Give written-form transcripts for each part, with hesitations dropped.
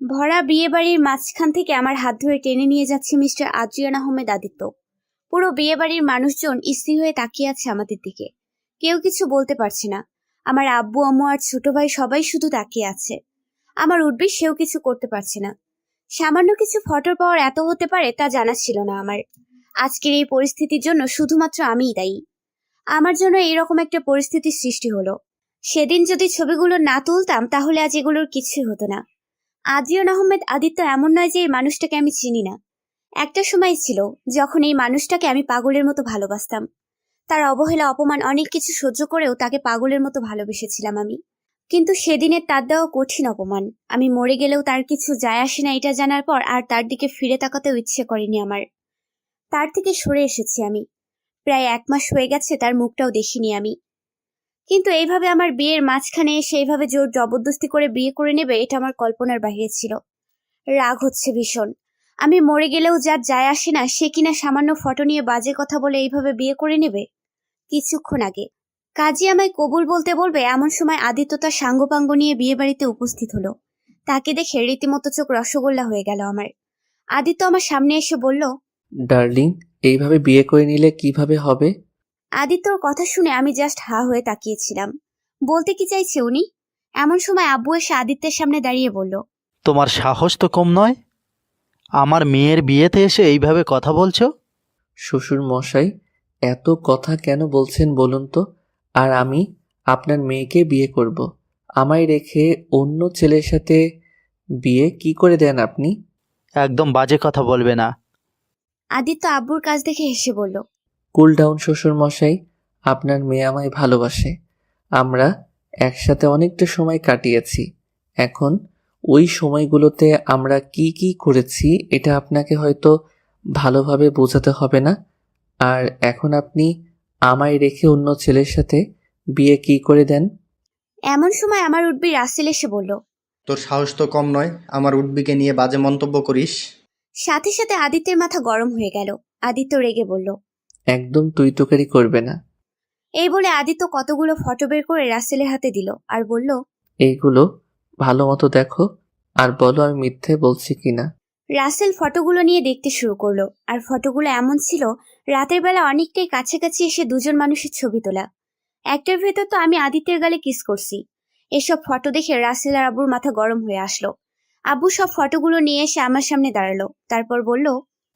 ভরা বিয়েবাড়ির মাঝখান থেকে আমার হাত ধরে টেনে নিয়ে যাচ্ছে মিস্টার আদ্রিয়ান আহমেদ আদিত্য। পুরো বিয়েবাড়ির মানুষজন স্থির হয়ে তাকিয়ে আছে আমাদের দিকে। কেউ কিছু বলতে পারছে না। আমার আব্বু আম্মু আর ছোট ভাই সবাই শুধু তাকিয়ে আছে। আমার উঠবি সেও কিছু করতে পারছে না। সামান্য কিছু ফটোর পাওয়ার এত হতে পারে তা জানা ছিল না আমার। আজকের এই পরিস্থিতির জন্য শুধুমাত্র আমিই দায়ী। আমার জন্য এরকম একটা পরিস্থিতির সৃষ্টি হলো। সেদিন যদি ছবিগুলো না তুলতাম তাহলে আজ এগুলোর কিছুই হতো না। আদ্রিয়ান আহমেদ আদিত্য এমন নয় যে এই মানুষটাকে আমি চিনি না। একটা সময় ছিল যখন এই মানুষটাকে আমি পাগলের মতো ভালোবাসতাম। তার অবহেলা অপমান অনেক কিছু সহ্য করেও তাকে পাগলের মতো ভালোবেসেছিলাম আমি। কিন্তু সেদিনের তার দেওয়া কঠিন অপমান, আমি মরে গেলেও তার কিছু যায় আসে না এটা জানার পর আর তার দিকে ফিরে তাকাতেও ইচ্ছে করেনি আমার। তার থেকে সরে এসেছি আমি। প্রায় 1 মাস হয়ে গেছে তার মুখটাও দেখিনি আমি। কিন্তু এইভাবে আমার বিয়ের মাঝখানে এসে এইভাবে জোর জবরদস্তি করে বিয়ে করে নেবে এটা আমার কল্পনার বাইরে ছিল। রাগ হচ্ছে ভীষণ। আমি মরে গেলেও যার যায় আসে না সে কিনা সামান্য ফটো নিয়ে বাজে কথা বলে এইভাবে বিয়ে করে নেবে। কিছুক্ষণ আগে কাজী আমায় কবুল বলতে বলবে এমন সময় আদিত্য তার সাঙ্গপাঙ্গ নিয়ে বিয়ে বাড়িতে উপস্থিত হলো। তাকে দেখে রীতিমতো চোখ রসগোল্লা হয়ে গেল আমার। আদিত্য আমার সামনে এসে বলল, ডার্লিং, এইভাবে বিয়ে করে নিলে কিভাবে হবে? আদিত্যর কথা শুনে আমি জাস্ট হা হয়ে তাকিয়েছিলাম। বলতে কি চাইছে উনি? এমন সময় আব্বু এসে আদিত্যের সামনে দাঁড়িয়ে বলল, তোমার সাহস তো কম নয়, আমার মেয়ের বিয়েতে এসে এইভাবে কথা বলছো? শ্বশুর মশাই, এত কথা কেন বলছেন বলুন তো? আর আমি আপনার মেয়েকে বিয়ে করব, আমায় রেখে অন্য ছেলের সাথে বিয়ে কি করে দেন আপনি? একদম বাজে কথা বলবে না। আদিত্য আব্বুর কাছ দেখে হেসে বলল, কুল ডাউন শ্বশুর মশাই, আপনার মেয়ে আমায় ভালোবাসে। আমরা একসাথে অনেকটা সময় কাটিয়েছি। এখন ওই সময়গুলোতে আমরা কি কি করেছি এটা আপনাকে হয়তো ভালোভাবে বোঝাতে হবে না। আর এখন আপনি আমায় রেখে অন্য ছেলের সাথে বিয়ে কি করে দেন? এমন সময় আমার উঠবি রাসেল এসে বলল। তোর সাহস তো কম নয়, আমার উডবিকে নিয়ে বাজে মন্তব্য করিস। সাথে সাথে আদিত্যের মাথা গরম হয়ে গেল। আদিত্য রেগে বলল, একদম তুই তোকারি করবে না। এই বলে আদিত্য কতগুলো ফটো বের করে রাসেলের হাতে দিল আর বলল, এইগুলো ভালো মতো দেখো আর বলো আমি মিথ্যে বলছি কিনা। রাসেল ফটোগুলো নিয়ে দেখতে শুরু করলো। আর ফটোগুলো এমন ছিল রাতের বেলা অনেকটাই কাছাকাছি এসে দুজন মানুষের ছবি তোলা। একটার ভেতর তো আমি আদিত্যের গালে কিস করছি। এসব ফটো দেখে রাসেল আর আব্বুর মাথা গরম হয়ে আসলো। আব্বু সব ফটোগুলো নিয়ে এসে আমার সামনে দাঁড়ালো। তারপর বলল,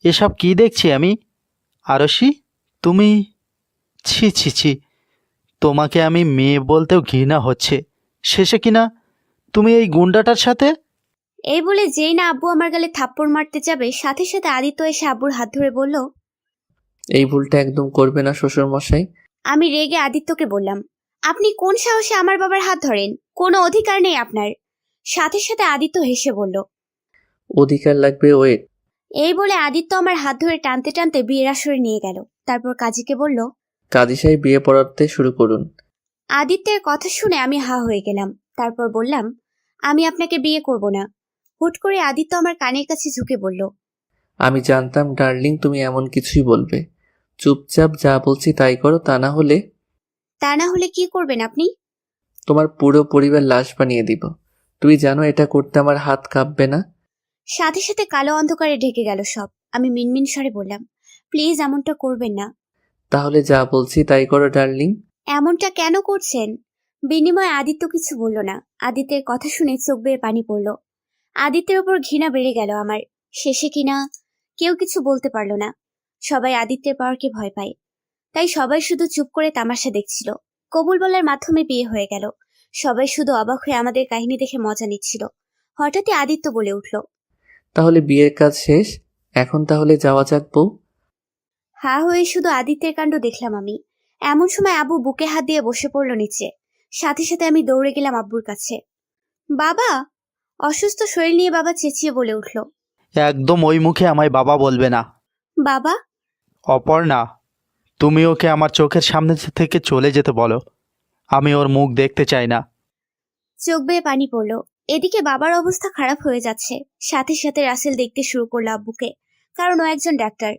এসব কি দেখছি আমি? আরশি, তুমি, ছি ছি ছি, তোমাকে আমি মেয়ে বলতেও ঘৃণা হচ্ছে, শেষে কিনা তুমি এই গুন্ডাটার সাথে। এই বলে যেই না আব্বু আমার গালে থাপ্পড় মারতে যাবে সাথে সাথে আদিত্য এসে আব্বুর হাত ধরে বলল। এই ভুলটা একদম করবে না শ্বশুর মশাই। আমি রেগে আদিত্যকে বললাম, আপনি কোন সাহসে আমার বাবার হাত ধরেন? কোনো অধিকার নেই আপনার। সাথে সাথে আদিত্য হেসে বলল। অধিকার লাগবে ওয়েট। এই বলে আদিত্য আমার হাত ধরে টানতে টানতে বিয়ের আসরে নিয়ে গেল। তারপর কাজীকে বলল। কাজী সাহেব বিয়ে পড়াতে শুরু করুন। আদিত্যের কথা শুনে আমি হা হয়ে গেলাম। তারপর বললাম, আমি আপনাকে বিয়ে করব না। হুট করে আদিত্য আমার কানের কাছে ঝুঁকে বলল, আমি জানতাম ডার্লিং তুমি এমন কিছুই বলবে। চুপচাপ যা বলছি তাই করো, তা না হলে তা না হলে কি করবেন আপনি? তোমার পুরো পরিবার লাশ বানিয়ে দিব। তুমি জানো এটা করতে আমার হাত কাঁপবে না? সাথে সাথে কালো অন্ধকারে ঢেকে গেল সব। আমি মিনমিন স্বরে বললাম, প্লিজ এমনটা করবেন না। তাহলে যা বলছি তাই করো ডার্লিং। এমনটা কেন করছেন? বিনিময়ে আদিত্য কিছু বলল না। আদিত্যের কথা শুনে চোখ বেয়ে পানি পড়ল। আদিত্যের ওপর ঘৃণা বেড়ে গেল আমার। শেষে কিনা কেউ কিছু বলতে পারল না। সবাই আদিত্যের পাওয়ারকে ভয় পায়। তাই সবাই শুধু চুপ করে তামাশা দেখছিল। কবুল বলার মাধ্যমে বিয়ে হয়ে গেল। সবাই শুধু অবাক হয়ে আমাদের কাহিনী দেখে মজা নিচ্ছিল। হঠাৎই আদিত্য বলে উঠল, তাহলে বিয়ের কাজ শেষ, এখন তাহলে যাওয়া যাক বউ। হা হয়ে শুধু আদিত্যের কাণ্ড দেখলাম আমি। এমন সময় আব্বু বুকে হাত দিয়ে বসে পড়ল নিচে। সাথে সাথে আমি দৌড়ে গেলাম আব্বুর কাছে। বাবা! অসুস্থ শরীর নিয়ে বাবা চেঁচিয়ে বলে উঠল, একদম ওই মুখে আমায় বাবা বলবে না। বাবা! অপর্ণা, তুমি ওকে আমার চোখের সামনে থেকে চলে যেতে বলো, আমি ওর মুখ দেখতে চাই না। চোখ বেয়ে পানি পড়ল। এদিকে বাবার অবস্থা খারাপ হয়ে যাচ্ছে। সাথে সাথে রাসেল দেখতে শুরু করলো আব্বুকে, কারণ ও একজন ডাক্তার।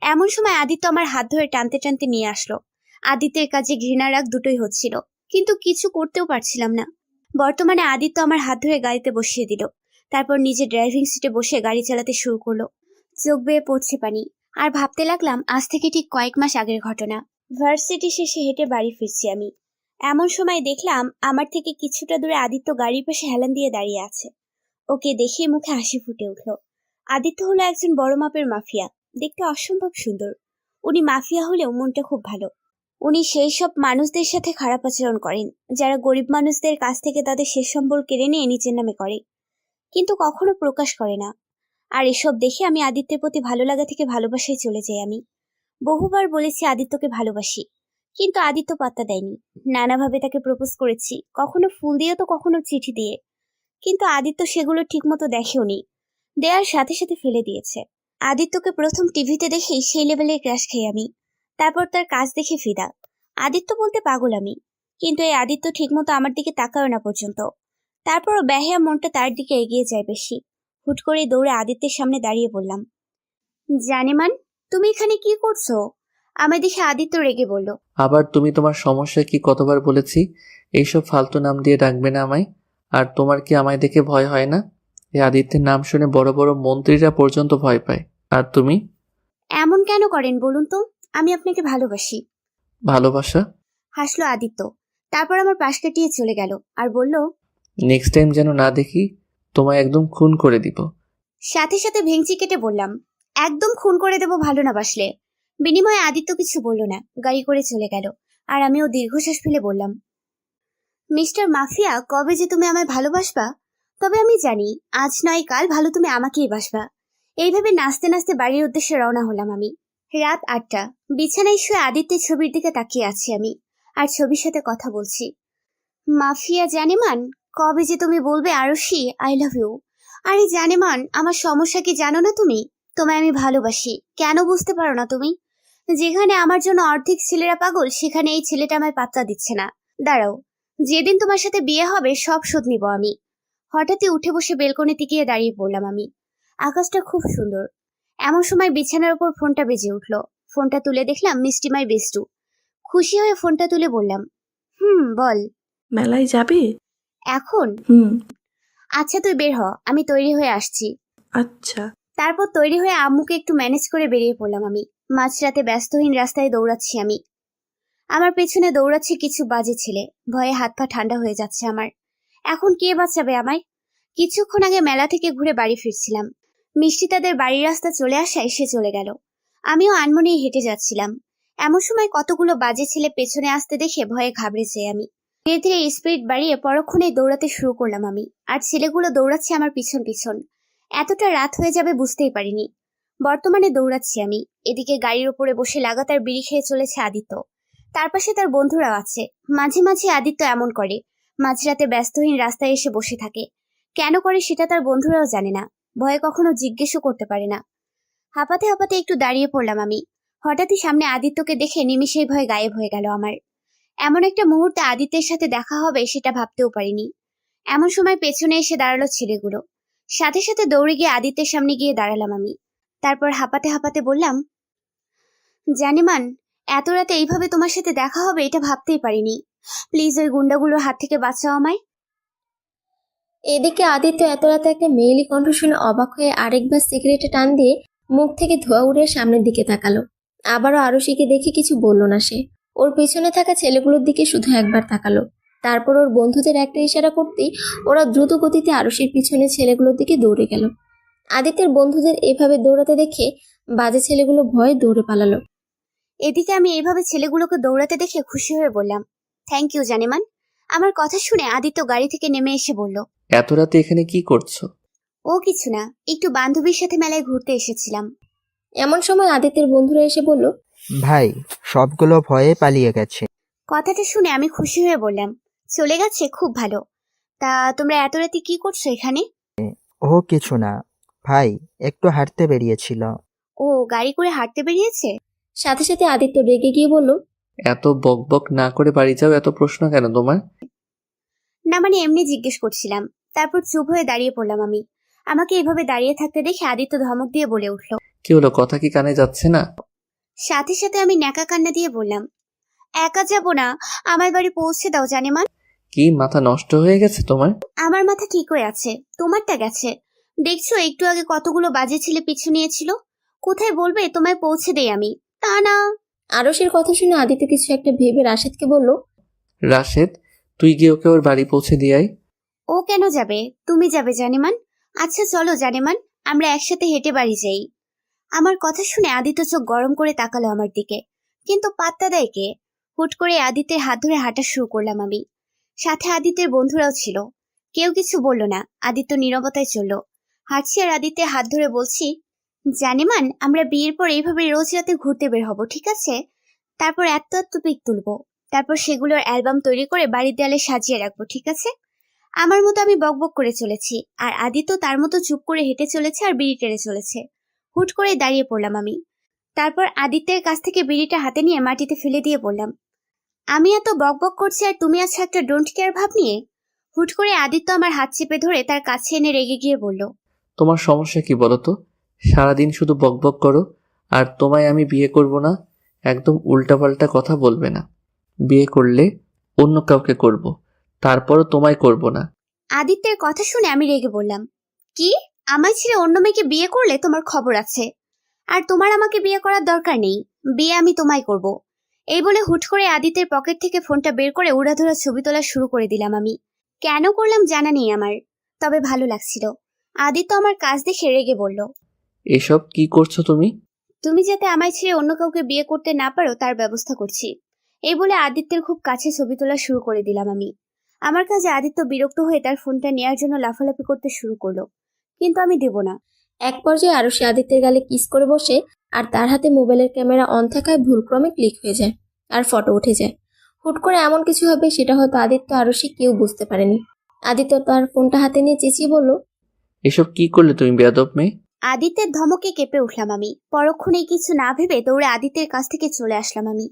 এমন সময় আদিত্য আমার হাত ধরে টানতে টানতে নিয়ে আসলো। আদিত্যের কাছে ঘৃণা রাগ দুটোই হচ্ছিল, কিন্তু কিছু করতেও পারছিলাম না। বর্তমানে আদিত্য আমার হাত ধরে গাড়িতে বসিয়ে দিল। তারপর নিজে ড্রাইভিং সিটে বসে গাড়ি চালাতে শুরু করলো। চোখ বেয়ে পড়ছে পানি। আর ভাবতে লাগলাম আজ থেকে ঠিক কয়েক মাস আগের ঘটনা। ভার্সিটি শেষে হেঁটে বাড়ি ফিরছি আমি। এমন সময় দেখলাম আমার থেকে কিছুটা দূরে আদিত্য গাড়ির পাশে হেলান দিয়ে দাঁড়িয়ে আছে। ওকে দেখে মুখে হাসি ফুটে উঠল। আদিত্য হলো একজন বড় মাপের মাফিয়া, দেখতে অসম্ভব সুন্দর। উনি মাফিয়া হলেও মনটা খুব ভালো। উনি সেই সব মানুষদের সাথে খারাপ আচরণ করেন যারা গরিব মানুষদের কাছ থেকে তাদের শেষ সম্বল কেড়ে নিয়ে নিজের নামে করে, কিন্তু কখনো প্রকাশ করে না। আর এসব দেখে আমি আদিত্যের প্রতি ভালো লাগা থেকে ভালোবাসায় চলে যাই আমি। বহুবার বলেছি আদিত্যকে ভালোবাসি, কিন্তু আদিত্য পাত্তা দেয়নি। নানাভাবে তাকে প্রপোজ করেছি, কখনো ফুল দিয়ে তো কখনো চিঠি দিয়ে, কিন্তু আদিত্য সেগুলো ঠিকমতো দেখেওনি, দেওয়ার সাথে সাথে ফেলে দিয়েছে। আদিত্যকে প্রথম টিভিতে দেখেই সেই লেভেলের ক্রাশ খাই আমি। তারপর তার কাজ দেখে ফিদা। আদিত্য বলতে পাগল আমি, কিন্তু এই আদিত্য ঠিকমতো আমার দিকে তাকায় না পর্যন্ত। তারপরও বেহায়া মনটা তার দিকে এগিয়ে যায় বেশি। হুট করে দৌড়ে আদিত্যের সামনে দাঁড়িয়ে বললাম, জানেমান, তুমি এখানে কি করছো? আমায় দেখে আদিত্য রেগে বলল, আবার তুমি তোমার সমস্যা কি কতবার বলেছি এইসব ফালতু নাম দিয়ে ডাকবে না আমায়। আর তোমার কি আমায় দেখে ভয় হয় না? এই আদিত্যের নাম শুনে বড় বড় মন্ত্রীরা পর্যন্ত ভয় পায়, আর তুমি? এমন কেন করেন বলুন তো? আমি আপনাকে ভালোবাসি। ভালোবাসা? হাসলো আদিত্য। তারপর আমার পাশ কাটিয়ে চলে গেল আর বলল, নেক্সট টাইম যেন না দেখি, তোমায় একদম খুন করে দিব। সাথে সাথে ভেঙচি কেটে বললাম, একদম খুন করে দেব ভালো না বাসলে। বিনিময়ে আদিত্য কিছু বলল না, গাড়ি করে চলে গেল। আর আমিও দীর্ঘশ্বাস ফেলে বললাম, মিস্টার মাফিয়া, কবে যে তুমি আমায় ভালোবাসবা? তবে আমি জানি আজ নয় কাল ভালো তুমি আমাকেই বাসবা। এইভাবে নাচতে নাচতে বাড়ির উদ্দেশ্যে রওনা হলাম আমি। রাত 8টা। বিছানায় শুয়ে আদিত্যের ছবির দিকে তাকিয়ে আছি আমি, আর ছবির সাথে কথা বলছি। মাফিয়া জানেমান, কবে যে তুমি বলবে আরশি আই লাভ ইউ? আরে জানেমান, আমার সমস্যা কি জানো না তুমি? তোমায় আমি ভালোবাসি, কেন বুঝতে পারো না তুমি? যেখানে আমার জন্য অর্ধেক ছেলেরা পাগল, সেখানে এই ছেলেটা আমায় পাত্তা দিচ্ছে না। দাঁড়াও, যেদিন তোমার সাথে বিয়ে হবে সব শোধ নিব আমি। হঠাৎই উঠে বসে বেলকনিতে গিয়ে দাঁড়িয়ে পড়লাম আমি। আকাশটা খুব সুন্দর। এমন সময় বিছানার উপর ফোনটা বেজে উঠলো। ফোনটা তুলে দেখলাম মিষ্টিমাই বেস্টু। খুশি হয়ে ফোনটা তুলে বললাম, বল। মেলায় যাবি? এখন? হুম। আচ্ছা তুই বের হ, আমি তৈরি হয়ে আসছি। আচ্ছা। তারপর তৈরি হয়ে আম্মুকে একটু ম্যানেজ করে বেরিয়ে পড়লাম আমি। মাঝরাতে ব্যস্তহীন রাস্তায় দৌড়াচ্ছি আমি। আমার পেছনে দৌড়াচ্ছে কিছু বাজে ছেলে। ভয়ে হাত পা ঠান্ডা হয়ে যাচ্ছে আমার। এখন কে বাঁচাবে আমায়? কিছুক্ষণ আগে মেলা থেকে ঘুরে বাড়ি ফিরছিলাম। মিষ্টি তাদের বাড়ির রাস্তা চলে আসায় সে চলে গেল। আমিও আনমনেই হেঁটে যাচ্ছিলাম। এমন সময় কতগুলো বাজে ছেলে পেছনে আসতে দেখে ভয়ে ঘাবড়ে যাই আমি। ধীরে ধীরে স্পিড বাড়িয়ে পরক্ষণেই দৌড়াতে শুরু করলাম আমি। আর ছেলেগুলো দৌড়াচ্ছে আমার পিছন পিছন। এতটা রাত হয়ে যাবে বুঝতেই পারিনি। বর্তমানে দৌড়াচ্ছি আমি। এদিকে গাড়ির উপরে বসে লাগাতার বিড়ি খেয়ে চলেছে আদিত্য। তার পাশে তার বন্ধুরাও আছে। মাঝে মাঝে আদিত্য এমন করে, মাঝরাতে ব্যস্তহীন রাস্তায় এসে বসে থাকে। কেন করে সেটা তার বন্ধুরাও জানে না। ভয়ে কখনো জিজ্ঞেসও করতে পারে না। হাঁপাতে হাঁপাতে একটু দাঁড়িয়ে পড়লাম আমি। হঠাৎই সামনে আদিত্যকে দেখে নিমিষেই ভয় গায়েব হয়ে গেল আমার। এমন একটা মুহূর্তে আদিত্যের সাথে দেখা হবে সেটা ভাবতেও পারিনি। এমন সময় পেছনে এসে দাঁড়ালো ছেলেগুলো। সাথে সাথে দৌড়ে গিয়ে আদিত্যের সামনে গিয়ে দাঁড়ালাম আমি। তারপর হাঁপাতে হাঁপাতে বললাম, জানেমান, এত রাতে এইভাবে তোমার সাথে দেখা হবে এটা ভাবতেই পারিনি। প্লিজ ওই গুন্ডাগুলোর হাত থেকে বাঁচাও আমায়। এদিকে আদিত্য এত রাতে একটা মেয়েলি কণ্ঠ শুনে অবাক হয়ে আরেকবার সিগারেটে টান দিয়ে মুখ থেকে ধোঁয়া উড়ে সামনের দিকে তাকালো। আবারও আরশিকে দেখে কিছু বলল না সে। ওর পেছনে থাকা ছেলেগুলোর দিকে শুধু একবার তাকালো। তারপর ওর বন্ধুদের একটা ইশারা করতেই ওরা দ্রুত গতিতে আরশির পিছনে ছেলেগুলোর দিকে দৌড়ে গেল। আদিত্যের বন্ধুদের এভাবে দৌড়াতে দেখে বাজে ছেলেগুলো ভয়ে দৌড়ে পালালো। এদিকে আমি এইভাবে ছেলেগুলোকে দৌড়াতে দেখে খুশি হয়ে বললাম, থ্যাংক ইউ জানেমান। আমার কথা শুনে আদিত্য গাড়ি থেকে নেমে এসে বলল, এত রাতে এখানে কি করছো? ও কিছু না, একটু বান্ধবীর সাথে মেলায় ঘুরতে এসেছিলাম। এমন সময় আদিত্যের বন্ধুরা এসে বলল, ভাই, সবগুলো ভয়ে পালিয়ে গেছে। কথাটা শুনে আমি খুশি হয়ে বললাম, চলে গেছে? খুব ভালো। তা তোমরা এত রাতে কি করছো এখানে? ও কিছু না ভাই, একটু হাঁটতে বেরিয়েছিল। ও গাড়ি করে হাঁটতে বেরিয়েছে? সাথে সাথে আদিত্য রেগে গিয়ে বলল, এত বক বক না করে বাড়ি যাও, এত প্রশ্ন কেন তোমার? না মানে এমনি জিজ্ঞেস করছিলাম। তারপর চুপ হয়ে দাঁড়িয়ে পড়লাম আমি। আমাকে এভাবে দাঁড়িয়ে থাকতে দেখে আদিত্য ধমক দিয়ে বলে উঠল। কি হলো, কথা কি কানে যাচ্ছে না? সাথে সাথে আমি ন্যাকা কান্না দিয়ে বললাম, একা যাব না, আমার বাড়ি পৌঁছে দাও জানেমান। কি মাথা নষ্ট হয়ে গেছে তোমার? আমার মাথা ঠিক হয়ে আছে, তোমারটা গেছে। দেখছো একটু আগে কতগুলো বাজে ছেলে পিছু নিয়েছিল। কোথায় বলবে তোমায় পৌঁছে দেই আমি, তা না। আরসের কথা শুনে আদিত্য কিছু একটা ভেবে রাশেদকে বলল, রাশেদ, তুই গিয়ে ওকে ওর বাড়ি পৌঁছে দিয়ে আয়। ও কেন যাবে? তুমি যাবে জানেমান। আচ্ছা চলো জানেমান, আমরা একসাথে হেঁটে বাড়ি যাই। আমার কথা শুনে আদিত্য চোখ গরম করে তাকালো আমার দিকে, কিন্তু পাত্তা দেয় কে? হুট করে আদিত্যের হাত ধরে হাঁটা শুরু করলাম আমি। সাথে আদিত্যের বন্ধুরাও ছিল। কেউ কিছু বলল না, আদিত্য নীরবতায় চলল। হাঁটছি আর আদিত্যের হাত ধরে বলছি, জানেমান আমরা বিয়ের পর এইভাবে রোজ রাতে ঘুরতে বের হব, ঠিক আছে? তারপর এত এত পিক তুলবো, তারপর সেগুলোর অ্যালবাম তৈরি করে বাড়ির দেয়ালে সাজিয়ে রাখবো, ঠিক আছে? আমার মতো আমি বকবক করে চলেছি, আর আদিত্য তার মতো চুপ করে হেঁটে চলেছে আর বিড়ি টেনে চলেছে। হুট করে দাঁড়িয়ে পড়লাম আমি। তারপর আদিত্যের কাছ থেকে বিড়িটা হাতে নিয়ে মাটিতে ফেলে দিয়ে বললাম, আমি এত বকবক করছি আর তুমি আছো একটা ডোন্ট কেয়ার ভাব নিয়ে। হুট করে আদিত্য আমার হাত চেপে ধরে তার কাছে এনে রেগে গিয়ে বলল, তোমার সমস্যা কি বলো তো? সারাদিন শুধু বকবক করো। আর তোমায় আমি বিয়ে করব না, একদম উল্টাপাল্টা কথা বলবে না। বিয়ে করলে অন্য কাউকে করব, তারপরও তোমায় করব না। আদিত্যের কথা শুনে আমি রেগে বললাম, কি? আমায় ছেড়ে অন্য মেয়েকে বিয়ে করলে তোমার খবর আছে? আর তোমার আমাকে বিয়ে করার দরকার নেই, বিয়ে আমি তোমায় করব। এই বলে হুট করে আদিত্যের পকেট থেকে ফোনটা বের করে উড়াধুরা ছবি তোলা শুরু করে দিলাম আমি। কেন করলাম জানা নেই আমার, তবে ভালো লাগছিল। আদিত্য আমার কাজ দেখে রেগে বলল, এসব কি করছো তুমি? তুমি যাতে আমায় ছেড়ে অন্য কাউকে বিয়ে করতে না পারো তার ব্যবস্থা করছি। এই বলে আদিত্যের খুব কাছে ছবি তোলা শুরু করে দিলাম আমি। আমার কাছে আদিত্য বিরক্ত হয়ে তার ফোনটা নেয়ার জন্য লাফালাফি করতে শুরু করলো, কিন্তু আমি দেব না। এক পর্যায়ে আরশি আদিত্যের গালে কিস করে বসে, আর তার হাতে মোবাইলের ক্যামেরা অন থাকায় ভুলক্রমে ক্লিক হয়ে যায় আর ফটো উঠে যায়। হুট করে এমন কিছু হবে সেটা হয়তো আদিত্য আরশি কেউ বুঝতে পারেনি। আদিত্য তার ফোনটা হাতে নিয়ে চেঁচিয়ে বলল, এসব কি করলে তুমি বেয়াদব মেয়ে? আদিত্যের ধমকে কেঁপে উঠলাম আমি। পরক্ষণে কিছু না ভেবে দৌড়ে আদিত্যের কাছ থেকে চলে আসলাম আমি।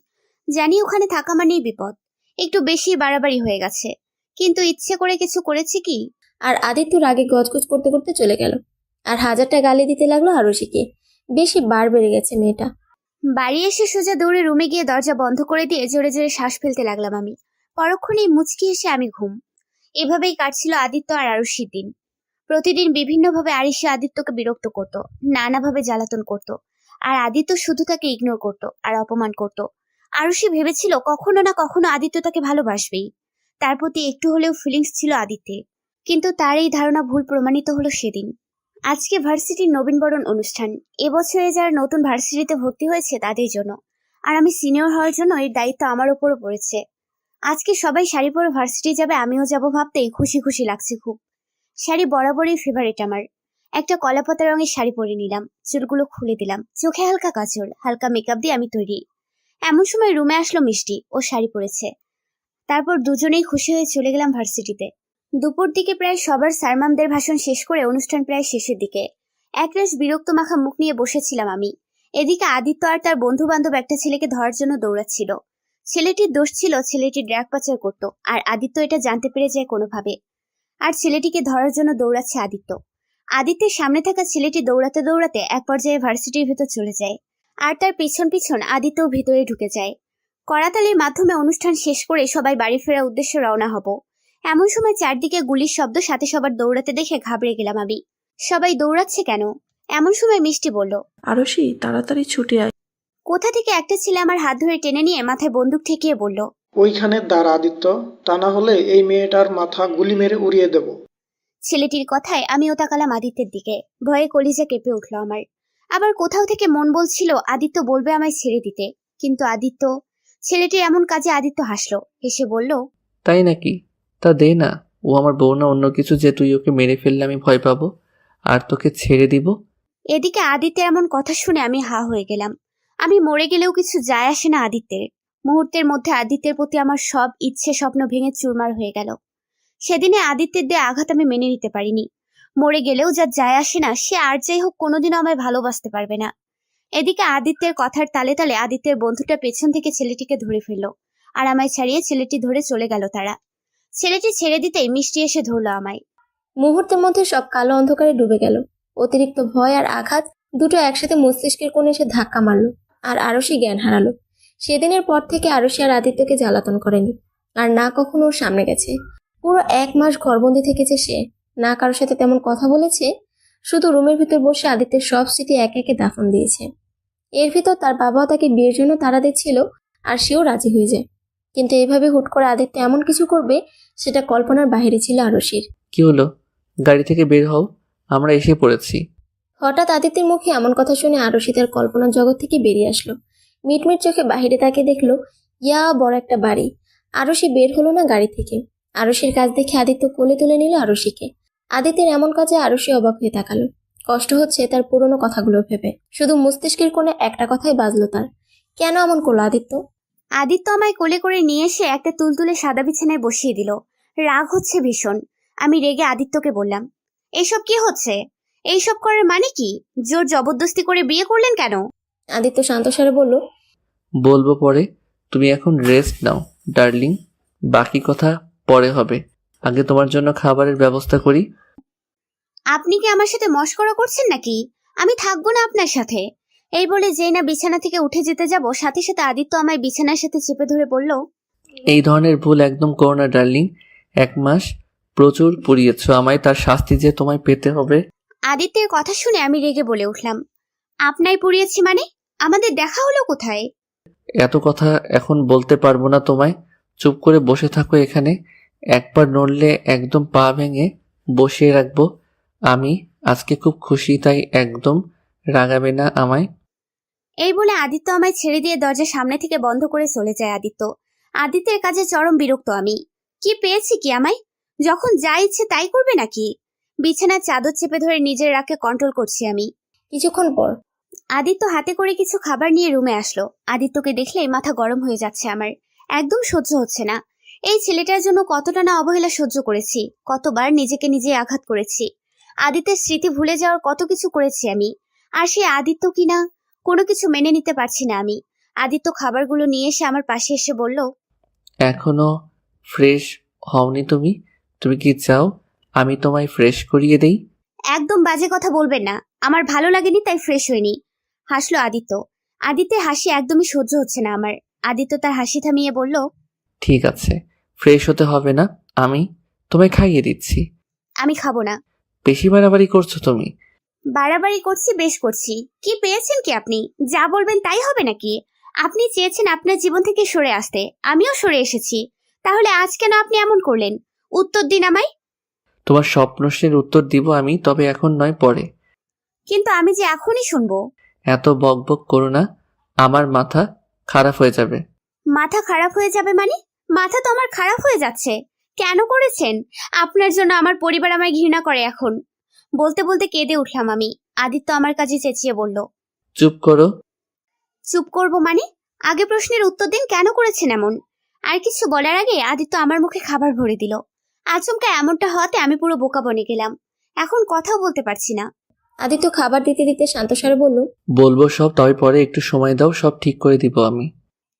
জানি ওখানে থাকা মানেই বিপদ, একটু বেশি বাড়াবাড়ি হয়ে গেছে, কিন্তু ইচ্ছে করে কিছু করেছি কি? আর আদিত্য রাগে গজগজ করতে করতে চলে গেল আর হাজারটা গালি দিতে লাগলো আরশিকে। বেশি বার বেড়ে গেছে মেয়েটা। বাড়ি এসে সোজা দৌড়ে রুমে গিয়ে দরজা বন্ধ করে দিয়ে জোরে জোরে শ্বাস ফেলতে লাগলাম আমি। পরক্ষণেই মুচকি এসে আমি ঘুম। এভাবেই কাটছিল আদিত্য আর আরুষির দিন। প্রতিদিন বিভিন্নভাবে আরিশি আদিত্যকে বিরক্ত করত, নানাভাবে জ্বালাতন করত, আর আদিত্য শুধু তাকে ইগনোর করত আর অপমান করত। আরুষি ভেবেছিল কখনো না কখনো আদিত্য তাকে ভালোবাসবেই, তার প্রতি একটু হলেও ফিলিংস ছিল আদিত্যের। কিন্তু তার এই ধারণা ভুল প্রমাণিত হলো সেদিন। আজকে ভার্সিটির নবীনবরণ অনুষ্ঠান। এবছরে যারা নতুন ভার্সিটিতে ভর্তি হয়েছে তাদের জন্য, আর আমি সিনিয়র হওয়ার জন্য এর দায়িত্ব আমার উপরও পড়েছে। আজকে সবাই শাড়ি পরে ভার্সিটি যাবে, আমিও যাব ভাবতেই খুশি খুশি লাগছে খুব। শাড়ি বরাবরই ফেভারিট আমার। একটা কলাপাতা রঙের শাড়ি পরে নিলাম, চুলগুলো খুলে দিলাম, চোখে হালকা কাজল, হালকা মেকআপ দিয়ে আমি তৈরি। এমন সময় রুমে আসলো মিষ্টি, ও শাড়ি পরেছে। তারপর দুজনেই খুশি হয়ে চলে গেলাম ভার্সিটিতে। দুপুর দিকে প্রায় সবার স্যারম্যামদের ভাষণ শেষ করে অনুষ্ঠান প্রায় শেষের দিকে। একরাশ বিরক্ত মাখা মুখ নিয়ে বসেছিলাম আমি। এদিকে আদিত্য আর তার বন্ধু বান্ধব একটা ছেলেকে ধরার জন্য দৌড়াচ্ছিল। ছেলেটির দোষ ছিল, ছেলেটি ড্রাগ পাচার করত, আর আদিত্য এটা জানতে পেরে যায় কোনোভাবে, আর ছেলেটিকে ধরার জন্য দৌড়াচ্ছে আদিত্য। আদিত্যের সামনে থাকা ছেলেটি দৌড়াতে দৌড়াতে এক পর্যায়ে ভার্সিটির ভেতর চলে যায়, আর তার পিছন পিছন আদিত্যও ভিতরে ঢুকে যায়। করাতালির মাধ্যমে অনুষ্ঠান শেষ করে সবাই বাড়ি ফেরার উদ্দেশ্যে রওনা হব। এমন সময় চারদিকে গুলির শব্দ, সাথে সবার দৌড়াতে দেখে ঘাবড়ে গেলাম আমি। সবাই দৌড়াচ্ছে কেন? এমন সময় মিষ্টি বলল, আরশি তাড়াতাড়ি ছুটে আয়। কোথা থেকে একটা ছেলে আমার হাত ধরে টেনে নিয়ে মাথায় বন্দুক ঠেকিয়ে বলল, ওইখানে দাঁড়া আদিত্য, তা না হলে এই মেয়েটার মাথা গুলি মেরে উড়িয়ে দেব। ছেলেটির কথায় আমিও তাকালাম আদিত্যের দিকে। ভয়ে কলিজা কেঁপে উঠল আমার। আবার কোথাও থেকে মন বলছিল আদিত্য বলবে আমায় ছেড়ে দিতে, কিন্তু আদিত্য, ছেলেটির এমন কাজে আদিত্য হাসলো, হেসে বলল, তাই নাকি? তা দে না, ও আমার বউ না অন্য কিছু যে তুই ওকে মেরে ফেললে আমি ভয় পাবো আর তোকে ছেড়ে দিব? এদিকে আদিত্যের এমন কথা শুনে আমি হা হয়ে গেলাম। আমি মরে গেলেও কিছু যায় আসে না আদিত্যের। মুহূর্তের মধ্যে আদিত্যের প্রতি আমার সব ইচ্ছে স্বপ্ন ভেঙে চুরমার হয়ে গেল। সেদিনে আদিত্যের দেয়া আঘাত আমি মেনে নিতে পারিনি। মরে গেলেও যা যায় আসে না, সে আর যাই হোক কোনোদিনও আমায় ভালোবাসতে পারবে না। এদিকে আদিত্যের কথার তালে তালে আদিত্যের বন্ধুটা পেছন থেকে ছেলেটিকে ধরে ফেললো, আর আমায় ছাড়িয়ে ছেলেটি ধরে চলে গেল তারা। ছেলেটি ছেড়ে দিতেই মিষ্টি এসে ধরলো আমায়। মুহূর্তের মধ্যে সব কালো অন্ধকারে ডুবে গেল। অতিরিক্ত ভয় আর আঘাত দুটো একসাথে মস্তিষ্কের কোণে এসে ধাক্কা মারলো, আর আরশি জ্ঞান হারালো। সেদিনের পর থেকে আরশি আর আদিত্যকে জ্বালাতন করেনি। আর না কখনো ওর সামনে গেছে। পুরো 1 মাস ঘরবন্দি থেকেছে সে, না কারোর সাথে তেমন কথা বলেছে, শুধু রুমের ভিতর বসে আদিত্যের সব স্মৃতি একে একে দাফন দিয়েছে। এর ভিতর তার বাবাও তাকে বিয়ের জন্য তাড়া দিচ্ছিল, আর সেও রাজি হয়ে যায়। কিন্তু এভাবে হুট করে আদিত্য এমন কিছু করবে সেটা কল্পনার বাইরে ছিল আরশির। কি হলো? গাড়ি থেকে বের হও, আমরা এসে পড়েছি। হঠাৎ আদিত্যের মুখে এমন কথা শুনে আরশি তার কল্পনার জগৎ থেকে বেরিয়ে আসলো। মিটমিট চোখে বাহিরে তাকিয়ে দেখলো ইয়া বড় একটা বাড়ি। আরশি বের হলো না গাড়ি থেকে। আরশির কাজ দেখে আদিত্য কোলে তুলে নিল আরশিকে। আদিত্যের এমন কাজে আরশি অবাক হয়ে তাকালো। কষ্ট হচ্ছে তার পুরনো কথাগুলো ভেবে। শুধু মস্তিষ্কের কোণে একটা কথাই বাজলো তার, কেন এমন করলো আদিত্য? আদিত্য আমায় কোলে করে নিয়ে এসে একটা তুলতুলে সাদা বিছানায় বসিয়ে দিল। রাগ হচ্ছে ভীষণ। আমি রেগে আদিত্যকে বললাম, এইসব কি হচ্ছে? এইসব করার মানে কি? জোর জবরদস্তি করে বিয়ে করলেন কেন? আদিত্য শান্তস্বরে বলল, বলবো পরে, তুমি এখন রেস্ট নাও ডার্লিং, বাকি কথা পরে হবে। আগে তোমার জন্য খাবারের ব্যবস্থা করি। আপনি কি আমার সাথে মশকরা করছেন নাকি? আমি থাকবো না আপনার সাথে। এই বলে যেই না বিছানা থেকে উঠে যেতে যাব, সাথে সাথে আদিত্য আমায় বিছানার সাথে চেপে ধরে বলল, এই ধরনের ভুল একদম করো না ডার্লিং। 1 মাস প্রচুর পুড়িয়েছ আমায়, তার শাস্তি যে তোমায় পেতে হবে। আদিত্যের কথা শুনে আমি রেগে বলে উঠলাম, আপনাই পুড়িয়েছি মানে? আমাদের দেখা হলো কোথায়? এত কথা এখন বলতে পারবো না তোমায়। চুপ করে বসে থাকো এখানে। একবার নড়লে একদম পা ভেঙে বসিয়ে রাখবো। আমি আজকে খুব খুশি, তাই একদম রাগাবে না আমায়। এই বলে আদিত্য আমায় ছেড়ে দিয়ে দরজা সামনে থেকে বন্ধ করে চলে যায় আদিত্যের কাজে চরম বিরক্ত আমি। কি পেয়েছি কি আমায়? যখন যা ইচ্ছে তাই করবে নাকি? বিছানার চাদর চেপে ধরে নিজের রাগকে কন্ট্রোল করছি আমি। কিছুক্ষণ পর আদিত্য হাতে করে কিছু খাবার নিয়ে রুমে আসলো। আদিত্যকে দেখলেই মাথা গরম হয়ে যাচ্ছে আমার। একদম সহ্য হচ্ছে না। এই ছেলেটার জন্য কতটা না অবহেলা সহ্য করেছি, কতবার নিজেকে নিজে আঘাত করেছি। আদিত্যের স্মৃতি ভুলে যাওয়ার কত কিছু করেছি আমি। আর সে আদিত্য কিনা, কোনো কিছু মেনে নিতে পারছি না আমি। আদিত্য খাবারগুলো নিয়ে এসে আমার পাশে এসে বলল, এখনো ফ্রেশ হওনি তুমি? তুমি কি চাও আমি তোমায় ফ্রেশ করিয়ে দেই? একদম বাজে কথা বলবেন না। আমার ভালো লাগেনি তাই ফ্রেশ হয়নি। হাসলো আদিত্য। আদিত্যের হাসি একদমই সহ্য হচ্ছে না আমার। আদিত্য তার হাসি থামিয়ে বলল, ঠিক আছে, ফ্রেশ হতে হবে না, আমি তোমায় খাইয়ে দিচ্ছি। আমি খাবো না। বেশি বাড়াবাড়ি করছো তুমি। বাড়াবাড়ি করছি, বেশ করছি। কি পেয়েছেন কি আপনি? যা বলবেন তাই হবে নাকি? আপনি চেয়েছেন আপনার জীবন থেকে সরে আসতে, আমিও সরে এসেছি। তাহলে আজ কেন আপনি এমন করলেন? উত্তর দিন আমায়। তোমার সব প্রশ্নের উত্তর দিব আমি, তবে এখন নয়, পরে। কিন্তু আমি যে এখনই শুনবো। এত বকবক করো না, আমার মাথা খারাপ হয়ে যাবে। মাথা খারাপ হয়ে যাবে মানে? মাথা তো আমার খারাপ হয়ে যাচ্ছে। কেন করেছেন? আপনার জন্য আমার পরিবার আমায় ঘৃণা করে এখন। বলতে বলতে কেঁদে উঠলাম আমি। আদিত্য আমার কাছে চেঁচিয়ে বলল, চুপ করো। চুপ করব মানে? আগে প্রশ্নের উত্তর দিন, কেন করেছেন এমন? আর কিছু বলার আগে আদিত্য আমার মুখে খাবার ভরে দিল। আচমকা এমনটা হওয়াতে আমি পুরো বোকা বনে গেলাম। এখন কথাও বলতে পারছি না। আদিত্য খাবার দিতে দিতে শান্তস্বরে বলল, বলবো সব, তবে পরে একটু সময় দাও, সব ঠিক করে দিব আমি।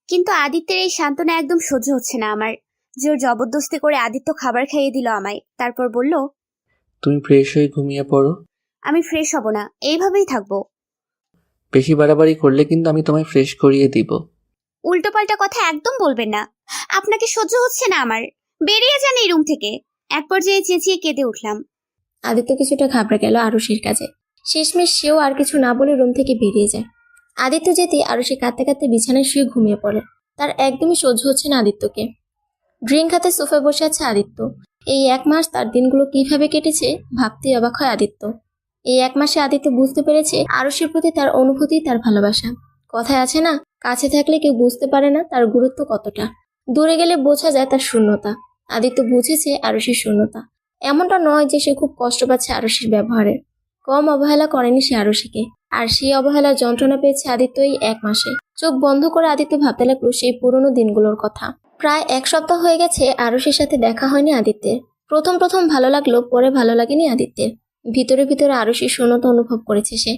কিন্তু আদিত্যের এই সান্ত্বনা একদম সহ্য হচ্ছে না আমার। জোর জবরদস্তি করে আদিত্য খাবার খাইয়ে দিল আমায়। তারপর বলল, তুমি ফ্রেশ হয়ে ঘুমিয়ে পড়ো। আমি ফ্রেশ হব না, এইভাবেই থাকবো। বেশি বাড়াবাড়ি করলে কিন্তু আমি তোমায় ফ্রেশ করিয়ে দিব। উল্টোপাল্টা কথা একদম বলবেন না। আপনাকে সহ্য হচ্ছে না আমার। বেরিয়ে যান এই রুম থেকে। এক পর্যায়ে চেঁচিয়ে কেঁদে উঠলাম। আদিত্য কিছুটা ঘাবড়ে গেল আরুষির কাছে। শেষমেশ সেও আর কিছু না বলে রুম থেকে বেরিয়ে যায়। আদিত্য যেতে আরুষি কাঁদতে কাঁদতে বিছানায় শুয়ে ঘুমিয়ে পড়ে। তার একদমই সহ্য হচ্ছে না আদিত্যকে। ড্রিঙ্ক হাতে সোফায় বসে আছে আদিত্য। এই 1 মাস তার দিনগুলো কিভাবে কেটেছে ভাবতেই অবাক হয় আদিত্য। এই 1 মাসে আদিত্য বুঝতে পেরেছে আরুষির প্রতি তার অনুভূতি, তার ভালোবাসা। কথায় আছে না, কাছে থাকলে কেউ বুঝতে পারে না তার গুরুত্ব কতটা, দূরে গেলে বোঝা যায় তার শূন্যতা। আদিত্য বুঝেছে আরুষির শূন্যতা। এমনটা নয় যে সে খুব কষ্ট পাচ্ছে আরুষির ব্যবহারে। কম অবহেলা করেনি সে আরুষিকে। আর সেই অবহেলার যন্ত্রণা পেয়েছে আদিত্য এই 1 মাসে। চোখ বন্ধ করে আদিত্য ভাবতে লাগলো সেই পুরনো দিনগুলোর কথা। প্রায় 1 সপ্তাহ হয়ে গেছে আরুষির সাথে দেখা হয়নি আদিত্যের। প্রথম প্রথম ভালো লাগলো, পরে ভালো লাগেনি আদিত্যের। ভিতরে ভিতরে আরুষির শূন্যতা অনুভব করেছে সে।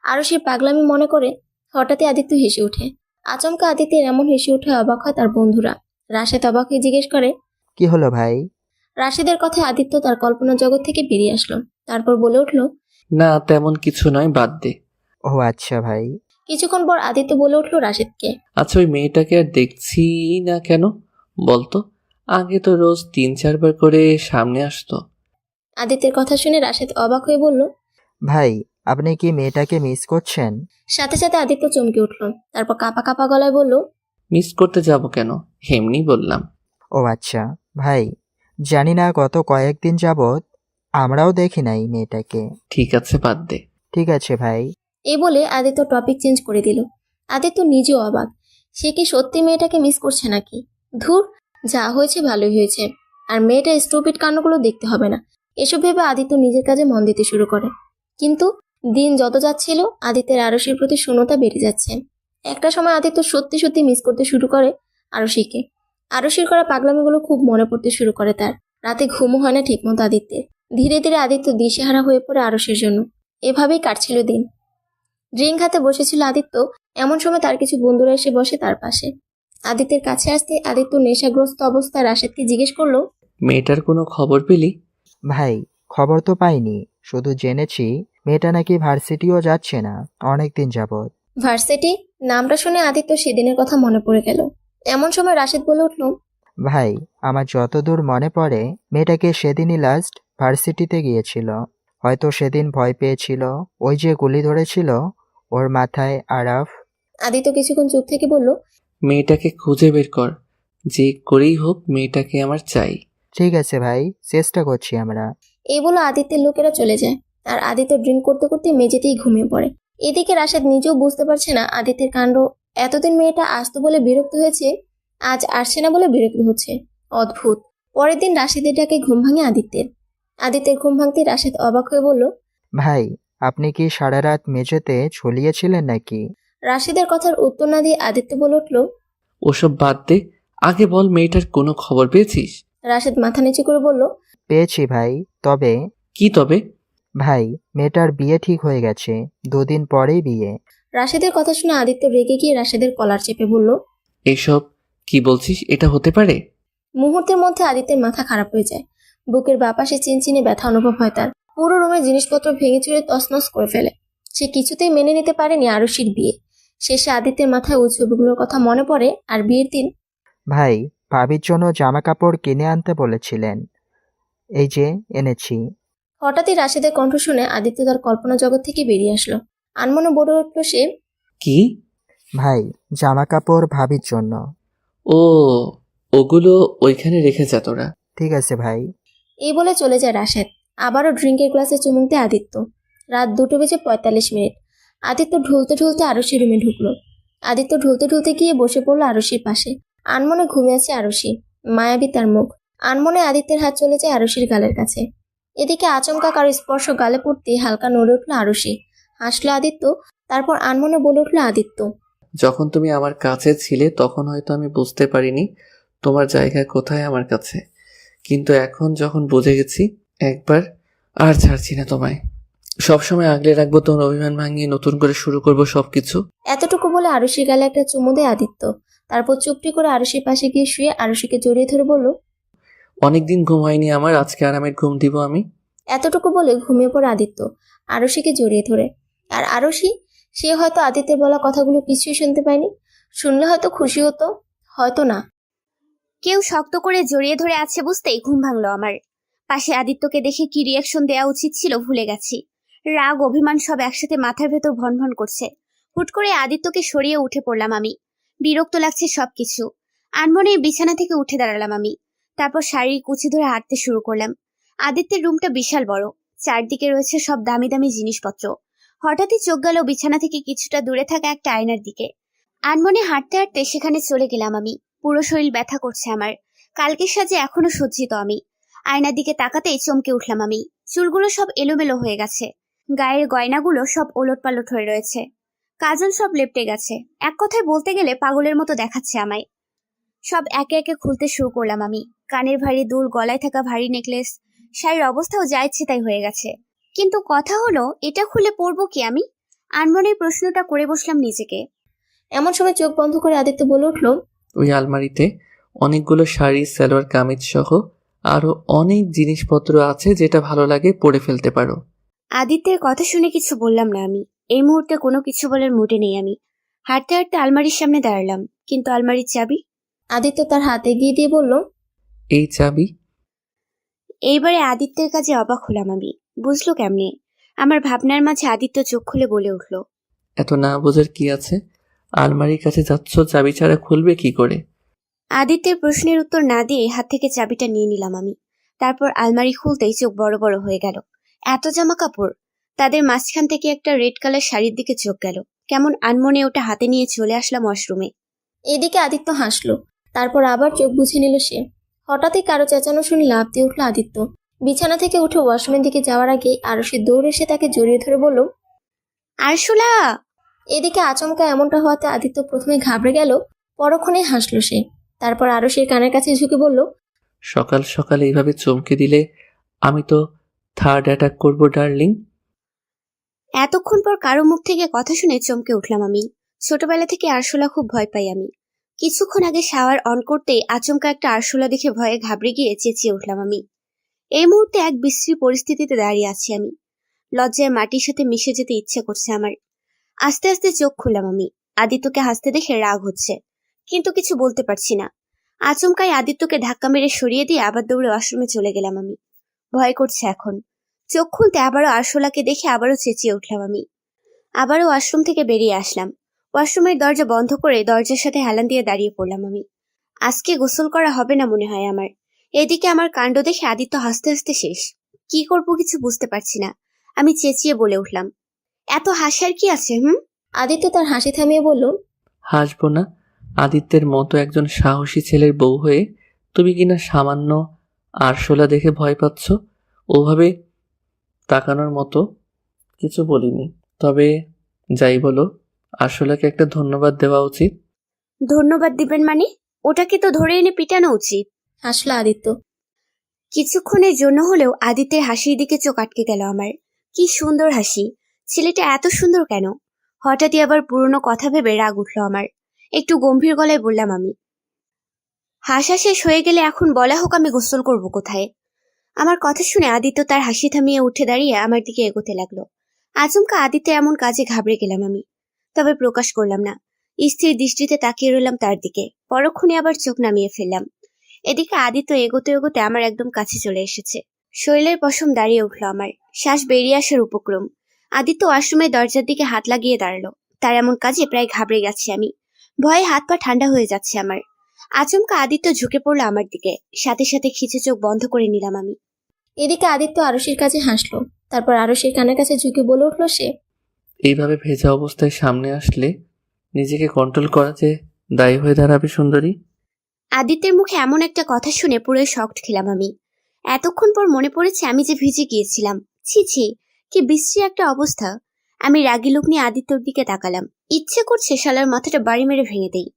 আরুষির পাগলামি মনে করে হঠাৎই আদিত্য হেসে ওঠে। আচমকা আদিত্যের এমন হেসে উঠে অবাক হয় তার বন্ধুরা। রাশেদ অবাক হয়ে জিজ্ঞেস করে, কি হলো ভাই? রাশেদের কথায় আদিত্য তার কল্পনা জগৎ থেকে বেরিয়ে আসলো। তারপর বলে উঠলো, না তেমন কিছু নয়, বাদ দে। ও আচ্ছা ভাই। কিছুক্ষণ পর আদিত্য বলে উঠলো রাশেদকে, আচ্ছা, ওই মেয়েটাকে আর দেখছি না কেন বলতো? আগে তো রোজ 3-4 বার করে সামনে আসতো। আদিত্যের কথা শুনে রাশেদ অবাক হয়ে বলল। ভাই, আপনি কি মেয়েটাকে মিস করছেন? সাথে সাথে আদিত্য চমকে উঠল, তারপর কাঁপা কাঁপা গলায় বলল। মিস করতে যাব কেন, এমনি বললাম। ও আচ্ছা। ভাই, জানি না গত কয়েকদিন যাবৎ আমরাও দেখি নাই মেয়েটাকে। ঠিক আছে, বাদ দে। ঠিক আছে ভাই। এই বলে আদিত্য টপিক চেঞ্জ করে দিল। আদিত্য নিজেও অবাক, সে কি সত্যি মেয়েটাকে মিস করছে নাকি? ধুর, যা হয়েছে ভালোই হয়েছে, আর মেয়েটা স্টুপিড কাণ্ডগুলো দেখতে হবে না। এসব ভেবে আদিত্য নিজের কাজে মন দিতে শুরু করে। কিন্তু দিন যত যাচ্ছিল আদিত্যের আরশির প্রতি শূন্যতা বেড়ে যাচ্ছে। একটা সময় আদিত্য সত্যি সত্যি মিস করতে শুরু করে আরশিকে। আরশির করা পাগলামিগুলো খুব মনে পড়তে শুরু করে তার। রাতে ঘুমও হয় না ঠিকমতো আদিত্যের। ধীরে ধীরে আদিত্য দিশেহারা হয়ে পড়ে আরশির জন্য। এভাবেই কাটছিল দিন। ড্রিঙ্ক হাতে বসেছিল আদিত্য, এমন সময় তার কিছু বন্ধুরা এসে বসে তার পাশে। আদিত্যের কাছে আসতে আদিত্য নেশাগ্রস্ত অবস্থায় রাশেদকে জিজ্ঞেস করলো। মেয়েটার কোনো খবর পেলি? ভাই, খবর তো পাইনি, শুধু জেনেছি মেয়েটা নাকি ভার্সিটিও যাচ্ছে না অনেকদিন যাবৎ। ভার্সিটি? নামটা শুনে আদিত্য সেদিনের কথা মনে পড়ে গেল। এমন সময় রাশেদ বলে উঠল। ভাই, আমার যতদূর মনে পড়ে মেয়েটাকে সেদিনই লাস্ট ভার্সিটিতে গিয়েছিল। হয়তো সেদিন ভয় পেয়েছিল, ওই যে গুলি ধরেছিল ওর মাথায় আরাফ। আদিত্য কিছুক্ষণ চুপ থেকে বলল। মেয়েটাকে খুঁজে বের কর, যে করেই হোক মেয়েটাকে আমার চাই। ঠিক আছে ভাই, চেষ্টা করছি আমরা। এই বলে আদিত্যের লোকেরা চলে যায়, আর আদিত্য ড্রিঙ্ক করতে করতে মেঝেতেই ঘুমিয়ে পড়ে। এদিকে রাশেদ নিজেও বুঝতে পারছে না আদিত্যের কাণ্ড। এতদিন মেয়েটা আসতো বলে বিরক্ত হয়েছে, আজ আসছে না বলে বিরক্ত হচ্ছে। অদ্ভুত। পরের দিন রাশেদের ডাকে ঘুম ভাঙে আদিত্যের। আদিত্যের ঘুম ভাঙতে রাশেদ অবাক হয়ে বলল। ভাই, আপনি কি সারা রাত মেঝেতে ঝুলিয়েছিলেন নাকি? রাশেদের কথার উত্তর না দিয়ে আদিত্য বলে উঠল। ওসব বাদ দে, আগে বল মেয়েটার কোনো খবর পেয়েছিস? রাশেদ মাথা নিচু করে বলল। পেয়েছি ভাই, তবে কি তবে? ভাই, মেয়েটার বিয়ে ঠিক হয়ে গেছে, 2 দিন পরেই বিয়ে। রাশেদের কথা শুনে আদিত্য রেগে গিয়ে রাশেদের কলার চেপে বলল। এসব কি বলছিস, এটা হতে পারে? মুহূর্তের মধ্যে আদিত্যের মাথা খারাপ হয়ে যায়। বুকের বাপাশে চিনচিনে ব্যথা অনুভব হয় তার। পুরো রুমের জিনিসপত্র ভেঙে চুরে তছনছ করে ফেলে। সে কিছুতেই মেনে নিতে পারেনি আরুষির বিয়ে। শেষে আদিত্যের মাথায় ওই ছবিগুলোর কথা মনে পড়ে, আর বিয়ের দিন। ভাই, ভাবির জন্য জামা কাপড় কিনে আনতে বলেছিলেন, এই যে এনেছি। হঠাৎই রাশেদের কণ্ঠ শুনে আদিত্য তার কল্পনা জগৎ থেকে বেরিয়ে আসলো। আনমনে বলে উঠল সে। কি? ভাই, জামা কাপড় ভাবির জন্য। ও, ওগুলো ওইখানে রেখে যা তোরা। ঠিক আছে ভাই। এই বলে চলে যায় রাশেদ। আবারও ড্রিঙ্কের গ্লাসে চুমুক দেয় আদিত্য। রাত 2:45। আদিত্য ঢুলতে ঢুলতে আরুষির রুমে ঢুকলো। আদিত্য ঢুলতে ঢুলতে গিয়ে বসে পড়লো আরুষির পাশে। আনমনে ঘুমিয়ে আছে আরুষি, মায়াবী তার মুখ। আনমনে আদিত্যের হাত চলে যায় আরুষির গালের কাছে। এদিকে আচমকা কারো স্পর্শ গালে পড়তেই হালকা নড়ে উঠলো আরুষি। হাসলো আদিত্য, তারপর আনমনে বলে উঠলো আদিত্য। যখন তুমি আমার কাছে ছিলে তখন হয়তো আমি বুঝতে পারিনি তোমার জায়গা কোথায় আমার কাছে, কিন্তু এখন যখন বুঝে গেছি একবার আর ছাড়ছি না তোমায়। সবসময় আগলে রাখবো, তোমার অভিমান ভাঙিয়ে নতুন করে শুরু করবো সবকিছু। এতটুকু বলে আরুষির গালে একটা চুমু দেয় আদিত্য। তারপর চুপটি করে আরুষির পাশে গিয়ে শুয়ে আরুষিকে জড়িয়ে ধরে বলল। অনেকদিন ঘুম হয়নি আমার, আজকে আরামের ঘুম দিব আমি। এতটুকু বলে ঘুমিয়ে পড়ে আদিত্য আরুষিকে জড়িয়ে ধরে। আর আরুষি, সে হয়তো আদিত্যের বলা কথাগুলো কিছুই শুনতে পায়নি। শুনলে হয়তো খুশি হতো, হয়তো না। কেউ শক্ত করে জড়িয়ে ধরে আছে বুঝতেই ঘুম ভাঙলো আমার। পাশে আদিত্যকে দেখে কি রিয়াকশন দেওয়া উচিত ছিল ভুলে গেছি। রাগ অভিমান সব একসাথে মাথার ভেতর ভনভন করছে। হুট করে আদিত্যকে সরিয়ে উঠে পড়লাম আমি। বিরক্ত লাগছে সবকিছু। আনমনে বিছানা থেকে উঠে দাঁড়ালাম আমি। তারপর শাড়ির কুচি ধরে হাঁটতে শুরু করলাম। আদিত্যের রুমটা বিশাল বড়, চারদিকে রয়েছে সব দামি দামি জিনিসপত্র। হঠাৎই চোখ গেল বিছানা থেকে কিছুটা দূরে থাকা একটা আয়নার দিকে। আনমনে হাঁটতে হাঁটতে সেখানে চলে গেলাম আমি। পুরো শরীর ব্যথা করছে আমার। কালকের সাজে এখনো সজ্জিত আমি। আয়নার দিকে তাকাতেই চমকে উঠলাম আমি। চুলগুলো সব এলোমেলো হয়ে গেছে। গায়ের গয়নাগুলো সব ওলটপালট হয়ে রয়েছে। কাজল সব লেপটে গেছে। এক কথায় বলতে গেলে পাগলের মতো দেখাচ্ছে আমায়। সব একে একে খুলতে শুরু করলাম আমি। কানের ভারী দুল, গলায় থাকা ভারী নেকলেস, শাড়ির অবস্থাও যা ইচ্ছে তাই হয়ে গেছে। কিন্তু কথা হলো, এটা খুলে পরবো কি আমি? আনমনের প্রশ্নটা করে বসলাম নিজেকে। এমন সময় চোখ বন্ধ করে আদিত্য বলে উঠল। ওই আলমারিতে অনেকগুলো শাড়ি, সালোয়ার কামিজ সহ আরো অনেক জিনিসপত্র আছে, যেটা ভালো লাগে পরে ফেলতে পারো। আদিত্যের কথা শুনে কিছু বললাম না আমি। এই মুহূর্তে কোনো কিছু বলার মুডে নেই আমি। হাঁটতে হাঁটতে আলমারির সামনে দাঁড়ালাম, কিন্তু আলমারির চাবি। আদিত্য তার হাতে এগিয়ে দিয়ে বলল। এই চাবি? এইবারে আদিত্যের কাজে অবাক হলাম আমি। বুঝলো কেমনে? আমার ভাবনার মাঝে আদিত্য চোখ খুলে বলে উঠল, এত না বোঝার কি আছে? আলমারির কাছে যাচ্ছ, চাবি ছাড়া খুলবে কি করে? আদিত্যের প্রশ্নের উত্তর না দিয়ে হাত থেকে চাবিটা নিয়ে নিলাম আমি। তারপর আলমারি খুলতেই চোখ বড় বড় হয়ে গেল। এত জামা কাপড়! তাদের মাঝখান থেকে একটা রেড কালার শাড়ির দিকে চোখ গেল। কেমন আনমনে ওটা হাতে নিয়ে চলে আসলাম ওয়াশরুমে। এদিকে আদিত্য হাসলো, তারপর আবার চোখ বুঝে নিল সে। হঠাৎই কারো চেঁচানো শুনে লাফ দিয়ে উঠল আদিত্য। বিছানা থেকে উঠে ওয়াশরুমের দিকে যাওয়ার আগে আরশি দৌড়ে এসে তাকে জড়িয়ে ধরে বলল, আরশোলা! এদিকে আচমকা এমনটা হওয়াতে আদিত্য প্রথমে ঘাবড়ে গেল, পরক্ষণে হাসলো সে। তারপর আরশির কানের কাছে ঝুঁকে বলল, সকাল সকাল এইভাবে চমকে দিলে আমি তো থার্ড অ্যাটাক করবো ডার্লিং। এতক্ষণ পর কারো মুখ থেকে কথা শুনে চমকে উঠলাম আমি। ছোটবেলা থেকে আরশোলা খুব ভয় পাই আমি। কিছুক্ষণ আগে শাওয়ার অন করতেই আচমকা একটা আরশোলা দেখে ভয়ে ঘাবড়ে গিয়ে চেঁচিয়ে উঠলাম আমি। এই মুহূর্তে এক বিশ্রী পরিস্থিতিতে দাঁড়িয়ে আছি আমি। লজ্জায় মাটির সাথে মিশে যেতে ইচ্ছে করছে আমার। আস্তে আস্তে চোখ খুললাম আমি। আদিত্যকে হাসতে দেখে রাগ হচ্ছে, কিন্তু কিছু বলতে পারছি না। আচমকাই আদিত্যকে ধাক্কা মেরে সরিয়ে দিয়ে আবার দৌড়ে ওয়াশরুমে চলে গেলাম আমি। ভয় করছে এখন। চোখ খুলতে আবারও আরশোলাকে দেখে আবারও চেঁচিয়ে উঠলাম আমি। আবারও ওয়াশরুম থেকে বেরিয়ে আসলাম। ওয়াশরুমের দরজা বন্ধ করে দরজার সাথে হেলান দিয়ে দাঁড়িয়ে পড়লাম আমি। আজকে গোসল করা হবে না মনে হয় আমার। এদিকে আমার কাণ্ড দেখে আদিত্য হাসতে হাসতে শেষ। কি করব কিছু বুঝতে পারছি না। আমি চেঁচিয়ে বলে উঠলাম, এত হাসার কি আছে? আদিত্য তার হাসি থামিয়ে বলল, হাসবো না? আদিত্যের মতো একজন সাহসী ছেলের বউ হয়ে তুমি কিনা সামান্য আরশোলা দেখে ভয় পাচ্ছ? ওভাবে তাকানোর মতো কিছু বলিনি। তবে যাই বলো, আরশোলাকে একটা ধন্যবাদ দেওয়া উচিত। ধন্যবাদ দিবেন মানে? ওটাকে তো ধরে এনে পিটানো উচিত। হাসলো আদিত্য। কিছুক্ষণের জন্য হলেও আদিত্যের হাসির দিকে চোখ আটকে গেল আমার। কি সুন্দর হাসি! ছেলেটা এত সুন্দর কেন? হঠাৎই আবার পুরনো কথা ভেবে রাগ উঠল আমার। একটু গম্ভীর গলায় বললাম আমি, হাসা শেষ হয়ে গেলে এখন বলা হোক আমি গোসল করব কোথায়? আমার কথা শুনে আদিত্য তার হাসি থামিয়ে উঠে দাঁড়িয়ে আমার দিকে এগোতে লাগলো। আচমকা আদিত্য এমন কাজে ঘাবড়ে গেলাম আমি, তবে প্রকাশ করলাম না। স্থির দৃষ্টিতে তাকিয়ে রইলাম তার দিকে। পরক্ষণে আবার চোখ নামিয়ে ফেললাম। এদিকে আদিত্য এগোতে এগোতে আমার একদম কাছে চলে এসেছে। শরীরের পশম দাঁড়িয়ে উঠলো আমার। শ্বাস বেরিয়ে আসার উপক্রম। আদিত্য ওয়াশরুমের দরজার দিকে হাত লাগিয়ে দাঁড়ালো। তার এমন কাজে প্রায় ঘাবড়ে গেছি আমি। ভয়ে হাত পা ঠান্ডা হয়ে যাচ্ছে আমার। আচমকা আদিত্য ঝুঁকে পড়লো আমার দিকে। সাথে সাথে খিচে চোখ বন্ধ করে নিলাম আমি। এদিকে আদিত্য আরশির কাছে হাসলো, তারপর আরশির কানের কাছে ঝুঁকে বলে উঠল সে, এইভাবে ভেজা অবস্থায় সামনে আসলে নিজেকে কন্ট্রোল করা যে দায়ী হয়ে দাঁড়াবে সুন্দরী। আদিত্যের মুখে এমন একটা কথা শুনে পুরোই শকড খেলাম আমি। এতক্ষণ পর মনে পড়েছে আমি যে ভিজে গিয়েছিলাম। ছি ছি, কি বিশ্রী একটা অবস্থা। আমি রাগী লোক নিয়ে আদিত্যর দিকে তাকালাম। ইচ্ছে করছে শালার মাথাটা বাড়ি মেরে ভেঙে দেই।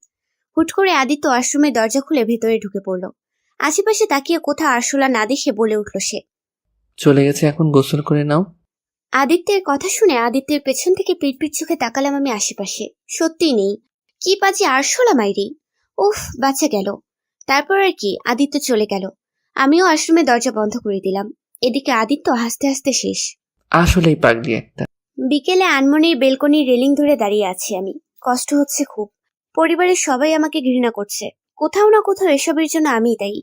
হুট করে আদিত্য ওয়াশরুমের দরজা খুলে ভেতরে ঢুকে পড়লো। আশেপাশে তাকিয়ে কোথাও আরশোলা না দেখে বলে উঠল সে, চলে গেছে, এখন গোসল করে নাও। আদিত্যের কথা শুনে আদিত্যের পেছন থেকে পিটপিট চোখে তাকালাম আমি আশেপাশে। সত্যিই নেই। কি বাজে আরশোলা মাইরি! উফ, বাঁচা গেল। তারপর আর কি, আদিত্য চলে গেল। আমিও ওয়াশরুমের দরজা বন্ধ করে দিলাম। এদিকে আদিত্য হাসতে হাসতে শেষ। আসলেই পাগলি একটা। বিকেলে আনমনির বেলকনির রেলিং ধরে দাঁড়িয়ে আছি আমি। কষ্ট হচ্ছে খুব। পরিবারের সবাই আমাকে ঘৃণা করছে। কোথাও না কোথাও এসবের জন্য আমিই দায়ী।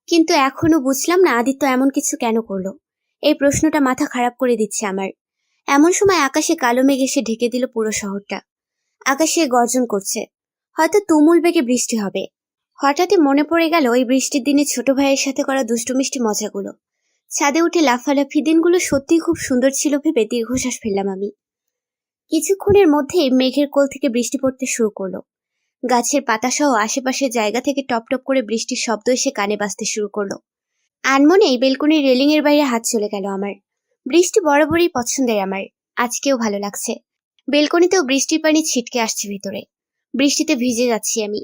কিন্তু এখনো বুঝলাম না আদিত্য এমন কিছু কেন করলো। এই প্রশ্নটা মাথা খারাপ করে দিচ্ছে আমার। এমন সময় আকাশে কালো মেঘ এসে ঢেকে দিল পুরো শহরটা। আকাশে গর্জন করছে। হয়তো তুমুল বেগে বৃষ্টি হবে। হঠাৎই মনে পড়ে গেল ওই বৃষ্টির দিনে ছোট ভাইয়ের সাথে করা দুষ্টু মিষ্টি মজাগুলো। ছাদে উঠে লাফালাফি দিনগুলো সত্যিই খুব সুন্দর ছিল ভেবে দীর্ঘশ্বাস ফেললাম আমি। কিছুক্ষণের মধ্যেই মেঘের কোল থেকে বৃষ্টি পড়তে শুরু করলো। গাছের পাতা সহ আশেপাশের জায়গা থেকে টপ টপ করে বৃষ্টির শব্দ এসে কানে বাজতে শুরু করলো। আনমনেই বেলকনির রেলিং এর বাইরে হাত চলে গেল আমার। বৃষ্টি বরাবরই পছন্দের আমার। আজকেও ভালো লাগছে। বেলকনিতেও বৃষ্টির পানি ছিটকে আসছে ভিতরে। বৃষ্টিতে ভিজে যাচ্ছি আমি।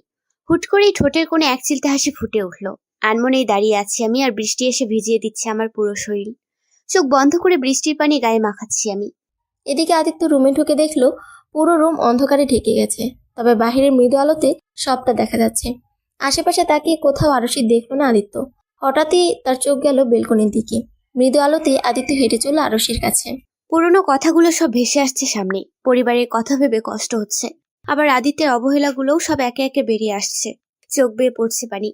হুট করেই ঠোঁটের কোণে এক চিলতে হাসি ফুটে উঠলো। আনমনেই দাঁড়িয়ে আছি আমি, আর বৃষ্টি এসে ভিজিয়ে দিচ্ছে আমার পুরো শরীর। চোখ বন্ধ করে বৃষ্টির পানি গায়ে মাখাচ্ছি আমি। এদিকে আদিত্য রুমে ঢুকে দেখলো পুরো রুম অন্ধকারে ঢেকে গেছে, তবে বাহিরের মৃদু আলোতে সবটা দেখা যাচ্ছে। আশেপাশে তাকিয়ে কোথাও আরশি দেখলো না আদিত্য। হঠাৎই তার চোখ গেল বেলকনির দিকে। মৃদু আলোতে আদিত্য হেঁটে চলল আরশির কাছে। পুরনো কথাগুলো সব ভেসে আসছে সামনে। পরিবারের কথা ভেবে কষ্ট হচ্ছে। আবার আদিত্যের অবহেলাগুলোও সব একে একে বেরিয়ে আসছে। চোখ বেয়ে পড়ছে পানি।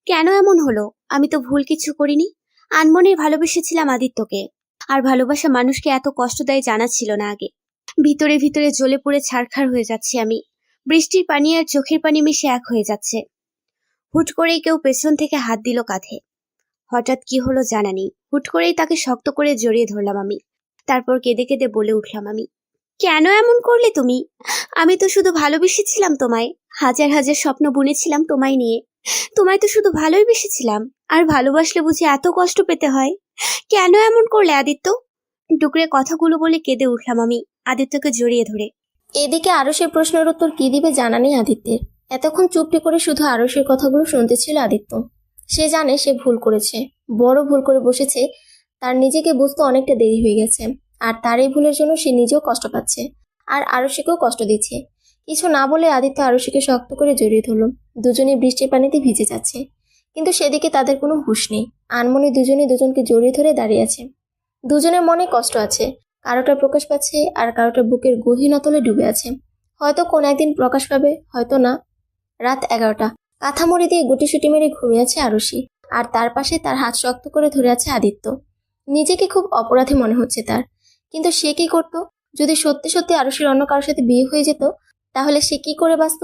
কেন এমন হলো? আমি তো ভুল কিছু করিনি। আনমনেই ভালোবেসেছিলাম আদিত্যকে। আর ভালোবাসা মানুষকে এত কষ্ট দেয় জানা ছিল না আগে। ভিতরে ভিতরে জ্বলে পুড়ে ছারখার হয়ে যাচ্ছি আমি। বৃষ্টির পানি আর চোখের পানি মিশে এক হয়ে যাচ্ছে। হুট করেই কেউ পেছন থেকে হাত দিল কাঁধে। হঠাৎ কি হলো জানা নেই। হুট করেই তাকে শক্ত করে জড়িয়ে ধরলাম আমি। তারপর কেঁদে কেঁদে বলে উঠলাম আমি, কেন এমন করলে তুমি? আমি তো শুধু ভালোবেসেছিলাম তোমায়। হাজার হাজার স্বপ্ন বুনেছিলাম তোমায় নিয়ে। তোমায় তো শুধু ভালোই বেসেছিলাম। আর ভালোবাসলে বুঝি এত কষ্ট পেতে হয়? কেন এমন করলে আদিত্য? টুকরে কথাগুলো বলে কেঁদে উঠলাম আমি আদিত্যকে জড়িয়ে ধরে। এদিকে আরুষের প্রশ্নের উত্তর কি দিবে জানা নেই আদিত্যের। এতক্ষণ চুপটি করে শুধু আরুষের কথাগুলো শুনতেছিল আদিত্য। সে জানে সে ভুল করেছে, বড় ভুল করে বসেছে। তার নিজেকে বুঝতে অনেকটা দেরি হয়ে গেছে। আর তার এই ভুলের জন্য সে নিজেও কষ্ট পাচ্ছে, আর আরুষিকেও কষ্ট দিচ্ছে। কিছু না বলে আদিত্য আরুষিকে শক্ত করে জড়িয়ে ধরল। দুজনেই বৃষ্টির পানিতে ভিজে যাচ্ছে, কিন্তু সেদিকে তাদের কোনো হুঁশ নেই। আনমনে দুজনে দুজনকে জড়িয়ে ধরে দাঁড়িয়ে আছে। দুজনের মনে কষ্ট আছে, কারোটা প্রকাশ পাচ্ছে আর কারোটা বুকের গহীন অতলে ডুবে আছে। হয়তো কোন একদিন প্রকাশ পাবে, হয়তো না। রাত 11টা। কাঁথা মুড়ি দিয়ে গুটিসুটি মেরে ঘুমিয়ে আছে আরুষি, আর তার পাশে তার হাত শক্ত করে ধরে আছে আদিত্য। নিজেকে খুব অপরাধী মনে হচ্ছে তার। কিন্তু সে কি করত? যদি সত্যি সত্যি আরুষির অন্য কারোর সাথে বিয়ে হয়ে যেত, তাহলে সে কি করে বাঁচত?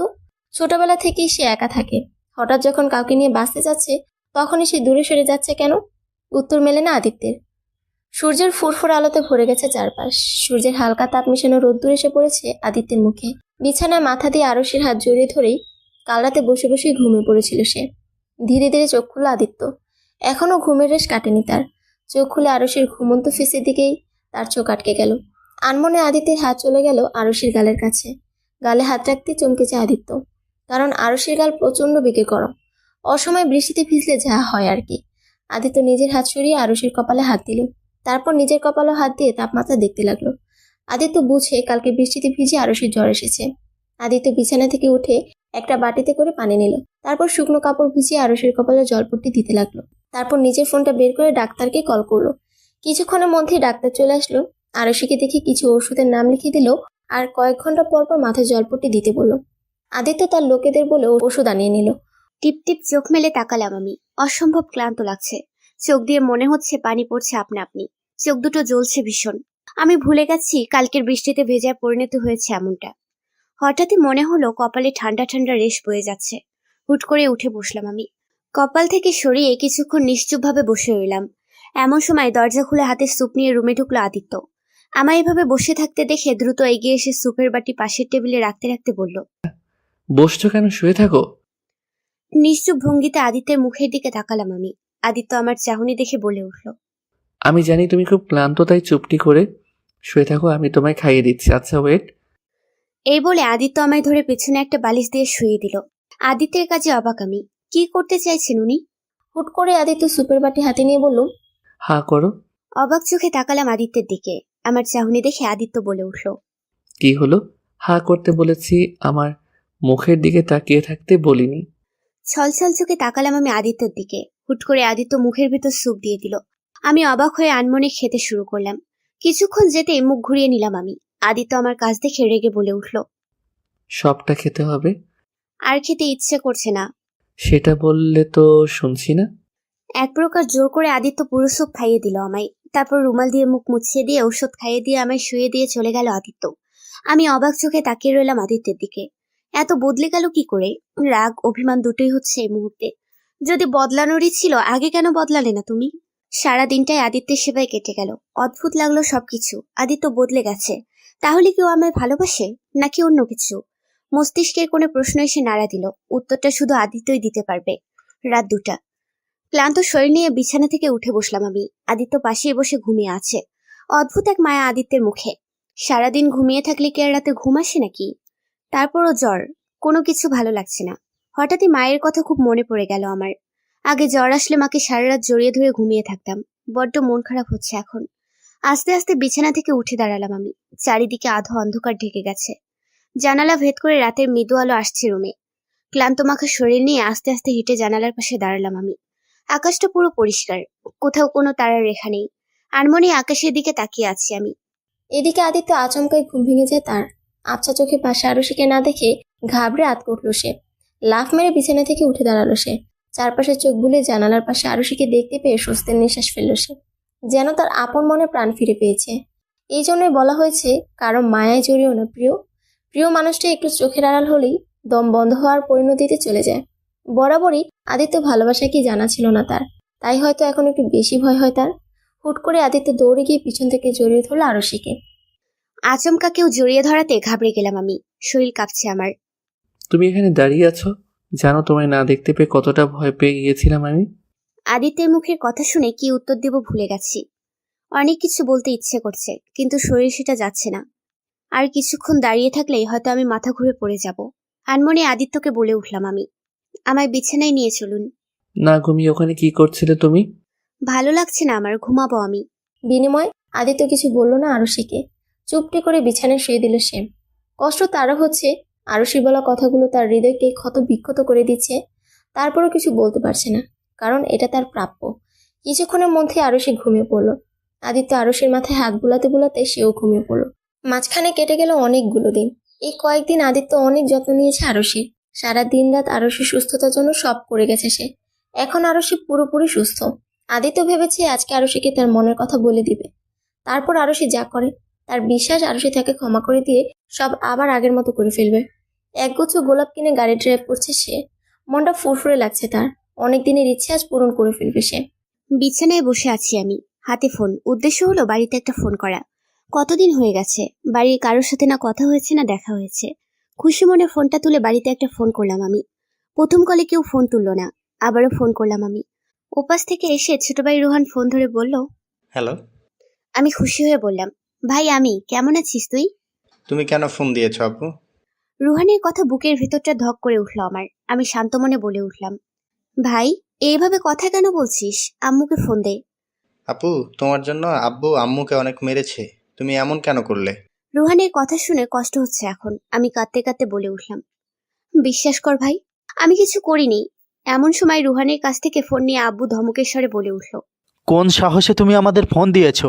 ছোটবেলা থেকেই সে একা থাকে। হঠাৎ যখন কাউকে নিয়ে বাঁচতে যাচ্ছে, তখনই সে দূরে সরে যাচ্ছে কেন? উত্তর মেলে না আদিত্যের। সূর্যের ফুরফুর আলোতে ভরে গেছে চারপাশ। সূর্যের হালকা তাপ মেশানো রোদ্দুর এসে পড়েছে আদিত্যের মুখে। বিছানায় মাথা দিয়ে আরুষির হাত জড়িয়ে ধরেই কাল রাতে বসে বসেই ঘুমিয়ে পড়েছিল সে। ধীরে ধীরে চোখ খুলল আদিত্য। এখনো ঘুমের রেশ কাটেনি তার। চোখ খুলে আরুষির ঘুমন্ত ফেসের দিকেই তার চোখ আটকে গেল। আনমনে আদিত্যের হাত চলে গেল আরুষির গালের কাছে। গালে হাত রাখতে চমকেছে আদিত্য, কারণ আরুষির গাল প্রচন্ড বেগে গরম। অসময়ে বৃষ্টিতে ভিজলে যা হয় আর কি। আদিত্য নিজের হাত সরিয়ে আরুষির কপালে হাত দিল। তারপর নিজের কপালে হাত দিয়ে তাপমাত্রা দেখতে লাগলো। আদিত্য বুঝে কালকে বৃষ্টিতে ভিজে আরুষির জ্বর এসেছে। আদিত্য বিছানা থেকে উঠে একটা বাটিতে করে পানি নিল। তারপর শুকনো কাপড় ভিজিয়ে আরুষির কপালে জলপট্টি দিতে লাগলো। তারপর নিজের ফোনটা বের করে ডাক্তারকে কল করলো। কিছুক্ষণের মধ্যেই ডাক্তার চলে আসলো। আরুষিকে দেখে কিছু ওষুধের নাম লিখে দিল, আর কয়েক ঘন্টা পর পর মাথায় জলপট্টি দিতে বলল। আদিত্য তার লোকেদের বলে ওষুধ আনিয়ে নিল। টিপ টিপ চোখ মেলে তাকালাম আমি। অসম্ভব ক্লান্ত লাগছে। চোখ দিয়ে মনে হচ্ছে পানি পড়ছে আপনা আপনি। চোখ দুটো জ্বলছে ভীষণ। আমি ভুলে গেছি কালকের বৃষ্টিতে ভেজায় পরিণত হয়েছে এমনটা। হঠাৎই মনে হলো কপালে ঠান্ডা ঠান্ডা রেশ বয়ে যাচ্ছে। হুট করে উঠে বসলাম আমি। কপাল থেকে সরিয়ে কিছুক্ষণ নিশ্চুপভাবে বসে রইলাম। এমন সময় দরজা খুলে হাতে স্যুপ নিয়ে রুমে ঢুকলো আদিত্য। আমায় এভাবে বসে থাকতে দেখে দ্রুত এগিয়ে এসে স্যুপের বাটি পাশের টেবিলে রাখতে রাখতে বলল, বসছো কেন? শুয়ে থাকো। নিশ্চুপ ভঙ্গিতে আদিত্যের মুখের দিকে তাকালাম আমি। আদিত্য আমার চাহনি দেখে বলে উঠল, আমি জানি তুমি খুব ক্লান্ত, তাই চুপটি করে শুয়ে থাকো, আমি তোমায় খাইয়ে দিচ্ছি। আচ্ছা ওয়েট। এই বলে আদিত্য আমায় ধরে পেছনে একটা বালিশ দিয়ে শুয়ে দিল। আদিত্যের কাজে অবাক আমি। কি করতে চাইছেন উনি? হুট করে আদিত্য সুপের বাটি হাতে নিয়ে বলল, হা করো। অবাক চোখে তাকালাম আদিত্যের দিকে। আমার চাহনি দেখে আদিত্য বলে উঠল, কি হলো? হা করতে বলেছি, আমার মুখের দিকে তাকিয়ে থাকতে বলিনি। ছলছল চোখে তাকালাম আমি আদিত্যর দিকে। হুট করে আদিত্য মুখের ভিতর স্যুপ দিয়ে দিল। আমি অবাক হয়ে আনমনে খেতে শুরু করলাম। কিছুক্ষণ যেতেই মুখ ঘুরিয়ে নিলাম আমি। আদিত্য আমার কাজ দেখে রেগে বলে উঠল, সবটা খেতে হবে? আর খেতে ইচ্ছে করছে না। সেটা বললে তো শুনছি না। এক প্রকার জোর করে আদিত্য পুরো স্যুপ খাইয়ে দিল আমায়। তারপর রুমাল দিয়ে মুখ মুছিয়ে দিয়ে ঔষধ খাইয়ে দিয়ে আমায় শুয়ে দিয়ে চলে গেল আদিত্য। আমি অবাক চোখে তাকিয়ে রইলাম আদিত্যের দিকে। এত বদলে গেল কি করে? রাগ অভিমান দুটোই হচ্ছে এই মুহূর্তে। যদি বদলানোরই ছিল আগে কেন বদলালে না তুমি? সারা দিনটাই আদিত্যের সেবায় কেটে গেল। অদ্ভুত লাগলো সবকিছু। আদিত্য বদলে গেছে। তাহলে কেউ আমায় ভালোবাসে নাকি অন্য কিছু? মস্তিষ্কের কোনো প্রশ্ন এসে নাড়া দিল। উত্তরটা শুধু আদিত্যই দিতে পারবে। রাত 2টা। ক্লান্ত শরীর নিয়ে বিছানা থেকে উঠে বসলাম আমি। আদিত্য পাশেই বসে ঘুমিয়ে আছে। অদ্ভুত এক মায়া আদিত্যের মুখে। সারাদিন ঘুমিয়ে থাকলে কি আর রাতে ঘুম আসে নাকি? তারপরও জ্বর। কোনো কিছু ভালো লাগছে না। হঠাৎই মায়ের কথা খুব মনে পড়ে গেল আমার। আগে জ্বর আসলে মাকে সারা রাত জড়িয়ে ধরে ঘুমিয়ে থাকতাম। বড্ড মন খারাপ হচ্ছে এখন। আস্তে আস্তে বিছানা থেকে উঠে দাঁড়ালাম আমি। চারিদিকে আধো অন্ধকার ঢেকে গেছে। জানালা ভেদ করে রাতের মৃদু আলো আসছে রুমে। ক্লান্ত মাখা শরীর নিয়ে আস্তে আস্তে হেঁটে জানালার পাশে দাঁড়ালাম আমি। আকাশটা পুরো পরিষ্কার। কোথাও কোনো তারার রেখা নেই। আনমনে আকাশের দিকে তাকিয়ে আছি আমি। এদিকে আদিত্য আচমকাই ঘুম ভেঙে যায় তার। আবছা চোখে পাশে আরুষিকে না দেখে ঘাবড়ে আতকে উঠল সে। লাফ মেরে বিছানা থেকে উঠে দাঁড়ালো সে। চারপাশে চোখ বুলিয়ে জানালার পাশে আরুষিকে দেখতে পেয়ে স্বস্তির নিঃশ্বাস ফেলল সে, যেন তার আপন মনে প্রাণ ফিরে পেয়েছে। এই জন্যই বলা হয়েছে, কারো মায়ায় জড়িও না প্রিয়। প্রিয় মানুষটা একটু চোখের আড়াল হলেই দম বন্ধ হওয়ার পরিণতিতে চলে যায়। বরাবরই আদিত্য ভালোবাসা কি জানা ছিল না তার, তাই হয়তো এখন একটু বেশি ভয় হয় তার। হুট করে আদিত্য দৌড়ে গিয়ে পিছন থেকে জড়িয়ে ধরল আরুষিকে। আচমকা কেউ জড়িয়ে ধরাতে ঘাবড়ে গেলাম আমি, শরীর কাঁপছে আমার। তুমি এখানে দাঁড়িয়ে আছো? জানো তোমায় না দেখতে পেয়ে কতটা ভয় পেয়ে গিয়েছিলাম আমি। আদিত্যের মুখের কথা শুনে কি উত্তর দেব ভুলে গেছি। অনেক কিছু বলতে ইচ্ছে করছে, কিন্তু শরীর সেটা যাচ্ছে না। আর কিছুক্ষণ দাঁড়িয়ে থাকলেই হয়তো আমি মাথা ঘুরে পড়ে যাব। আনমনে আদিত্যকে বলে উঠলাম আমি, আমায় বিছানায় নিয়ে চলুন। না, ঘুমিয়ে ওখানে কি করছিলে তুমি? ভালো লাগছে না আমার, ঘুমাবো আমি। বিনিময়ে আদিত্য কিছু বলল না আরুষিকে, চুপটি করে বিছানায় শুয়ে দিল সে। কষ্ট তারও হচ্ছে, আরুষির বলা কথাগুলো তার হৃদয়কে ক্ষত বিক্ষত করে দিচ্ছে। তারপরও কিছু বলতে পারছে না, কারণ এটা তার প্রাপ্য। কিছুক্ষণের মধ্যে আরুষি ঘুমিয়ে পড়ল। আদিত্য আরুষির মাথায় হাত বুলাতে বুলাতে সেও ঘুমিয়ে পড়ল। মাঝখানে কেটে গেল অনেকগুলো দিন। এই কয়েকদিন আদিত্য অনেক যত্ন নিয়েছে আরুষির। সারা দিন রাত আরুষির সুস্থতার জন্য সব করে গেছে সে। এখন আরুষি পুরোপুরি সুস্থ। আদিত্য ভেবেছে আজকে আরুষিকে তার মনের কথা বলে দিবে। তারপর আরুষি যা করে, তার বিশ্বাস আরুষি তাকে ক্ষমা করে দিয়ে সব আবার আগের মতো করে ফেলবে। একগুচ্ছ গোলাপ কিনে গাড়ি ড্রাইভ করছে সে। মনটা ফুরফুরে লাগছে তার। অনেক দিনের ইচ্ছে আজ পূরণ করে ফেলবে সে। বিছানায় বসে আছি আমি, হাতে ফোন। উদ্দেশ্য হলো বাড়িতে একটা ফোন করা। কতদিন হয়ে গেছে বাড়ির কারোর সাথে না কথা হয়েছে না দেখা হয়েছে। খুশি মনে ফোনটা তুলে বাড়িতে একটা ফোন করলাম আমি। প্রথম কলে কেউ ফোন তুললো না, আবারও ফোন করলাম আমি। ওপাশ থেকে এসে ছোট ভাই রোহান ফোন ধরে বলল। হ্যালো, আমি খুশি হয়ে বললাম, ভাই আমি, কেমন আছিস তুই? তুমি কেন ফোন দিয়েছো আপু? রুহানের কথা বুকের ভেতরটা ধক করে উঠল আমার। আমি শান্ত মনে বলে উঠলাম, ভাই এইভাবে কথা কেন বলছিস? আম্মুকে ফোন দে। আপু, তোমার জন্য আব্বু আম্মুকে অনেক মেরেছে, তুমি এমন কেন করলে? রুহানের কথা শুনে কষ্ট হচ্ছে এখন। আমি কাঁদতে কাঁদতে বলে উঠলাম, বিশ্বাস কর ভাই, আমি কিছু করিনি। এমন সময় রুহানের কাছ থেকে ফোন নিয়ে আব্বু ধমকের স্বরে বলে উঠল। কোন সাহসে তুমি আমাদের ফোন দিয়েছো?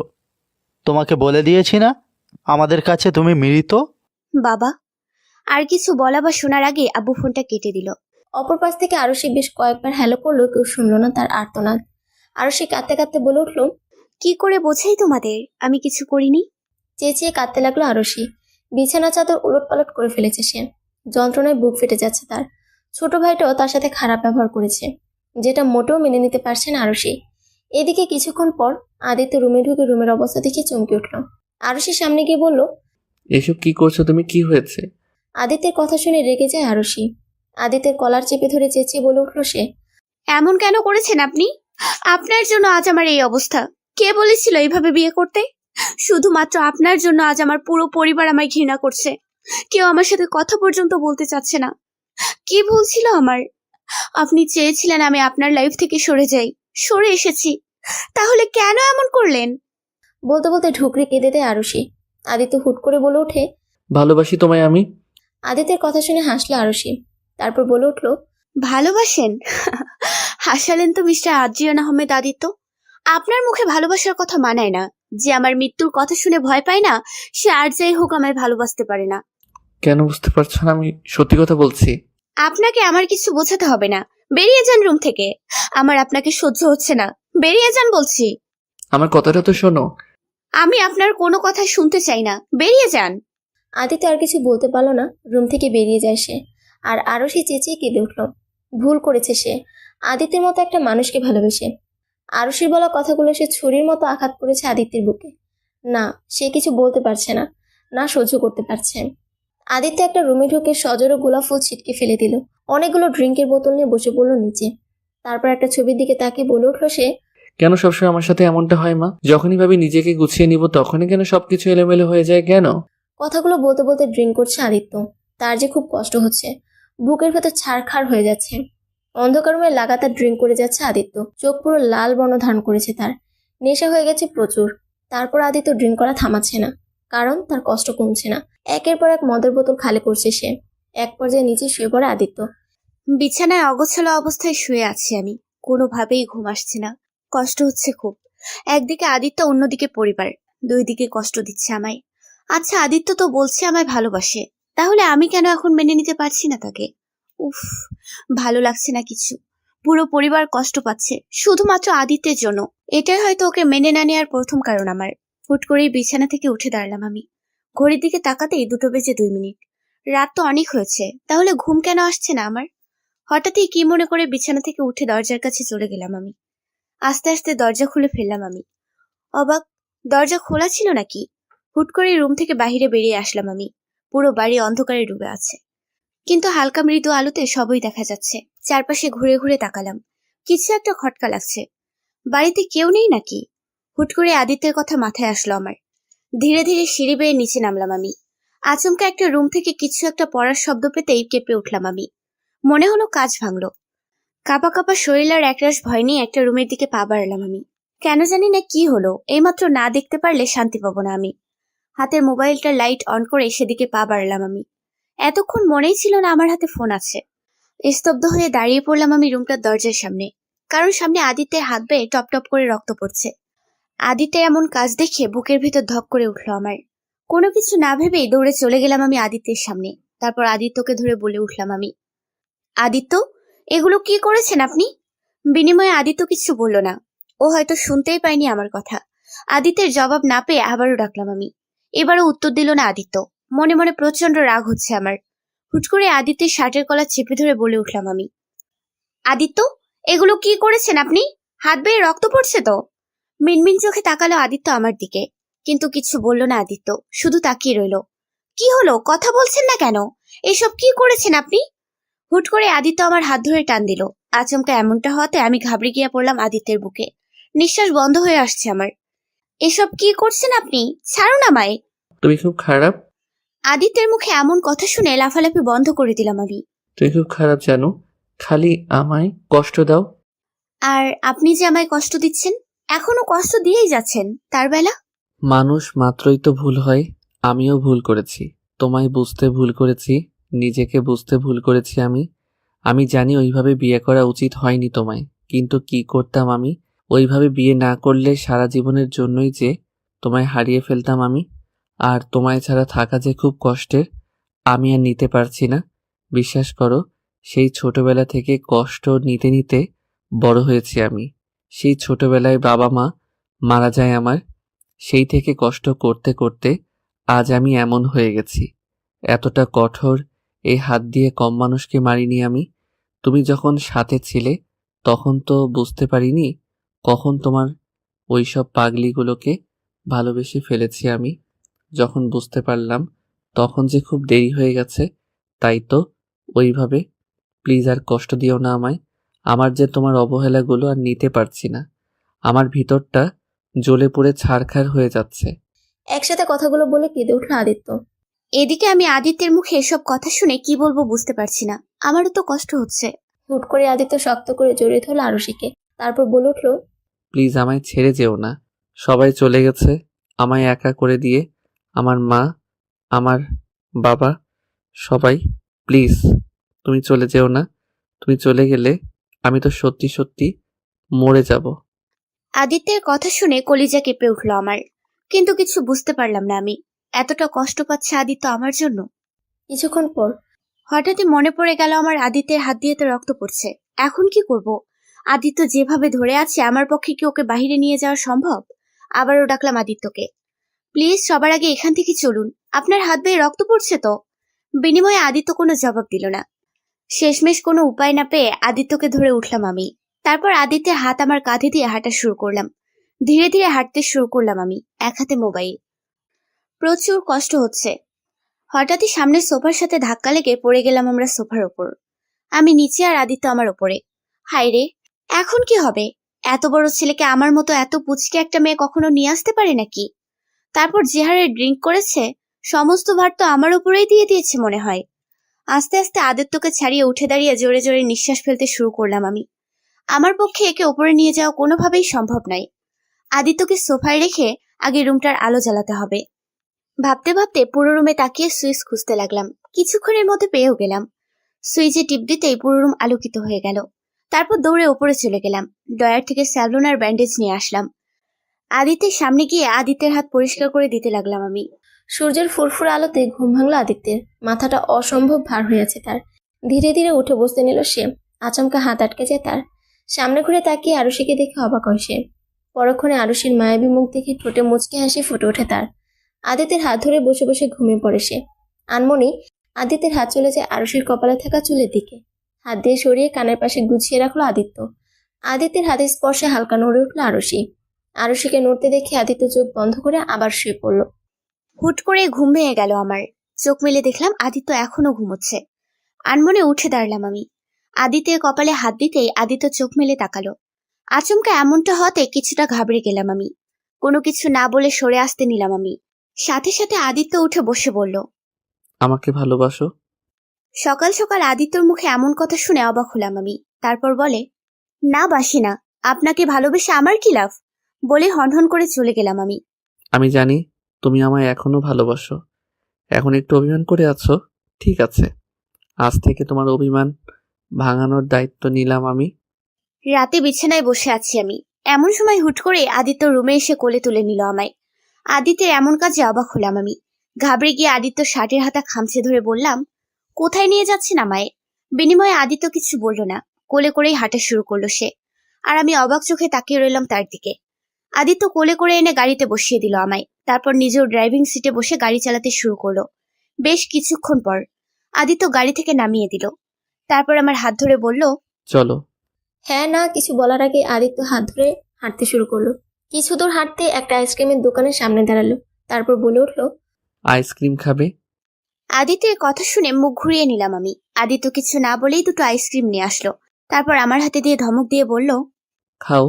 তোমাকে বলে দিয়েছি না আমাদের কাছে তুমি মৃত? বাবা, আর কিছু বলা বা শোনার আগে আব্বু ফোনটা কেটে দিল। অপর পাশ থেকে আরুষি বেশ কয়েকবার হ্যালো করলো, কেউ শুনলো না তার আর্তনাদ। আরুষি কাঁদতে কাঁদতে বলে উঠল। কি করে বোঝাই তোমাদের আমি কিছু করিনি? চেঁচিয়ে কাঁদতে লাগলো আরুষি। বিছানা চাদর উলট পালট করে ফেলেছে সে। যন্ত্রণায় বুক ফেটে যাচ্ছে তার। ছোট ভাইটাও তার সাথে খারাপ ব্যবহার করেছে, যেটা মোটেও মেনে নিতে পারছে না আরুষি। এদিকে কিছুক্ষণ পর আদিত্য রুমে ঢুকে রুমের অবস্থা দেখে চমকে উঠল। আরুষির সামনে গিয়ে বলল। এসব কি করছো তুমি? কি হয়েছে? আদিত্যের কথা শুনে রেগে যায় আরুষি। আদিত্যের কলার চেপে ধরে চেঁচিয়ে বলে উঠল সে। এমন কেন করেছেন আপনি? আপনার জন্য আজ আমার এই অবস্থা। কে বলেছিল এইভাবে বিয়ে করতে? শুধুমাত্র আপনার জন্য আজ আমার পুরো পরিবার আমায় ঘৃণা করছে। কেউ আমার সাথে কথা পর্যন্ত বলতে চাচ্ছে না। কি ভুল ছিল আমার? আপনি চেয়েছিলেন আমি আপনার লাইফ থেকে সরে যাই, সরে এসেছি। তাহলে কেন এমন করলেন? বলতে বলতে ঢুকরে কেঁদে দেয় আরুষি। আদিত্য হুট করে বলে ওঠে। ভালোবাসি তোমায় আমি। আদিত্যের কথা শুনে হাসলো আরুষি। তারপর বলে উঠল। ভালোবাসেন? হাসালেন তো মিস্টার আদ্রিয়ান আহমেদ আদিত্য। আপনার মুখে ভালোবাসার কথা মানায় না। যে আমার মৃত্যুর কথা শুনে ভয় পায় না, সে আর যাই হোক আমায় ভালোবাসতে পারে না। কেন বুঝতে পারছো না? আমি সত্যি কথা বলছি। আপনাকে আমার কিছু বোঝাতে হবে না। বেরিয়ে যান রুম থেকে। আমার আপনাকে সহ্য হচ্ছে না। বেরিয়ে যান বলছি। আমার কথাটা তো শোনো। আমি আপনার কোনো কথা শুনতে চাই না, বেরিয়ে যান। আদিত্য আর কিছু বলতে পারলো না, রুম থেকে বেরিয়ে যায় সে। আর আরুষি চেঁচিয়ে কেঁদে উঠল। ভুল করেছে সে, আদিত্যের মতো একটা মানুষকে ভালোবেসে। আরুষির বলা কথাগুলো সে ছুরির মতো আঘাত করেছে আদিত্যের বুকে। না, সে কিছু বলতে পারছে না, না সহ্য করতে পারছে। আদিত্য একটা রুমে ঢুকে সজোরে গোলাপ ফুল ছিটকে ফেলে দিল। অনেকগুলো ড্রিঙ্কের বোতল নিয়ে বসে পড়লো নিচে। তারপর একটা ছবির দিকে তাকিয়ে বলে উঠল সে। কেন সবসময় আমার সাথে এমনটা হয় মা? যখনই ভাবি নিজেকে গুছিয়ে নিব তখনই কেন সবকিছু এলোমেলো হয়ে যায় কেন? কথাগুলো বলতে বলতে ড্রিঙ্ক করছে আদিত্য। তার যে খুব কষ্ট হচ্ছে, বুকের ভেতর ছাড়খাড় হয়ে যাচ্ছে। অন্ধকার রুমে লাগাতার ড্রিঙ্ক করে যাচ্ছে আদিত্য। চোখ পুরো লাল বর্ণ ধারণ করেছে তার। নেশা হয়ে গেছে প্রচুর। তারপর আদিত্য ড্রিঙ্ক করা থামাচ্ছে না, কারণ তার কষ্ট কমছে না। একের পর এক মদের বোতল খালি করছে সে। এক পর্যায়ে নিচে শুয়ে পড়ে আদিত্য। বিছানায় অগোছালো অবস্থায় শুয়ে আছি আমি। কোনোভাবেই ঘুম আসছে না। কষ্ট হচ্ছে খুব। একদিকে আদিত্য, অন্যদিকে পরিবার। দুই দিকে কষ্ট দিচ্ছে আমায়। আচ্ছা, আদিত্য তো বলছে আমায় ভালোবাসে, তাহলে আমি কেন এখন মেনে নিতে পারছি না তাকে? উফ, ভালো লাগছে না কিছু। পুরো পরিবার কষ্ট পাচ্ছে শুধুমাত্র আদিত্যের জন্য। এটাই হয়তো ওকে মেনে না নেওয়ার প্রথম কারণ আমার। হুট করেই বিছানা থেকে উঠে দাঁড়ালাম আমি। ঘড়ির দিকে তাকাতেই 2:02। রাত তো অনেক হয়েছে, তাহলে ঘুম কেন আসছে না আমার? হঠাৎই কি মনে করে বিছানা থেকে উঠে দরজার কাছে চলে গেলাম আমি। আস্তে আস্তে দরজা খুলে ফেললাম আমি। অবাক, দরজা খোলা ছিল নাকি? হুট করে রুম থেকে বাইরে বেরিয়ে আসলাম আমি। পুরো বাড়ি অন্ধকারে ডুবে আছে, কিন্তু হালকা মৃদু আলোতে সবই দেখা যাচ্ছে। চারপাশে ঘুরে ঘুরে তাকালাম, কিছু একটা খটকা লাগছে। বাড়িতে কেউ নেই নাকি? হুট করে আদিত্যের কথা মাথায় আসলো আমার। ধীরে ধীরে সিঁড়ি বেয়ে নিচে নামলাম আমি। আচমকা একটা রুম থেকে কিছু একটা পড়ার শব্দ পেতেই কেঁপে উঠলাম আমি। মনে হলো কাঁচ ভাঙলো। কাঁপা কাঁপা শরীর আর একরাশ ভয় নিয়ে একটা রুমের দিকে পা বাড়ালাম আমি। কেন জানি না কি হলো, এইমাত্র না দেখতে পারলে শান্তি পাবো না আমি। হাতের মোবাইলটার লাইট অন করে সেদিকে পা বাড়ালাম আমি। এতক্ষণ মনেই ছিল না আমার হাতে ফোন আছে। স্তব্ধ হয়ে দাঁড়িয়ে পড়লাম আমি রুমটার দরজার সামনে, কারণ সামনে আদিত্যের হাত বেয়ে টপ টপ করে রক্ত পড়ছে। আদিত্যের এমন কাজ দেখে বুকের ভিতর ধক করে উঠলো আমার। কোনো কিছু না ভেবেই দৌড়ে চলে গেলাম আমি আদিত্যের সামনে। তারপর আদিত্যকে ধরে বলে উঠলাম আমি, আদিত্য, এগুলো কি করেছেন আপনি? বিনিময়ে আদিত্য কিছু বলল না। ও হয়তো শুনতেই পায়নি আমার কথা। আদিত্যের জবাব না পেয়ে আবারও ডাকলাম আমি। এবারও উত্তর দিল না আদিত্য। মনে মনে প্রচন্ড রাগ হচ্ছে আমার। হুট করে আদিত্যের শার্টের কলার চেপে ধরে বলে উঠলাম আমি, আদিত্য, এগুলো কি করেছেন আপনি? হাত বেয়ে রক্ত পড়ছে তো। মিনমিন চোখে তাকালো আদিত্য আমার দিকে, কিন্তু কিছু বলল না আদিত্য, শুধু তাকিয়ে রইল। কি হলো, কথা বলছেন না কেন? এসব কি করেছেন আপনি? হুট করে আদিত্য আমার হাত ধরে টান দিল। আচমকা এমনটা হওয়াতে আমি ঘাবড়ে গিয়ে পড়লাম আদিত্যের বুকে। নিঃশ্বাস বন্ধ হয়ে আসছে আমার। এসব কি করছেন আপনি? ছাড়ুন আমায়। তুমি খুব খারাপ। আদিত্যের মুখে এমন কথা শুনে লাফালাফি বন্ধ করে দিলাম আমি। তুমি খুব খারাপ জানো, খালি আমায় কষ্ট দাও। আর আপনি যে আমায় কষ্ট দিচ্ছেন, এখনো কষ্ট দিয়েই যাচ্ছেন, তার বেলা। মানুষ মাত্রই তো ভুল হয়। আমিও ভুল করেছি, তোমায় বুঝতে ভুল করেছি, নিজেকে বুঝতে ভুল করেছি আমি। আমি জানি ওইভাবে বিয়ে করা উচিত হয়নি তোমায়, কিন্তু কি করতাম আমি? ওইভাবে বিয়ে না করলে সারা জীবনের জন্যই যে তোমায় হারিয়ে ফেলতাম আমি। আর তোমায় ছাড়া থাকা যে খুব কষ্টের, আমি আর নিতে পারছি না। বিশ্বাস করো, সেই ছোটবেলা থেকে কষ্ট নিতে নিতে বড় হয়েছি আমি। সেই ছোটবেলায় বাবা মা মারা যায় আমার, সেই থেকে কষ্ট করতে করতে আজ আমি এমন হয়ে গেছি। এতটা কঠোর এই হাত দিয়ে কম মানুষকে মারিনি আমি। তুমি যখন সাথে ছিলে তখন তো বুঝতে পারিনি কখন তোমার ওইসব পাগলিগুলোকে ভালোবেসে ফেলেছি আমি। যখন বুঝতে পারলাম তখন যে খুব দেরি হয়ে গেছে। তাই তো ওইভাবে প্লিজ আর কষ্ট দিও না আমায়। আমার যে তোমার অবহেলাগুলো আর নিতে পারছি না। আমার ভিতরটা জ্বলে পুড়ে ছারখার হয়ে যাচ্ছে। একসাথে কথাগুলো বলে কেঁদে উঠল আদিত্য। এদিকে আমি আদিত্যের মুখে এসব কথা শুনে কি বলবো বুঝতে পারছি না। আমারও তো কষ্ট হচ্ছে। হুট করে আদিত্য শক্ত করে জড়িয়ে ধরল আরশিকে। তারপর বলে উঠল, প্লিজ আমায় ছেড়ে যেও না। সবাই চলে গেছে আমায় একা করে দিয়ে, আমার মা, আমার বাবা, সবাই। প্লিজ তুমি চলে যেও না। তুমি চলে গেলে আমি তো সত্যি সত্যি মরে যাব। আদিত্যের কথা শুনে কলিজা কেঁপে উঠলো আমার, কিন্তু কিছু বুঝতে পারলাম না আমি। এতটা কষ্ট পাচ্ছে আদিত্য আমার জন্য। কিছুক্ষণ পর হঠাৎই মনে পড়ে গেল আমার আদিত্যের হাত দিয়ে তো রক্ত পড়ছে। এখন কি করব? আদিত্য যেভাবে ধরে আছে আমার পক্ষে কি ওকে বাইরে নিয়ে যাওয়া সম্ভব? আবারও ডাকলাম আদিত্যকে, প্লিজ সবার আগে এখান থেকে চলুন, আপনার হাত বেয়ে রক্ত পড়ছে তো। বিনিময়ে আদিত্য কোনো জবাব দিল না। শেষমেশ কোনো উপায় না পেয়ে আদিত্যকে ধরে উঠলাম আমি। তারপর আদিত্যের হাত আমার কাঁধে দিয়ে হাঁটা শুরু করলাম। ধীরে ধীরে হাঁটতে শুরু করলাম আমি, এক হাতে মোবাইল। প্রচুর কষ্ট হচ্ছে। হঠাৎই সামনের সোফার সাথে ধাক্কা লেগে পড়ে গেলাম আমরা সোফার ওপর। আমি নিচে আর আদিত্য আমার ওপরে। হায় রে, এখন কি হবে? এত বড় ছেলেকে আমার মতো এত পুচকে একটা মেয়ে কখনো নিয়ে আসতে পারে নাকি? তারপর যে হারে ড্রিঙ্ক করেছে, সমস্ত ভার তো আমার উপরেই দিয়ে দিয়েছে মনে হয়। আস্তে আস্তে আদিত্যকে ছাড়িয়ে উঠে দাঁড়িয়ে জোরে জোরে নিঃশ্বাস ফেলতে শুরু করলাম আমি। আমার পক্ষে একে ওপরে নিয়ে যাওয়া কোনোভাবেই সম্ভব নয়। আদিত্যকে সোফায় রেখে আগে রুমটার আলো জ্বালাতে হবে। ভাবতে ভাবতে পুরো রুমে তাকিয়ে সুইচ খুঁজতে লাগলাম। কিছুক্ষণের মধ্যে পেয়েও গেলাম। সুইচে টিপ দিতেই পুরো রুম আলোকিত হয়ে গেল। তারপর দৌড়ে ওপরে চলে গেলাম। ড্রয়ার থেকে স্যাভলন আর ব্যান্ডেজ নিয়ে আসলাম। আদিত্যের সামনে গিয়ে আদিত্যের হাত পরিষ্কার করে দিতে লাগলাম আমি। সূর্যের ফুরফুরে আলোতে ঘুম ভাঙল আদিত্যের। মাথাটা অসম্ভব ভার হয়ে আছে তার। ধীরে ধীরে উঠে বসতে নিল সে। আচমকা হাত আটকে যায় তার। সামনে ঘুরে তাকিয়ে আরুষিকে দেখে অবাক হয় সে। পরক্ষণে আরুষির মায়াবী মুখ দেখে ঠোঁটে মুচকি হাসি ফুটে ওঠে তার। আদিত্যের হাত ধরে বসে বসে ঘুমিয়ে পড়ে সে। আনমনি আদিত্যের হাত চলে যায় আরুষির কপালে থাকা চুলের দিকে। হাত দিয়ে সরিয়ে কানের পাশে গুছিয়ে রাখলো আদিত্য। আদিত্যের হাতের স্পর্শে হালকা নড়ে উঠল আরুষি। আরুষিকে নড়তে দেখে আদিত্য চোখ বন্ধ করে আবার শুয়ে পড়ল। হুট করে ঘুম ভেঙে গেল আমার। চোখ মেলে দেখলাম আদিত্য এখনো ঘুমোচ্ছে। আনমনে উঠে দাঁড়ালাম আমি। আদিত্যের কপালে হাত দিতেই আদিত্য চোখ মেলে তাকালো। আচমকা এমনটা হতে কিছুটা ঘাবড়ে গেলাম আমি। কোনো কিছু না বলে সরে আসতে নিলাম আমি। সাথে সাথে আদিত্য উঠে বসে বলল, আমাকে ভালোবাসো? সকাল সকাল আদিত্যর মুখে এমন কথা শুনে অবাক হলাম আমি। তারপর বলে, না বাসি না, আপনাকে ভালোবেসে আমার কি লাভ, বলে হনহন করে চলে গেলাম আমি। আমি জানি তুমি আমায় এখনো ভালোবাসো। এখন একটু অভিমান করে আছো, ঠিক আছে। আজ থেকে তোমার অভিমান ভাঙানোর দায়িত্ব নিলাম আমি। রাতে বিছানায় বসে আছি আমি। এমন সময় হুট করে আদিত্য রুমে এসে কোলে তুলে নিল আমায়। আদিত্যের এমন কাজে অবাক হলাম আমি। ঘাবড়ে গিয়ে আদিত্য শার্টের হাতা খামচে ধরে বললাম, কোথায় নিয়ে যাচ্ছেন আমায়? বিনিময়ে আদিত্য কিছু বলল না, কোলে করেই হাঁটা শুরু করলো সে। আর আমি অবাক চোখে তাকিয়ে রইলাম তার দিকে। আদিত্য কোলে করে এনে গাড়িতে বসিয়ে দিল আমায়। তারপর নিজেও ড্রাইভিং সিটে বসে গাড়ি চালাতে শুরু করলো। বেশ কিছুক্ষণ পর আদিত্য গাড়ি থেকে নামিয়ে দিল। তারপর আমার হাত ধরে বলল, চলো। হ্যাঁ না কিছু বলার আগে আদিত্য হাত ধরে হাঁটতে শুরু করলো। কিছু দূর হাঁটতে একটা আইসক্রিমের দোকানের সামনে দাঁড়ালো। তারপর বলে উঠলো, আইসক্রিম খাবে? আদিত্যের কথা শুনে মুখ ঘুরিয়ে নিলাম আমি। আদিত্য কিছু না বলেই দুটো আইসক্রিম নিয়ে আসলো। তারপর আমার হাতে দিয়ে ধমক দিয়ে বলল, খাও।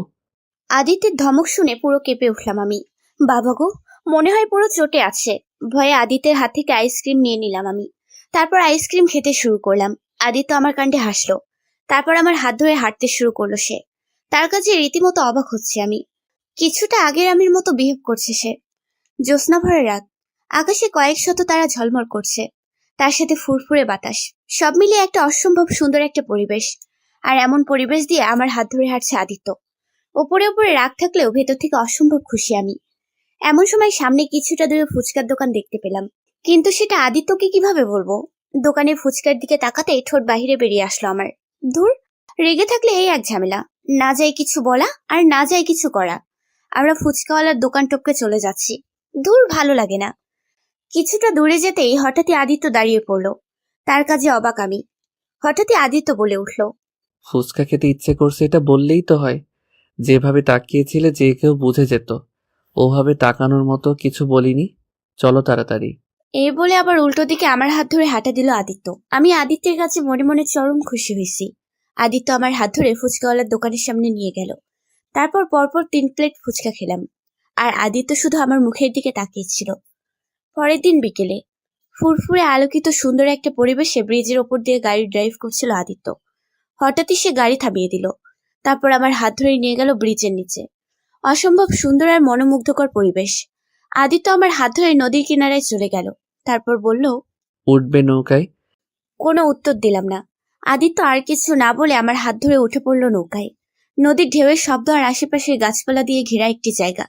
আদিত্যের ধমক শুনে পুরো কেঁপে উঠলাম আমি। বাবা গো, মনে হয় পুরো চটে আছে। ভয়ে আদিত্যের হাত থেকে আইসক্রিম নিয়ে নিলাম আমি। তারপর আইসক্রিম খেতে শুরু করলাম। আদিত্য আমার কাণ্ডে হাসলো। তারপর আমার হাত ধরে হাঁটতে শুরু করলো সে। তার কাছে রীতিমতো অবাক হচ্ছে আমি। কিছুটা আগের আমির মতো বিহেভ করছে সে। জ্যোৎস্না ভরা রাত, আকাশে কয়েক শত তারা ঝলমল করছে। তার সাথে ফুরফুরে বাতাস, সব মিলিয়ে একটা অসম্ভব সুন্দর একটা পরিবেশ। আর এমন পরিবেশ দিয়ে আমার হাত ধরে হাঁটছে আদিত্য। ওপরে ওপরে রাগ থাকলেও ভেতর থেকে অসম্ভব খুশি আমি। এমন সময় সামনে কিছুটা দূরে ফুচকার দোকান দেখতে পেলাম, কিন্তু সেটা আদিত্যকে কিভাবে বলবো? দোকানের ফুচকার দিকে তাকাতে ঠোঁট বাহিরে বেরিয়ে আসলো আমার। ধুর, রেগে থাকলে এই এক ঝামেলা, না যায় কিছু বলা আর না যায় কিছু করা। আমরা ফুচকাওয়ালার দোকান টপকে চলে যাচ্ছি। ধুর, ভালো লাগে না। কিছুটা দূরে যেতেই হঠাৎই আদিত্য দাঁড়িয়ে পড়লো। তার কাজে অবাক আমি। হঠাৎই আদিত্য বলে উঠল, ফুচকা খেতে ইচ্ছে করছে এটা বললেই তো হয়। যেভাবে তাকিয়েছিলে যে কেউ বুঝে যেত। ওভাবে তাকানোর মতো কিছু বলিনি। চলো তাড়াতাড়ি। এই বলে আবার উল্টো দিকে আমার হাত ধরে হাঁটা দিল আদিত্য। আমি আদিত্যের কাছে মনে মনে চরম খুশি হয়েছি। আদিত্য আমার হাত ধরে ফুচকাওয়ালার দোকানের সামনে নিয়ে গেল। তারপর পরপর 3 প্লেট ফুচকা খেলাম। আর আদিত্য শুধু আমার মুখের দিকে তাকিয়েছিল। পরের দিন বিকেলে ফুরফুরে আলোকিত সুন্দর একটা পরিবেশে ব্রিজের ওপর দিয়ে গাড়ি ড্রাইভ করছিল আদিত্য। হঠাৎই সে গাড়ি থামিয়ে দিল। তারপর আমার হাত ধরে নিয়ে গেল ব্রিজের নিচে। অসম্ভব সুন্দর আর মনোমুগ্ধকর পরিবেশ। আদিত্য আমার হাত ধরে নদীর কিনারায় চলে গেল। তারপর বলল, উঠবে নৌকায়? কোনো উত্তর দিলাম না। আদিত্য আর কিছু না বলে আমার হাত ধরে উঠে পড়ল নৌকায়। নদীর ঢেউয়ের শব্দ আর আশেপাশের গাছপালা দিয়ে ঘেরা একটি জায়গা।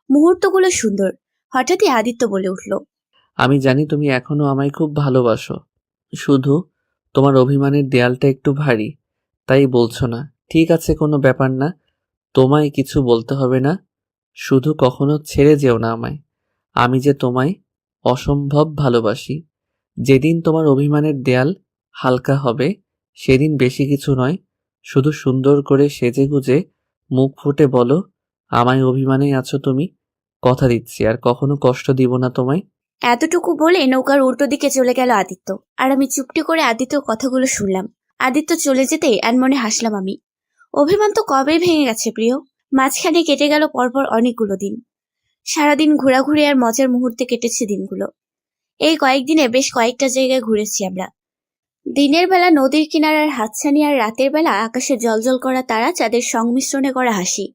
মুহূর্তগুলো সুন্দর। হঠাৎই আদিত্য বলে উঠল, আমি জানি তুমি এখনো আমায় খুব ভালোবাসো। শুধু তোমার অভিমানের দেয়ালটা একটু ভারী, তাই বলছো না। ঠিক আছে, কোনো ব্যাপার না। তোমায় কিছু বলতে হবে না। শুধু কখনো ছেড়ে যেও না আমায়। আমি যে তোমায় অসম্ভব ভালোবাসি। যেদিন তোমার অভিমানের দেয়াল হালকা হবে, সেদিন বেশি কিছু নয়, শুধু সুন্দর করে সেজেগুজে মুখ ফুটে বলো, আমায় অভিমানেই আছো তুমি। কথা দিচ্ছি আর কখনো কষ্ট দিব না তোমায়। এতটুকু বলে নৌকার উল্টো দিকে চলে গেল আদিত্য। আর আমি চুপটি করে আদিত্যর কথাগুলো শুনলাম। আদিত্য চলে যেতেই আনমনে হাসলাম আমি। অভিমান তো কবেই ভেঙে গেছে প্রিয়। মাঝখানে কেটে গেল পরপর অনেকগুলো দিন। সারাদিন ঘোরাঘুরি আর মজার মুহূর্তে কেটেছে দিনগুলো। এই কয়েকদিনে বেশ কয়েকটা জায়গায় ঘুরেছি আমরা। দিনের বেলা নদীর কিনারার হাতছানি আর রাতের বেলা আকাশে জলজল করা তারা চাঁদের সংমিশ্রণে করা হাসি।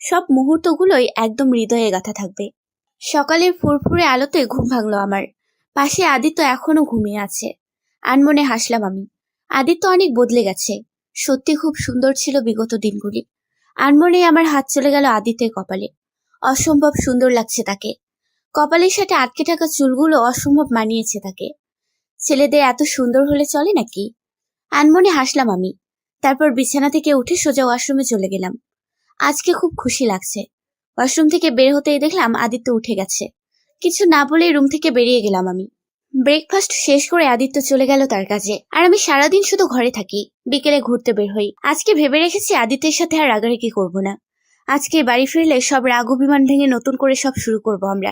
সব মুহূর্তগুলোই একদম হৃদয়ে গাঁথা থাকবে। সকালের ফুরফুরে আলোতে ঘুম ভাঙলো আমার। পাশে আদিত্য এখনো ঘুমিয়ে আছে। আনমনে হাসলাম আমি। আদিত্য অনেক বদলে গেছে। সত্যি খুব সুন্দর ছিল বিগত দিনগুলি। আনমনে আমার হাত চলে গেল আদিত্যের কপালে। অসম্ভব সুন্দর লাগছে তাকে। কপালের সাথে আটকে থাকা চুলগুলো অসম্ভব মানিয়েছে তাকে। ছেলেদের এত সুন্দর হলে চলে নাকি? আনমনে হাসলাম আমি। তারপর বিছানা থেকে উঠে সোজা ওয়াশরুমে চলে গেলাম। আজকে খুব খুশি লাগছে। ওয়াশরুম থেকে বের হতেই দেখলাম আদিত্য উঠে গেছে। কিছু না বলেই রুম থেকে বেরিয়ে গেলাম আমি। ব্রেকফাস্ট শেষ করে আদিত্য চলে গেল তার কাজে, আর আমি সারাদিন শুধু ঘরে থাকি, বিকেলে ঘুরতে বের হই। আজকে ভেবে রেখেছি আদিত্যের সাথে আর রাগারাগি করব না। আজকে বাড়ি ফিরলে সব রাগ অভিমান ভেঙে নতুন করে সব শুরু করব আমরা।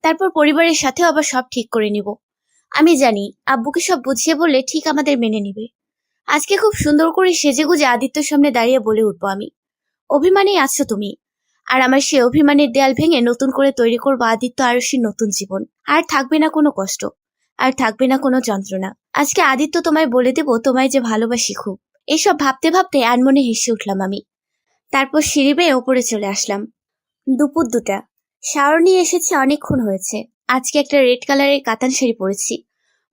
তারপর পরিবারের সাথেও আবার সব ঠিক করে নিব। আমি জানি আব্বুকে সব বুঝিয়ে বললে ঠিক আমাদের মেনে নিবে। আজকে খুব সুন্দর করে সেজেগুজে আদিত্যর সামনে দাঁড়িয়ে বলে উঠবো আমি, অভিমানেই আছো তুমি, আর আমার সেই অভিমানের দেয়াল ভেঙে নতুন করে তৈরি করবো আদিত্য আরুষির নতুন জীবন। আর থাকবে না কোনো কষ্ট, আর থাকবে না কোনো যন্ত্রণা। আজকে আদিত্য তোমায় বলে দেব তোমায় যে ভালোবাসি খুব। এসব ভাবতে ভাবতে আনমনে হেসে উঠলাম আমি। তারপর সিঁড়ি বেয়ে ওপরে চলে আসলাম। দুপুর 2টা। শাওয়ার নিয়ে এসেছে, অনেকক্ষণ হয়েছে। আজকে একটা রেড কালারের কাতান শাড়ি পরেছি,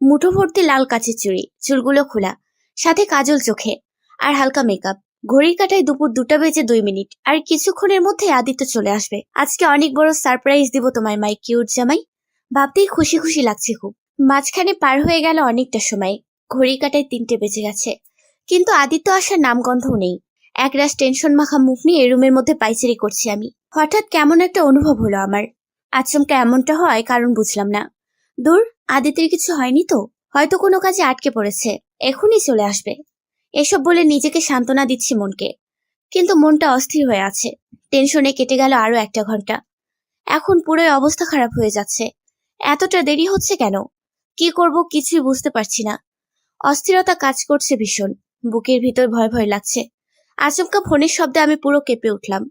মুঠো ভর্তি লাল কাচের চুড়ি, চুলগুলো খোলা, সাথে কাজল চোখে আর হালকা মেকআপ। ঘড়ির কাঁটায় দুপুর 2:02। আর কিছুক্ষণের মধ্যে আদিত্য চলে আসবে। আজকে অনেক বড় সারপ্রাইজ দিব তোমায় মাই কিউট জামাই। ভাবতেই খুশি খুশি লাগছে খুব। মাঝখানে পার হয়ে গেল অনেকটা সময়। ঘড়ির কাঁটায় 3টে বেজে গেছে, কিন্তু আদিত্য আসার নামগন্ধও নেই। একরাশ টেনশন মাখা মুখ নিয়ে রুমের মধ্যে পাইচারি করছি আমি। হঠাৎ কেমন একটা অনুভব হলো আমার। আচমকা এমনটা হয় কারণ বুঝলাম না। দূর, আদিত্যের কিছু হয়নি তো? হয়তো কোনো কাজে আটকে পড়েছে, এখনই চলে আসবে। এসব বলে নিজেকে সান্ত্বনা দিচ্ছি মনকে, কিন্তু মনটা অস্থির হয়ে আছে। টেনশনে কেটে গেল আরো 1টা ঘন্টা। এখন পুরোই অবস্থা খারাপ হয়ে যাচ্ছে। এতটা দেরি হচ্ছে কেন? কি করব কিছুই বুঝতে পারছি না। অস্থিরতা কাজ করছে ভীষণ, বুকের ভিতর ভয় ভয় লাগছে। আচমকা ফোনের শব্দে আমি পুরো কেঁপে উঠলাম।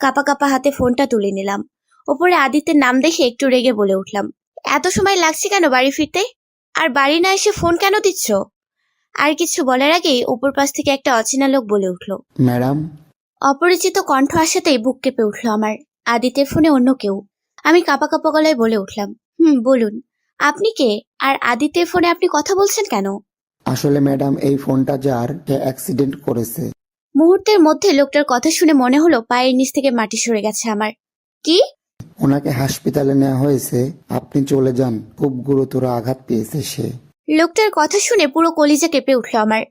কাপা কাপা হাতে ফোনটা তুলে নিলাম। ওপরে আদিত্যের নাম দেখে একটু রেগে বলে উঠলাম, এত সময় লাগছে কেন বাড়ি ফিরতে? আর বাড়ি না এসে ফোন কেন দিচ্ছ? আর কিছু বলার আগেই উপর পাশ থেকে একটা অচেনা লোক বলে উঠল। ম্যাডাম, অপরিচিত কণ্ঠ আসাতেই বুক কেঁপে উঠল আমার। আদিত্যের ফোনে অন্য কেউ। আমি কাপা কাপা গলায় বলে উঠলাম, বলুন, আপনি কে? আর আদিত্যের ফোনে আপনি কথা বলছেন কেন? আসলে ম্যাডাম এই ফোনটা যার, সে অ্যাক্সিডেন্ট করেছে। মুহূর্তের মধ্যে লোকটার কথা শুনে মনে হলো পায়ের নিচ থেকে মাটি সরে গেছে আমার। কি? ওনাকে হাসপাতালে নেওয়া হয়েছে, আপনি চলে যান, খুব গুরুতর আঘাত পেয়েছে সে। লোকটার কথা শুনে পুরো কলিজা কেঁপে উঠল আমার।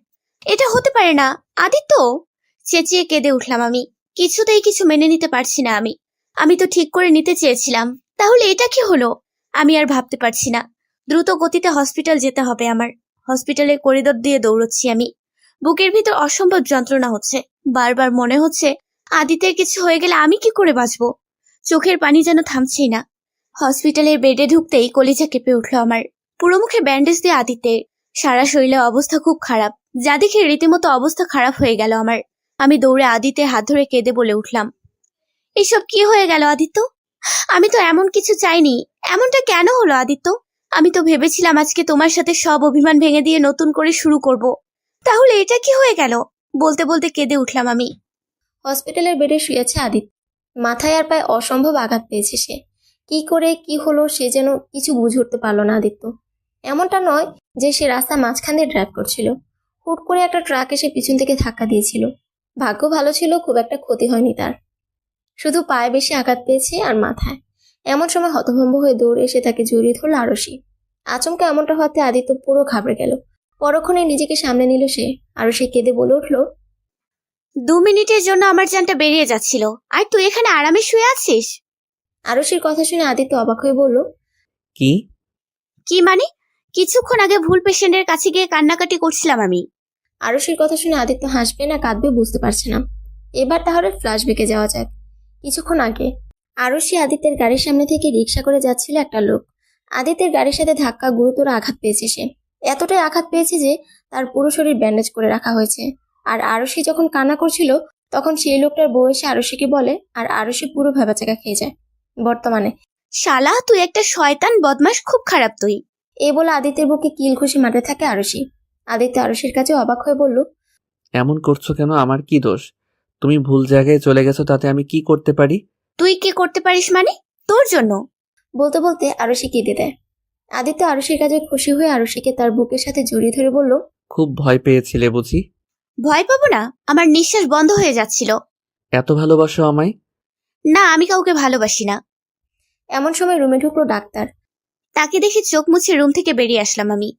এটা হতে পারে না, আদিত্য! চেঁচিয়ে কেঁদে উঠলাম আমি। কিছুতেই কিছু মেনে নিতে পারছি না আমি। আমি তো ঠিক করে নিতে চেয়েছিলাম, তাহলে এটা কি হলো? আমি আর ভাবতে পারছি না। দ্রুত গতিতে হসপিটাল যেতে হবে আমার। হসপিটালের করিডোর দিয়ে দৌড়চ্ছি আমি। বুকের ভিতর অসম্ভব যন্ত্রণা হচ্ছে। বারবার মনে হচ্ছে আদিত্যের কিছু হয়ে গেলে আমি কি করে বাঁচবো। চোখের পানি যেন থামছেই না। হসপিটালের বেডে ঢুকতেই কলিজা কেঁপে উঠল আমার। পুরো মুখে ব্যান্ডেজ দিয়ে আদিত্যের, সারা শরীরে অবস্থা খুব খারাপ, যা দেখে রীতিমতো অবস্থা খারাপ হয়ে গেল আমার। আমি দৌড়ে আদিত্যের হাত ধরে কেঁদে বলে উঠলাম, এসব কি হয়ে গেল আদিত্য? আমি তো এমন কিছু চাইনি। এমনটা কেন হলো আদিত্য? আমি তো ভেবেছিলাম আজকে তোমার সাথে সব অভিমান ভেঙে দিয়ে নতুন করে শুরু করব। তাহলে এটা কি হয়ে গেল? বলতে বলতে কেঁদে উঠলাম আমি। হসপিটালের বেডে শুয়েছে আদিত্য। মাথায় আর পায়ে অসম্ভব আঘাত পেয়েছে সে। কি করে কি হলো সে যেন কিছু বুঝে উঠতে পারলো না আদিত্য। এমনটা নয় যে সে রাস্তার মাঝখান দিয়ে ড্রাইভ করছিল। হুট করে একটা ট্রাক এসে পিছন থেকে ধাক্কা দিয়েছিল। ভাগ্য ভালো ছিল, খুব একটা ক্ষতি হয়নি তার। শুধু পায়ে বেশি আঘাত পেয়েছে আর মাথায়। এমন সময় হতভম্ব হয়ে দৌড়ে এসে তাকে জড়িয়ে ধরল আরশি। আচমকা এমনটা হতে আদিত্য পুরো ঘাবড়ে গেল। পরক্ষণে নিজেকে সামনে নিল সে। আরশি কেঁদে বলে উঠল, 2 মিনিটের জন্য আমার জানটা বেরিয়ে যাচ্ছিল, আর তুই এখানে আরামে শুয়ে আছিস? আরশির কথা শুনে আদিত্য অবাক হয়ে বলল, কি? কি মানে? কিছুক্ষণ আগে ভুল পেশেন্টের কাছে গিয়ে কান্নাকাটি করছিলাম আমি। আরশির কথা শুনে আদিত্য হাসবে না কাঁদবে বুঝতে পারছে না। এবার তাহলে ফ্ল্যাশব্যাকে যাওয়া যাক। কিছুক্ষণ আগে আরশি আদিত্যের গাড়ির সামনে থেকে রিক্সা করে যাচ্ছিল একটা লোক। আদিত্যের গাড়ির সাথে ধাক্কা গুরুতর আঘাত পেয়েছে সে। এতটাই আঘাত পেয়েছে যে তার পুরো শরীর ব্যান্ডেজ করে রাখা হয়েছে। আর আরশি যখন কান্না করছিল তখন সেই লোকটার বউ এসে আরশিকে বলে, আর আরশি পুরো ভেবাচাকা খেয়ে যায়। বর্তমানে শালা, তুই একটা শয়তান বদমাশ, খুব খারাপ তুই। এই বলে আদিত্যের বুকে কিল ঘুষি মারতে থাকে আরশি। আদিত্য আরশির কাছে অবাক হয়ে বলল, এমন করছো কেন? আমার কি দোষ? তুমি ভুল জায়গায় চলে গেছো, তাতে আমি কি করতে পারি? তুই কি করতে পারিস মানে? তোর জন্য। বলতে বলতে আরশি কেঁদে দেয়। আদিত্য আরশির কাছে খুশি হয়ে আরশিকে তার বুকের সাথে জড়িয়ে ধরে বলল, খুব ভয় পেয়েছিলে বুঝি? ভয় পাবো না? আমার নিঃশ্বাস বন্ধ হয়ে যাচ্ছিল। এত ভালোবাসো আমায়? না, আমি কাউকে ভালোবাসি না। এমন সময় রুমে ঢুকলো ডাক্তার। তাকে দেখে চোখ মুছে রুম থেকে বেরিয়ে আসলাম আমি।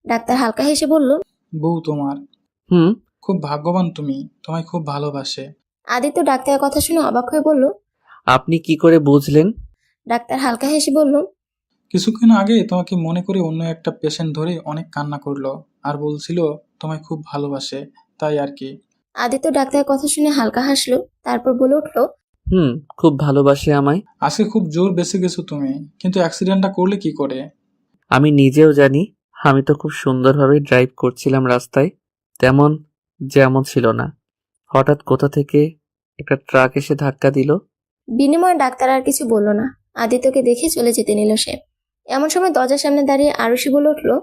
ডাক্তার হালকা হেসে বলল, বউ তোমার। খুব ভাগ্যবান তুমি, তোমায় খুব ভালোবাসে। আদিত্য ডাক্তারের কথা শুনে অবাক হয়ে বলল। আপনি কি করে বুঝলেন? ডাক্তার হালকা হেসে বলল। কিছুক্ষণ আগে তোমাকে মনে করে অন্য একটা পেশেন্ট ধরে অনেক কান্না করলো আর বলছিল তোমায় খুব ভালোবাসে, তাই আর কি। আদিত্য ডাক্তারের কথা শুনে হালকা হাসলো, তারপর বলে উঠলো। খুব ভালোবাসে আমায়। আজকে খুব জোর বেঁচে গেছো তুমি, কিন্তু অ্যাক্সিডেন্টটা করলে কি করে? আমি নিজেও জানি। আমি তো খুব সুন্দরভাবে ড্রাইভ করছিলাম রাস্তায়, তেমন যেমন ছিল না। হঠাৎ কোথা থেকে একটা ট্রাক এসে ধাক্কা দিল। বিনিময়ে ডাক্তার আর কিছু বলল না, আদিত্যকে দেখে চলে যেতে নিল সে। এমন সময় দরজার সামনে দাঁড়িয়ে আরুষি বলে উঠলো।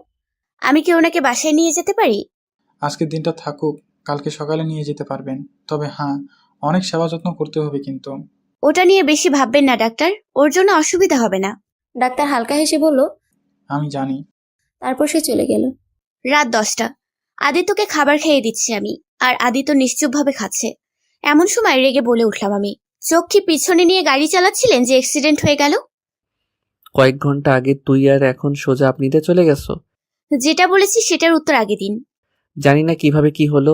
আমি কি ওনাকে বাসায় নিয়ে যেতে পারি? আজকের দিনটা থাকুক, কালকে সকালে নিয়ে যেতে পারবেন। তবে হ্যাঁ, অনেক সেবা যত্ন করতে হবে কিন্তু। ওটা নিয়ে বেশি ভাববেন না ডাক্তার, ওর জন্য অসুবিধা হবে না। ডাক্তার হালকা হেসে বলল। আমি জানি। তারপর সে চলে গেল। রাত 10টা। আদিত্যকে খাবার খেয়ে দিচ্ছি আমি, আর আদিত্য নিশ্চুপভাবে খাচ্ছে। এমন সময় রেগে বলে উঠলাম আমি, চোখ কি পিছনে নিয়ে গাড়ি চালাচ্ছিলেন যে অ্যাক্সিডেন্ট হয়ে গেল? কয়েক ঘন্টা আগে তুই আর এখন সোজা আপনিতে চলে গেছো। যেটা বলেছি সেটার উত্তর আগে দিন। জানি না কিভাবে কি হলো,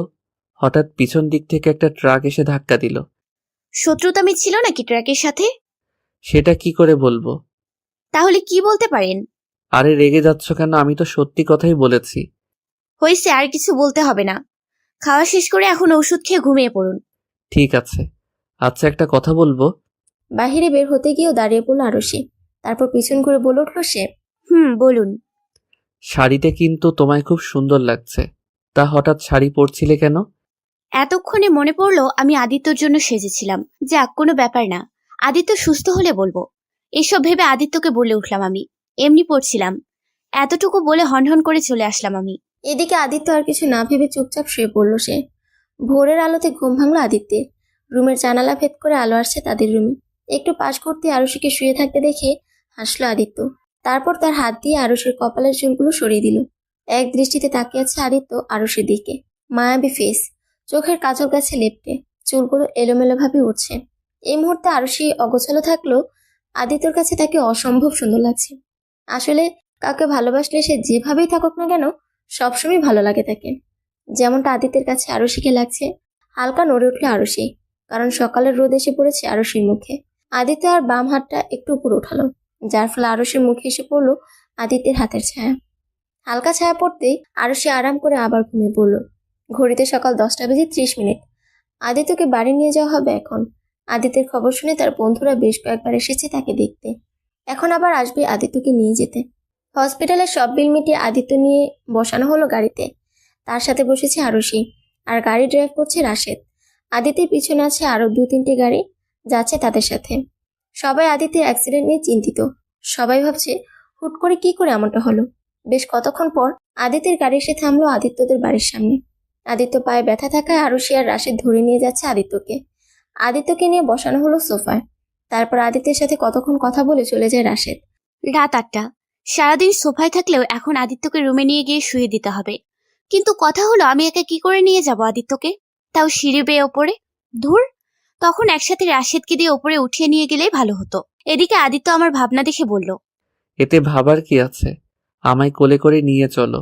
হঠাৎ পিছন দিক থেকে একটা ট্রাক এসে ধাক্কা দিল। শত্রুতামি ছিল নাকি ট্রাকের সাথে? সেটা কি করে বলবো? তাহলে কি বলতে পারেন? আরে রেগে যাচ্ছ কেন? আমি তো সত্যি কথাই বলেছি। হয়েছে, আর কিছু বলতে হবে না। খাওয়া শেষ করে এখন ওষুধ খেয়ে ঘুমিয়ে পড়ুন। ঠিক আছে। আচ্ছা, একটা কথা বলবো। বাহিরে বের হতে গিয়েও দাঁড়িয়ে পড়ল আরুষি। তারপর পিছন ঘুরে বলে উঠল সে। বলুন। শাড়িতে কিন্তু তোমায় খুব সুন্দর লাগছে। তা হঠাৎ শাড়ি পরছিলে কেন? এতক্ষণে মনে পড়লো আমি আদিত্যর জন্য সেজেছিলাম। যাক, কোনো ব্যাপার না, আদিত্য সুস্থ হলে বলবো। এসব ভেবে আদিত্যকে বলে উঠলাম আমি, এমনি পড়ছিলাম। এতটুকু বলে হনহন করে চলে আসলাম আমি। এদিকে আদিত্য আর কিছু না ভেবে চুপচাপ শুয়ে পড়ল সে। ভোরের আলোতে ঘুম ভাঙল আদিত্যের। রুমের জানালা ভেদ করে আলো আসছে তাদের রুমে। একটু পাশ ঘুরতে আরুষিকে শুয়ে থাকতে দেখে হাসলো আদিত্য। তারপর তার হাত দিয়ে আরুষির কপালের চুলগুলো সরিয়ে দিল। এক দৃষ্টিতে তাকিয়ে আছে আদিত্য আরুষির দিকে। মায়াবী ফেস, চোখের কাজল গাছে লেপটে, চুলগুলো এলোমেলো ভাবে উঠছে। এই মুহূর্তে আরুষি অগোছালো থাকলেও আদিত্যর কাছে তাকে অসম্ভব সুন্দর লাগছে। আসলে কাউকে ভালোবাসলে সে যেভাবেই থাকুক না কেন, সবসময় ভালো লাগে তাকে। যেমনটা আদিত্যের কাছে আরুষিকে লাগছে। হালকা নড়ে উঠল আরুষি, কারণ সকালের রোদ এসে পড়েছে আরুষির মুখে। আদিত্য আর বাম হাতটা একটু উপর উঠালো, যার ফলে আরুষির মুখে এসে পড়লো আদিত্যের হাতের ছায়া। হালকা ছায়া পড়তেই আরুষি আরাম করে আবার ঘুমিয়ে পড়ল। ঘড়িতে সকাল 10টা বেজে 30 মিনিট। আদিত্যকে বাড়ি নিয়ে যাওয়া হবে এখন। আদিত্যের খবর শুনে তার বন্ধুরা বেশ কয়েকবার এসেছে তাকে দেখতে। এখন আবার আসবে আদিত্যকে নিয়ে যেতে। হসপিটালের সব বিল মিটিয়ে আদিত্য নিয়ে বসানো হলো গাড়িতে। তার সাথে বসেছে আরুষি, আর গাড়ি ড্রাইভ করছে রাশেদ। আদিত্যের পিছনে আছে আরো 2-3টে গাড়ি যাচ্ছে তাদের সাথে। সবাই আদিত্যের অ্যাক্সিডেন্ট নিয়ে চিন্তিত। সবাই ভাবছে হুট করে কি করে এমনটা হলো। বেশ কতক্ষণ পর আদিত্যের গাড়ি এসে থামলো আদিত্যদের বাড়ির সামনে। আদিত্য পায়ে ব্যথা থাকায় আরুষি আর রাশেদ ধরে নিয়ে যাচ্ছে আদিত্যকে। আদিত্যকে নিয়ে বসানো হলো সোফায়। তারপর আদিত্যের সাথে কতক্ষণ কথা বলে চলে যায় রাশেদ। রাত 8টা। সারাদিন সোফায় থাকলেও এখন আদিত্যকে রুমে নিয়ে গিয়ে শুয়ে দিতে হবে। কিন্তু কথা হলো, আমি একা কি করে নিয়ে যাব আদিত্যকে, তাও সিঁড়ি বেয়ে ওপরে? ধুর, তখন একসাথে রাশেদকে দিয়ে ওপরে উঠিয়ে নিয়ে গেলেই ভালো হতো। এদিকে আদিত্য আমার ভাবনা দেখে বলল, এতে ভাবার কি আছে? আমায় কোলে করে নিয়ে চলো।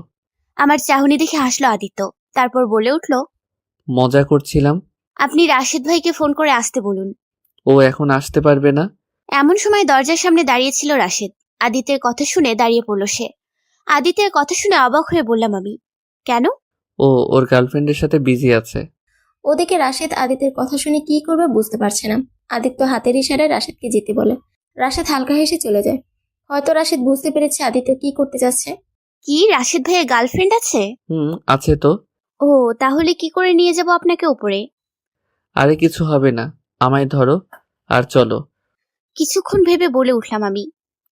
আমার চাহনি দেখে হাসলো আদিত্য, তারপর বলে উঠল, মজা করছিলাম। আপনি রাশেদ ভাইকে ফোন করে আসতে বলুন। ও এখন আসতে পারবে না। এমন সময় দরজার সামনে দাঁড়িয়েছিল রাশেদ। আদিত্যের কথা শুনে দাঁড়িয়ে পড়ল সে। আদিত্যের কথা শুনে অবাক হয়ে বললাম আমি, কেন? ও ওর গার্লফ্রেন্ডের সাথে বিজি আছে। ওদিকে রাশেদ আদিত্যের কথা শুনে কি করবে বুঝতে পারছে না। আদিত্য হাতের ইশারায় রাশেদকে যেতে বলে। রাশেদ হালকা হেসে চলে যায়। হয়তো রাশেদ বুঝতে পেরেছে আদিত্য কি করতে যাচ্ছে। কি, রাশেদ ভাইয়ের গার্লফ্রেন্ড আছে? আছে তো। ও, তাহলে কি করে নিয়ে যাব আপনাকে উপরে? আরে কিছু হবে না, আমায় ধরো আর চলো। কিছুক্ষণ ভেবে বলে উঠলাম আমি,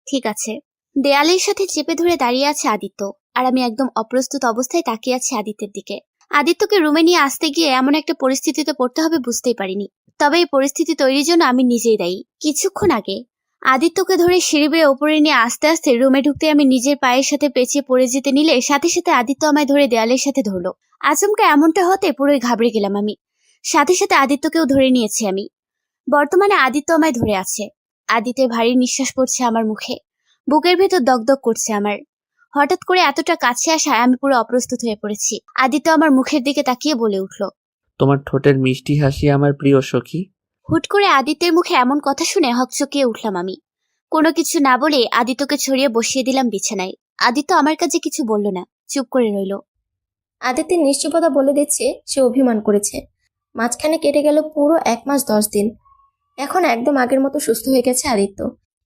ঠিক আছে। দেয়ালের সাথে চেপে ধরে দাঁড়িয়ে আছে আদিত্য, আর আমি একদম অপ্রস্তুত অবস্থায় তাকিয়ে আছি আদিত্যের দিকে। আদিত্যকে রুমে নিয়ে আসতে গিয়ে এমন একটা পরিস্থিতিতে পড়তে হবে বুঝতেই পারিনি। তবে এই পরিস্থিতি তৈরির জন্য আমি নিজেই দায়ী। কিছুক্ষণ আগে আদিত্যকে ধরে সিঁড়ি বেয়ে ওপরে নিয়ে আস্তে আস্তে রুমে ঢুকতে আমি নিজের পায়ের সাথে পেঁচিয়ে পড়ে যেতে নিলে সাথে সাথে আদিত্য আমায় ধরে দেয়ালের সাথে ধরলো। আচমকা এমনটা হতে পুরোই ঘাবড়ে গেলাম আমি। সাথে সাথে আদিত্যকেও ধরে নিয়েছি আমি। বর্তমানে আদিত্য আমায় ধরে আছে। আদিত্যের ভারী নিঃশ্বাস পড়ছে আমার মুখে। বুকের ভেতর দগদগ করছে আমার। হঠাৎ করে এতটা কাছে আসায় আমি পুরো অপ্রস্তুত হয়ে পড়েছি। আদিত্য আমার মুখের দিকে তাকিয়ে বলে উঠল। তোমার ঠোঁটের মিষ্টি হাসি আমার প্রিয় সখী। হুট করে আদিত্যের মুখে এমন কথা শুনে হকচকিয়ে উঠলাম আমি। কোনো কিছু না বলে আদিত্যকে ছড়িয়ে বসিয়ে দিলাম বিছানায়। আদিত্য আমার কাছে কিছু বলল না, চুপ করে রইল। আদিত্যের নিশ্চয়তা বলে দিচ্ছে সে অভিমান করেছে। মাঝখানে কেটে গেল পুরো 1 মাস 10 দিন। এখন একদম আগের মতো সুস্থ হয়ে গেছে আদিত্য।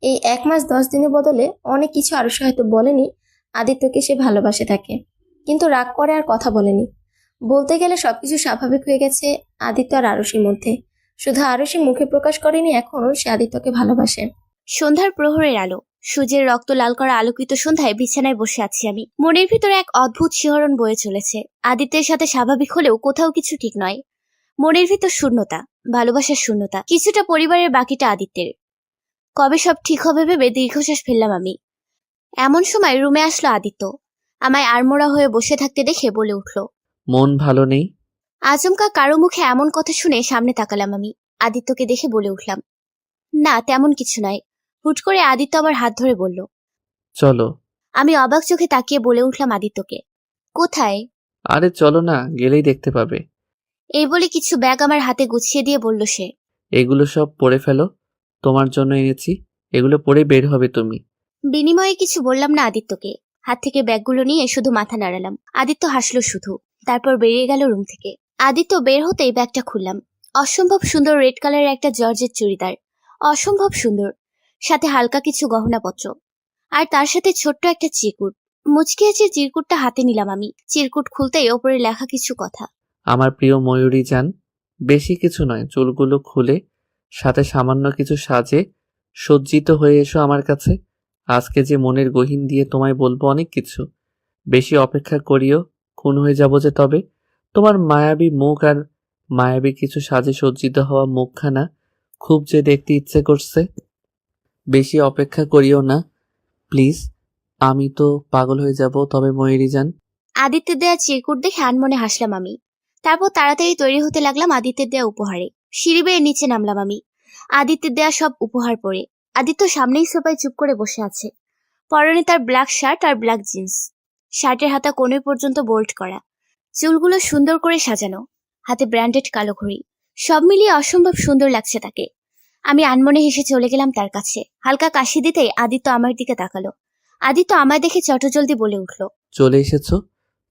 এই 1 মাস 10 দিনের বদলে অনেক কিছু আরুষি হয়তো বলেনি আদিত্যকে সে ভালোবাসে তাকে, কিন্তু রাগ করে আর কথা বলেনি। বলতে গেলে সবকিছু স্বাভাবিক হয়ে গেছে আদিত্য আর আরুষির মধ্যে। শুধু আরুষি মুখে প্রকাশ করেনি এখনও সে আদিত্যকে ভালোবাসে। সন্ধ্যার প্রহরের আলো, সূর্যের রক্ত লাল করা আলোকিত সন্ধ্যায় বিছানায় বসে আছি আমি। মনের ভিতরে এক অদ্ভুত শিহরণ বয়ে চলেছে। আদিত্যের সাথে স্বাভাবিক হলেও কোথাও কিছু ঠিক নয়। মনের ভিতর শূন্যতা, ভালোবাসার শূন্যতা, কিছুটা পরিবারের, বাকিটা আদিত্যের। কবে সব ঠিক হবে ভেবে দীর্ঘশ্বাস ফেললাম আমি। এমন সময় রুমে আসলো আদিত্য। আমায় আড়মোড়া হয়ে বসে থাকতে দেখে বলে উঠল। মন ভালো নেই? আচমকা কারো মুখে এমন কথা শুনে সামনে তাকালাম আমি। আদিত্যকে দেখে বলে উঠলাম, না তেমন কিছু নয়। হুট করে আদিত্য আমার হাত ধরে বলল, চলো। আমি অবাক চোখে তাকিয়ে বলে উঠলাম আদিত্যকে, কোথায়? আরে চলো না, গেলেই দেখতে পাবে। এই বলে কিছু ব্যাগ আমার হাতে গুছিয়ে দিয়ে বলল সে। এগুলো সব পরে ফেলো, তোমার জন্য এনেছি, এগুলো পরে বের হবে তুমি। বিনিময়ে কিছু বললাম না আদিত্যকে। হাত থেকে ব্যাগগুলো নিয়ে শুধু মাথা নাড়ালাম। আদিত্য হাসলো শুধু, তারপর বেরিয়ে গেল রুম থেকে। আদিত্য বের হতেই ব্যাগটা খুললাম। অসম্ভব সুন্দর রেড কালারের একটা জর্জের চুড়িদার, অসম্ভব সুন্দর, সাথে হালকা কিছু গহনাপত্র, আর তার সাথে ছোট্ট একটা চিরকুট। মুচকি আছে চিরকুটটা হাতে নিলাম আমি। চিরকুট খুলতেই ওপরে লেখা কিছু কথা। আমার প্রিয় ময়ূরী জান, বেশি কিছু নয়, চুলগুলো খুলে সাথে সামান্য কিছু সাজে সজ্জিত হয়ে এসো আমার কাছে। আজকে যে মনের গহীন দিয়ে তোমায় বলবো অনেক কিছু। বেশি অপেক্ষা করিও, খুন হয়ে যাব যে তবে। তোমার মায়াবী মুখ আর মায়াবী কিছু সাজে সজ্জিত হওয়া মুখখানা খুব যে দেখতে ইচ্ছে করছে। বেশি অপেক্ষা করিও না প্লিজ, আমি তো পাগল হয়ে যাব তবে ময়ূরী জান। আদিত্যের দেয়া চিরকুট দেখে আনমনে হাসলাম আমি। তারপর তাড়াতাড়ি তৈরি হতে লাগলাম আদিত্যের দেয়া উপহারে। সিঁড়ি বেয়ে নিচে নামলাম আমি আদিত্যের দেয়া সব উপহার পরে। আদিত্য সামনেই সোফায় চুপ করে বসে আছে। পরনে তার ব্ল্যাক শার্ট আর ব্ল্যাক জিন্স। শার্টের হাতা কোণে পর্যন্ত বোল্ট করা, চুলগুলো সুন্দর করে সাজানো, হাতে ব্র্যান্ডেড কালো ঘড়ি। সব মিলিয়ে অসম্ভব সুন্দর লাগছে তাকে। আমি আনমনে হেসে চলে গেলাম তার কাছে। হালকা কাশি দিতেই আদিত্য আমার দিকে তাকালো। আদিত্য আমায় দেখে চটজলদি বলে উঠল, চলে এসেছো,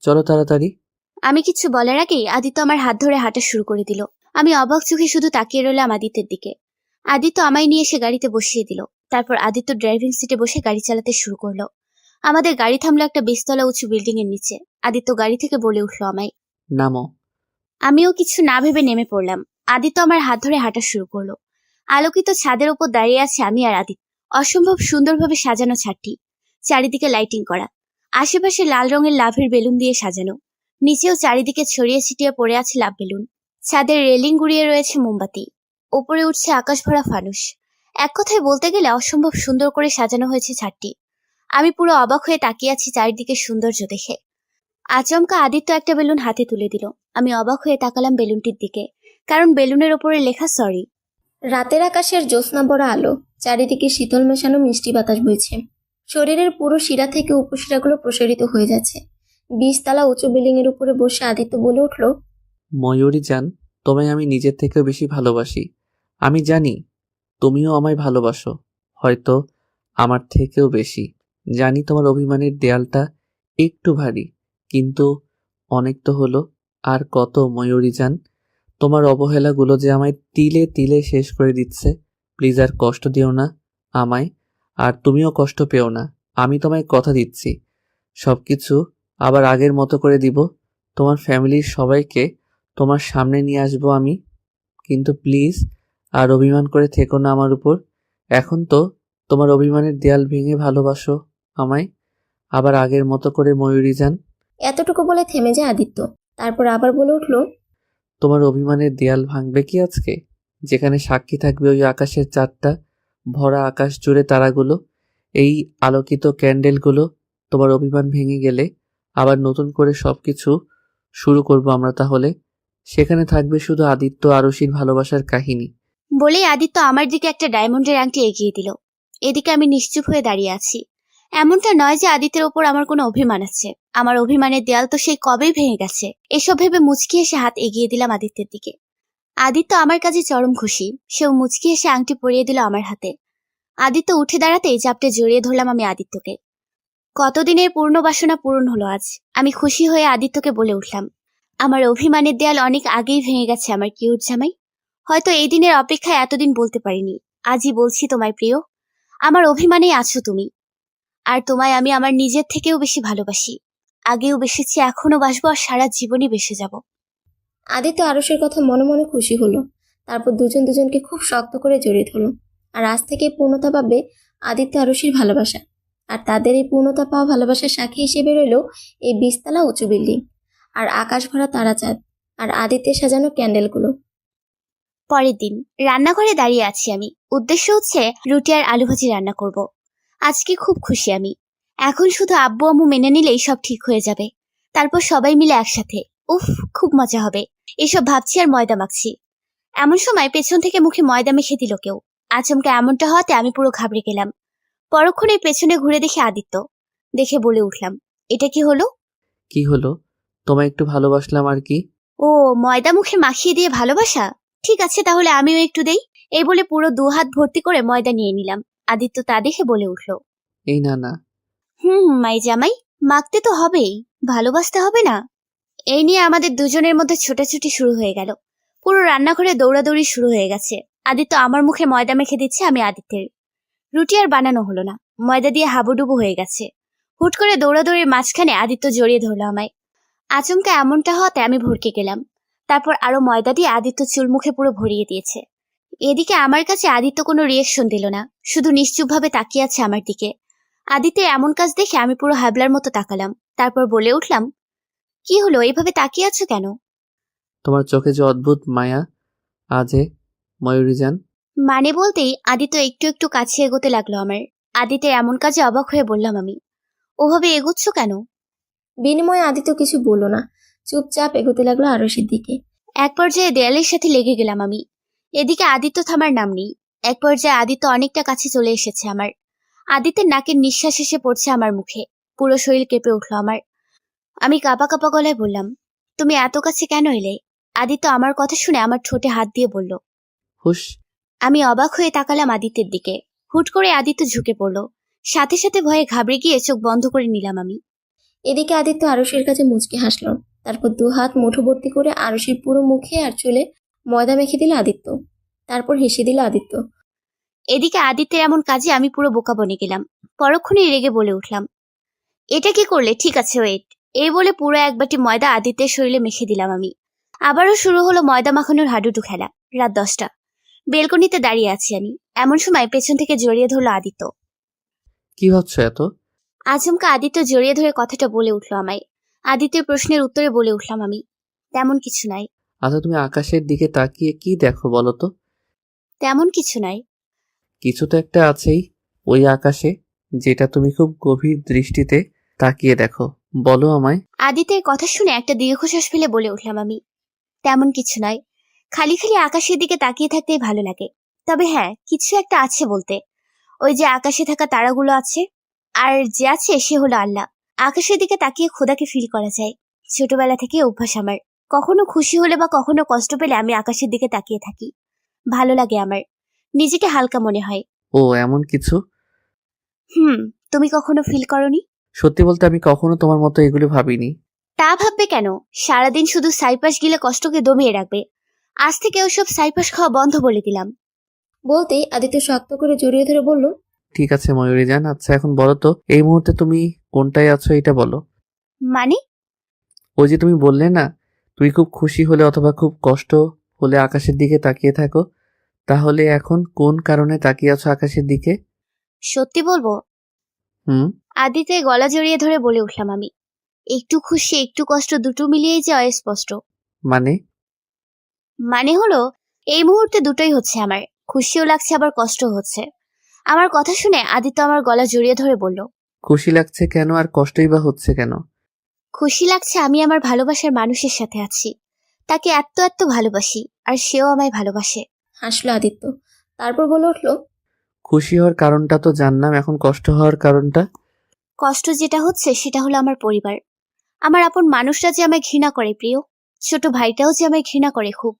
চলো তাড়াতাড়ি। আমি কিছু বলার আগেই আদিত্য আমার হাত ধরে হাঁটা শুরু করে দিল। আমি অবাক চোখে শুধু তাকিয়ে রইলাম আদিত্যের দিকে। আদিত্য আমায় নিয়ে এসে গাড়িতে বসিয়ে দিল। তারপর আদিত্য ড্রাইভিং সিটে বসে গাড়ি চালাতে শুরু করলো। আমাদের গাড়ি থামলো একটা 20 তলা উঁচু বিল্ডিং এর নিচে। আদিত্য গাড়ি থেকে বলে উঠলো আমায়। নামো। আমিও কিছু না ভেবে নেমে পড়লাম। আদিত্য আমার হাত ধরে হাঁটা শুরু করলো। আলোকিত ছাদের উপর দাঁড়িয়ে আছে আমি আর আদিত্য। অসম্ভব সুন্দরভাবে সাজানো ছাদটি, চারিদিকে লাইটিং করা, আশেপাশে লাল রঙের লাভের বেলুন দিয়ে সাজানো। নিচেও চারিদিকে ছড়িয়ে ছিটিয়ে পড়ে আছে লাভ বেলুন। ছাদের রেলিং গুড়িয়ে রয়েছে মোমবাতি। ওপরে উঠছে আকাশ ভরা ফানুস। এক কথায় বলতে গেলে অসম্ভব সুন্দর করে সাজানো হয়েছে ছাদটি। আমি পুরো অবাক হয়ে তাকিয়ে আছি চারিদিকে সৌন্দর্য দেখে। আচমকা আদিত্য একটা বেলুন হাতে তুলে দিল। আমি অবাক হয়ে তাকালাম বেলুনটির দিকে, কারণ বেলুনের ওপরে লেখা সরি। রাতের আকাশের জ্যোৎস্না ভরা আলো, চারিদিকে শীতল মেশানো মিষ্টি বাতাস বইছে। শরীরের পুরো শিরা থেকে উপশিরাগুলো প্রসারিত হয়ে যাচ্ছে। 20 তলা উঁচু বিল্ডিং এর উপরে বসে আদিত্য বলে উঠল, ময়ূরী জান, তোমায় আমি নিজের থেকেও বেশি ভালোবাসি। আমি জানি তুমিও আমায় ভালোবাসো, হয়তো আমার থেকেও বেশি। জানি তোমার অভিমানের দেয়ালটা একটু ভারী, কিন্তু অনেক তো হলো। আর কত ময়ূরী জান, তোমার অবহেলাগুলো যে আমায় তিলে তিলে শেষ করে দিচ্ছে। প্লিজ আর কষ্ট দিও না আমায়, আর তুমিও কষ্ট পেও না। আমি তোমায় কথা দিচ্ছি, সবকিছু আবার আগের মতো করে দিব। তোমার ফ্যামিলির সবাইকে তোমার সামনে নিয়ে আসবো আমি। কিন্তু প্লিজ আর অভিমান করে থেকো না আমার উপর। এখন তো তোমার অভিমানের দেয়াল ভেঙে ভালোবাসো আমায়, আবার আগের মতো করে ময়ূরী জান। এতটুকু বলে থেমে যায় আদিত্য। তারপর আবার বলে উঠল, তোমার অভিমানের দেয়াল ভাঙবে কি আজকে, যেখানে সাক্ষী থাকবে ওই আকাশের চাঁদটা, ভরা আকাশ জুড়ে তারাগুলো, এই আলোকিত ক্যান্ডেলগুলো। তোমার অভিমান ভেঙে গেলে আবার নতুন করে সবকিছু শুরু করব আমরা তাহলে। সেখানে থাকবে শুধু আদিত্য আরুষির ভালোবাসার কাহিনী। বলেই আদিত্য আমার দিকে একটা ডায়মন্ডের আংটি এগিয়ে দিল। এদিকে আমি নিশ্চুপ হয়ে দাঁড়িয়ে আছি। এমনটা নয় যে আদিত্যের ওপর আমার কোনো অভিমান আছে। আমার অভিমানের দেয়াল তো সেই কবেই ভেঙে গেছে। এসব ভেবে মুচকি এসে হাত এগিয়ে দিলাম আদিত্যের দিকে। আদিত্য আমার কাছে চরম খুশি। সেও মুচকি এসে আংটি পরিয়ে দিল আমার হাতে। আদিত্য উঠে দাঁড়াতেই চাপটে জড়িয়ে ধরলাম আমি আদিত্যকে। কতদিনের পূর্ণ বাসনা পূরণ হলো আজ। আমি খুশি হয়ে আদিত্যকে বলে উঠলাম, আমার অভিমানের দেয়াল অনেক আগেই ভেঙে গেছে আমার কিউট জামাই। হয়তো এই দিনের অপেক্ষায় এতদিন বলতে পারিনি, আজই বলছি তোমায় প্রিয়। আমার অভিমানেই আছো তুমি, আর তোমায় আমি আমার নিজের থেকেও বেশি ভালোবাসি। আগেও বেসেছি, এখনো বাসবো, আর সারা জীবনই বেসে যাব। আদিত্য আরুষের কথা মনে মনে খুশি হলো। তারপর দুজন দুজনকে খুব শক্ত করে জড়িয়ে ধরলো। আর আজ থেকে পূর্ণতা পাবে আদিত্য আরুষির ভালোবাসা। আর তাদের এই পূর্ণতা পাওয়া ভালোবাসার সাক্ষী হিসেবে রইল এই 20 তলা উঁচু বিল্ডিং, আর আকাশ ভরা তারাচাঁদ, আর আদিত্যের সাজানো ক্যান্ডেলগুলো। পরের দিন রান্নাঘরে দাঁড়িয়ে আছি আমি। উদ্দেশ্য হচ্ছে রুটি আর আলু ভাজি রান্না করব। আজকে খুব খুশি আমি। এখন শুধু আব্বু আম্মু মেনে নিলেই সব ঠিক হয়ে যাবে। তারপর সবাই মিলে একসাথে, উফ, খুব মজা হবে। এসব ভাবছি আর ময়দা মাখছি। এমন সময় পেছন থেকে মুখে ময়দা মেখে দিল কেউ। আচমকা এমনটা হওয়াতে আমি পুরো ঘাবড়ে গেলাম। পরক্ষণে পেছনে ঘুরে দেখে আদিত্য। দেখে বলে উঠলাম, এটা কি হলো? কি হলো? তোমায় একটু ভালোবাসলাম আর কি। ও, ময়দা মুখে মাখিয়ে দিয়ে ভালোবাসা? ঠিক আছে, তাহলে আমিও একটু দেই। এই বলে পুরো 2 হাত ভর্তি করে ময়দা নিয়ে নিলাম। আদিত্য তা দেখে বলে উঠল, এই না না। মাই জামাই, মাখতে তো হবেই, ভালোবাসতে হবে না? এই নিয়ে আমাদের দুজনের মধ্যে ছোটাছুটি শুরু হয়ে গেল। পুরো রান্নাঘরে দৌড়াদৌড়ি শুরু হয়ে গেছে। আদিত্য আমার মুখে ময়দা মেখে দিচ্ছে, আমি আদিত্যের। রুটি আর বানানো হলো না, ময়দা দিয়ে হাবুডুবু হয়ে গেছে। হুট করে দৌড়াদৌড়ির মাঝখানে আদিত্য জড়িয়ে ধরলো আমায়। আচমকা এমনটা হওয়াতে আমি ভরকে গেলাম। তারপর আরো ময়দা দিয়ে আদিত্য চুল মুখে পুরো ভরিয়ে দিয়েছে। এদিকে আমার কাছে আদিত্য কোনো রিয়েকশন দিল না, শুধু নিশ্চুপভাবে তাকিয়ে আছে আমার দিকে। আদিত্যের এমন কাজ দেখে আমি পুরো হাবলার মতো তাকালাম। তারপর বলে উঠলাম, কি হলো, এইভাবে তাকিয়ে আছো কেন? তোমার চোখে যে অদ্ভুত মায়া আজে ময়ূরীজান। মানে বলতেই আদিত্য একটু একটু কাছে এগোতে লাগলো আমার। আদিত্যের এমন কাজে অবাক হয়ে বললাম আমি, ওভাবে এগোচ্ছ কেন? বিনিময়ে আদিত্য কিছু বলল না, চুপচাপ এগোতে লাগলো আরুষির দিকে। এক পর্যায়ে দেয়ালের সাথে লেগে গেলাম আমি। এদিকে আদিত্য থামার নাম নেই। এক পর্যায়ে আদিত্য অনেকটা কাছে চলে এসেছে আমার। আদিত্যের নাকের নিঃশ্বাস এসে পড়ছে আমার মুখে। পুরো শরীর কেঁপে উঠলো আমার। আমি কাঁপা কাঁপা গলায় বললাম, তুমি এত কাছে কেন এলে? আদিত্য আমার কথা শুনে আমার ঠোঁটে হাত দিয়ে বলল। হুশ। আমি অবাক হয়ে তাকালাম আদিত্যের দিকে। হুট করে আদিত্য ঝুঁকে পড়ল। সাথে সাথে ভয়ে ঘাবড়ে গিয়ে চোখ বন্ধ করে নিলাম আমি। এদিকে আদিত্য আরুষের কাছে মুচকি হাসল। তারপর 2 হাত মুঠোভর্তি করে আরুষির পুরো মুখে আর চুলে ময়দা মেখে দিল আদিত্য। তারপর হেসে দিল আদিত্য। এদিকে আদিত্যের এমন কাজে আমি পুরো বোকা বনে গেলাম। পরক্ষণেই রেগে বলে উঠলাম, এটা কি করলে? ঠিক আছে, ওয়েট। এই বলে পুরো এক বাটি ময়দা আদিত্যের শরীরে মেখে দিলাম আমি। আবারও শুরু হলো ময়দা মাখানোর হাডুডু খেলা। রাত 10টা। বেলকনিতে দাঁড়িয়ে আছি আমি। এমন সময় পেছন থেকে জড়িয়ে ধরলো আদিত্য। কি ভাবছো এত? আচমকা আদিত্য জড়িয়ে ধরে কথাটা বলে উঠলো আমায়। আদিত্যের প্রশ্নের উত্তরে বলে উঠলাম আমি, তেমন কিছু নাই। আচ্ছা, তুমি আকাশের দিকে তাকিয়ে কি দেখো বলো তো? তেমন কিছু নাই। কিছু তো একটা আছেই ওই আকাশে, যেটা তুমি খুব গভীর দৃষ্টিতে তাকিয়ে দেখো। বলো আমায়। আদিত্যের কথা শুনে একটা দীর্ঘশ্বাস ফেলে বলে উঠলাম আমি, তেমন কিছু নয়। খালি খালি আকাশের দিকে তাকিয়ে থাকতেই ভালো লাগে। তবে হ্যাঁ, কিছু একটা আছে বলতে। ওই যে আকাশে থাকা তারাগুলো আছে, আর যে আছে সে হলো আল্লাহ। আকাশের দিকে তাকিয়ে খোদাকে ফিল করা যায়। ছোটবেলা থেকে অভ্যাস আমার। কখনো খুশি হলে বা কখনো কষ্ট পেলে আমি আকাশের দিকে তাকিয়ে থাকি। ভালো লাগে আমার, নিজেকে হালকা মনে হয়। ও, এমন কিছু? তুমি কখনো ফিল করনি? সত্যি বলতে আমি কখনো তোমার মতো এগুলো ভাবিনি। তা ভাববে কেন? সারাদিন শুধু সাইপাস গিলে কষ্টকে দমিয়ে রাখবে। আজ থেকে ওসব সাইপাস খাওয়া বন্ধ বলে দিলাম। বলতেই আদিত্য শক্ত করে জড়িয়ে ধরে বলল, ঠিক আছে ময়ূরীজান, আচ্ছা এখন বলো তো এই মুহূর্তে তুমি কোনটায় আছো এটা বলো। মানে? ওই যে তুমি বললে না, তুমি খুব খুশি হলে অথবা খুব কষ্ট হলে আকাশের দিকে তাকিয়ে থাকো, তাহলে এখন কোন কারণে তাকিয়ে আছো আকাশের দিকে? সত্যি বলবো? আদিতে গলা জড়িয়ে ধরে বলে উঠলাম আমি। একটু খুশি একটু কষ্ট দুটো মিলিয়েই যে অস্পষ্ট। মানে হলো, এই মুহূর্তে দুটোই হচ্ছে আমার। খুশিও লাগছে আবার কষ্টও হচ্ছে। আমার কথা শুনে আদিত্য আমার গলা জড়িয়ে ধরে বলল, খুশি লাগছে কেন আর কষ্টই বা হচ্ছে কেন? খুশি লাগছে আমি আমার ভালোবাসার মানুষের সাথে আছি। তাকে এত এত ভালোবাসি, আর সেও আমায় ভালোবাসে। হাসলো আদিত্য। তারপর বলে উঠল, খুশি হওয়ার কারণটা তো জানলাম, এখন কষ্ট হওয়ার কারণটা? কষ্ট যেটা হচ্ছে সেটা হলো আমার পরিবার। আমার আপন মানুষরা যে আমায় ঘৃণা করে প্রিয়। ছোট ভাইটাও যে আমায় ঘৃণা করে খুব।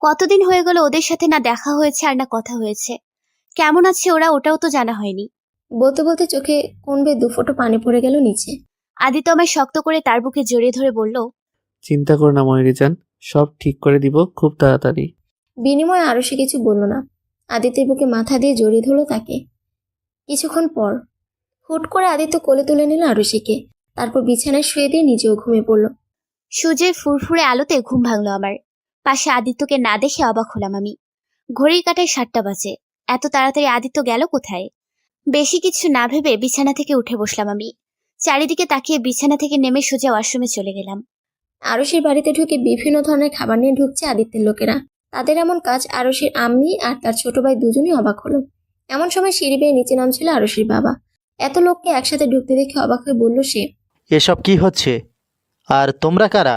কতদিন হয়ে গেল ওদের সাথে না দেখা হয়েছে আর না কথা হয়েছে। কেমন আছে ওরা ওটাও তো জানা হয়নি। বলতে বলতে চোখে কোন বেয়ে দুফোঁটা পানি পড়ে গেল নিচে। আদিত্য আমায় শক্ত করে তার বুকে জড়িয়ে ধরে বলল, চিন্তা করো না ময়ূরীজান, সব ঠিক করে দিব খুব তাড়াতাড়ি। বিনিময়ে আরশি কিছু বলল না। আদিত্যের বুকে মাথা দিয়ে জড়িয়ে ধরল তাকে। কিছুক্ষণ পর হুট করে আদিত্য কোলে তুলে নিল আরশিকে। তারপর বিছানায় শুয়ে দিয়ে নিজেও ঘুমিয়ে পড়ল। সূর্যের ফুরফুরে আলোতে ঘুম ভাঙলো আমার। পাশে আদিত্যকে না দেখে অবাক হলাম আমি। ঘড়ির কাঁটায় 7টা বাজে। এত তাড়াতাড়ি আদিত্য গেল কোথায়? বেশি কিছু না ভেবে বিছানা থেকে উঠে বসলাম আমি। চারিদিকে তাকিয়ে বিছানা থেকে নেমে সোজা ওয়াশরুমে চলে গেলাম। আরশির বাড়িতে ঢুকে বিভিন্ন ধরনের খাবার নিয়ে ঢুকছে আদিত্যের লোকেরা। তাদের এমন কাজ আরশির আম্মি আর তার ছোট ভাই দুজনেই অবাক হলো। এমন সময় সিঁড়ি বেয়ে নিচে নামছিল আরশির বাবা। এত লোককে একসাথে ঢুকতে দেখে অবাক হয়ে বলল সে। এসব কি হচ্ছে? আর তোমরা কারা?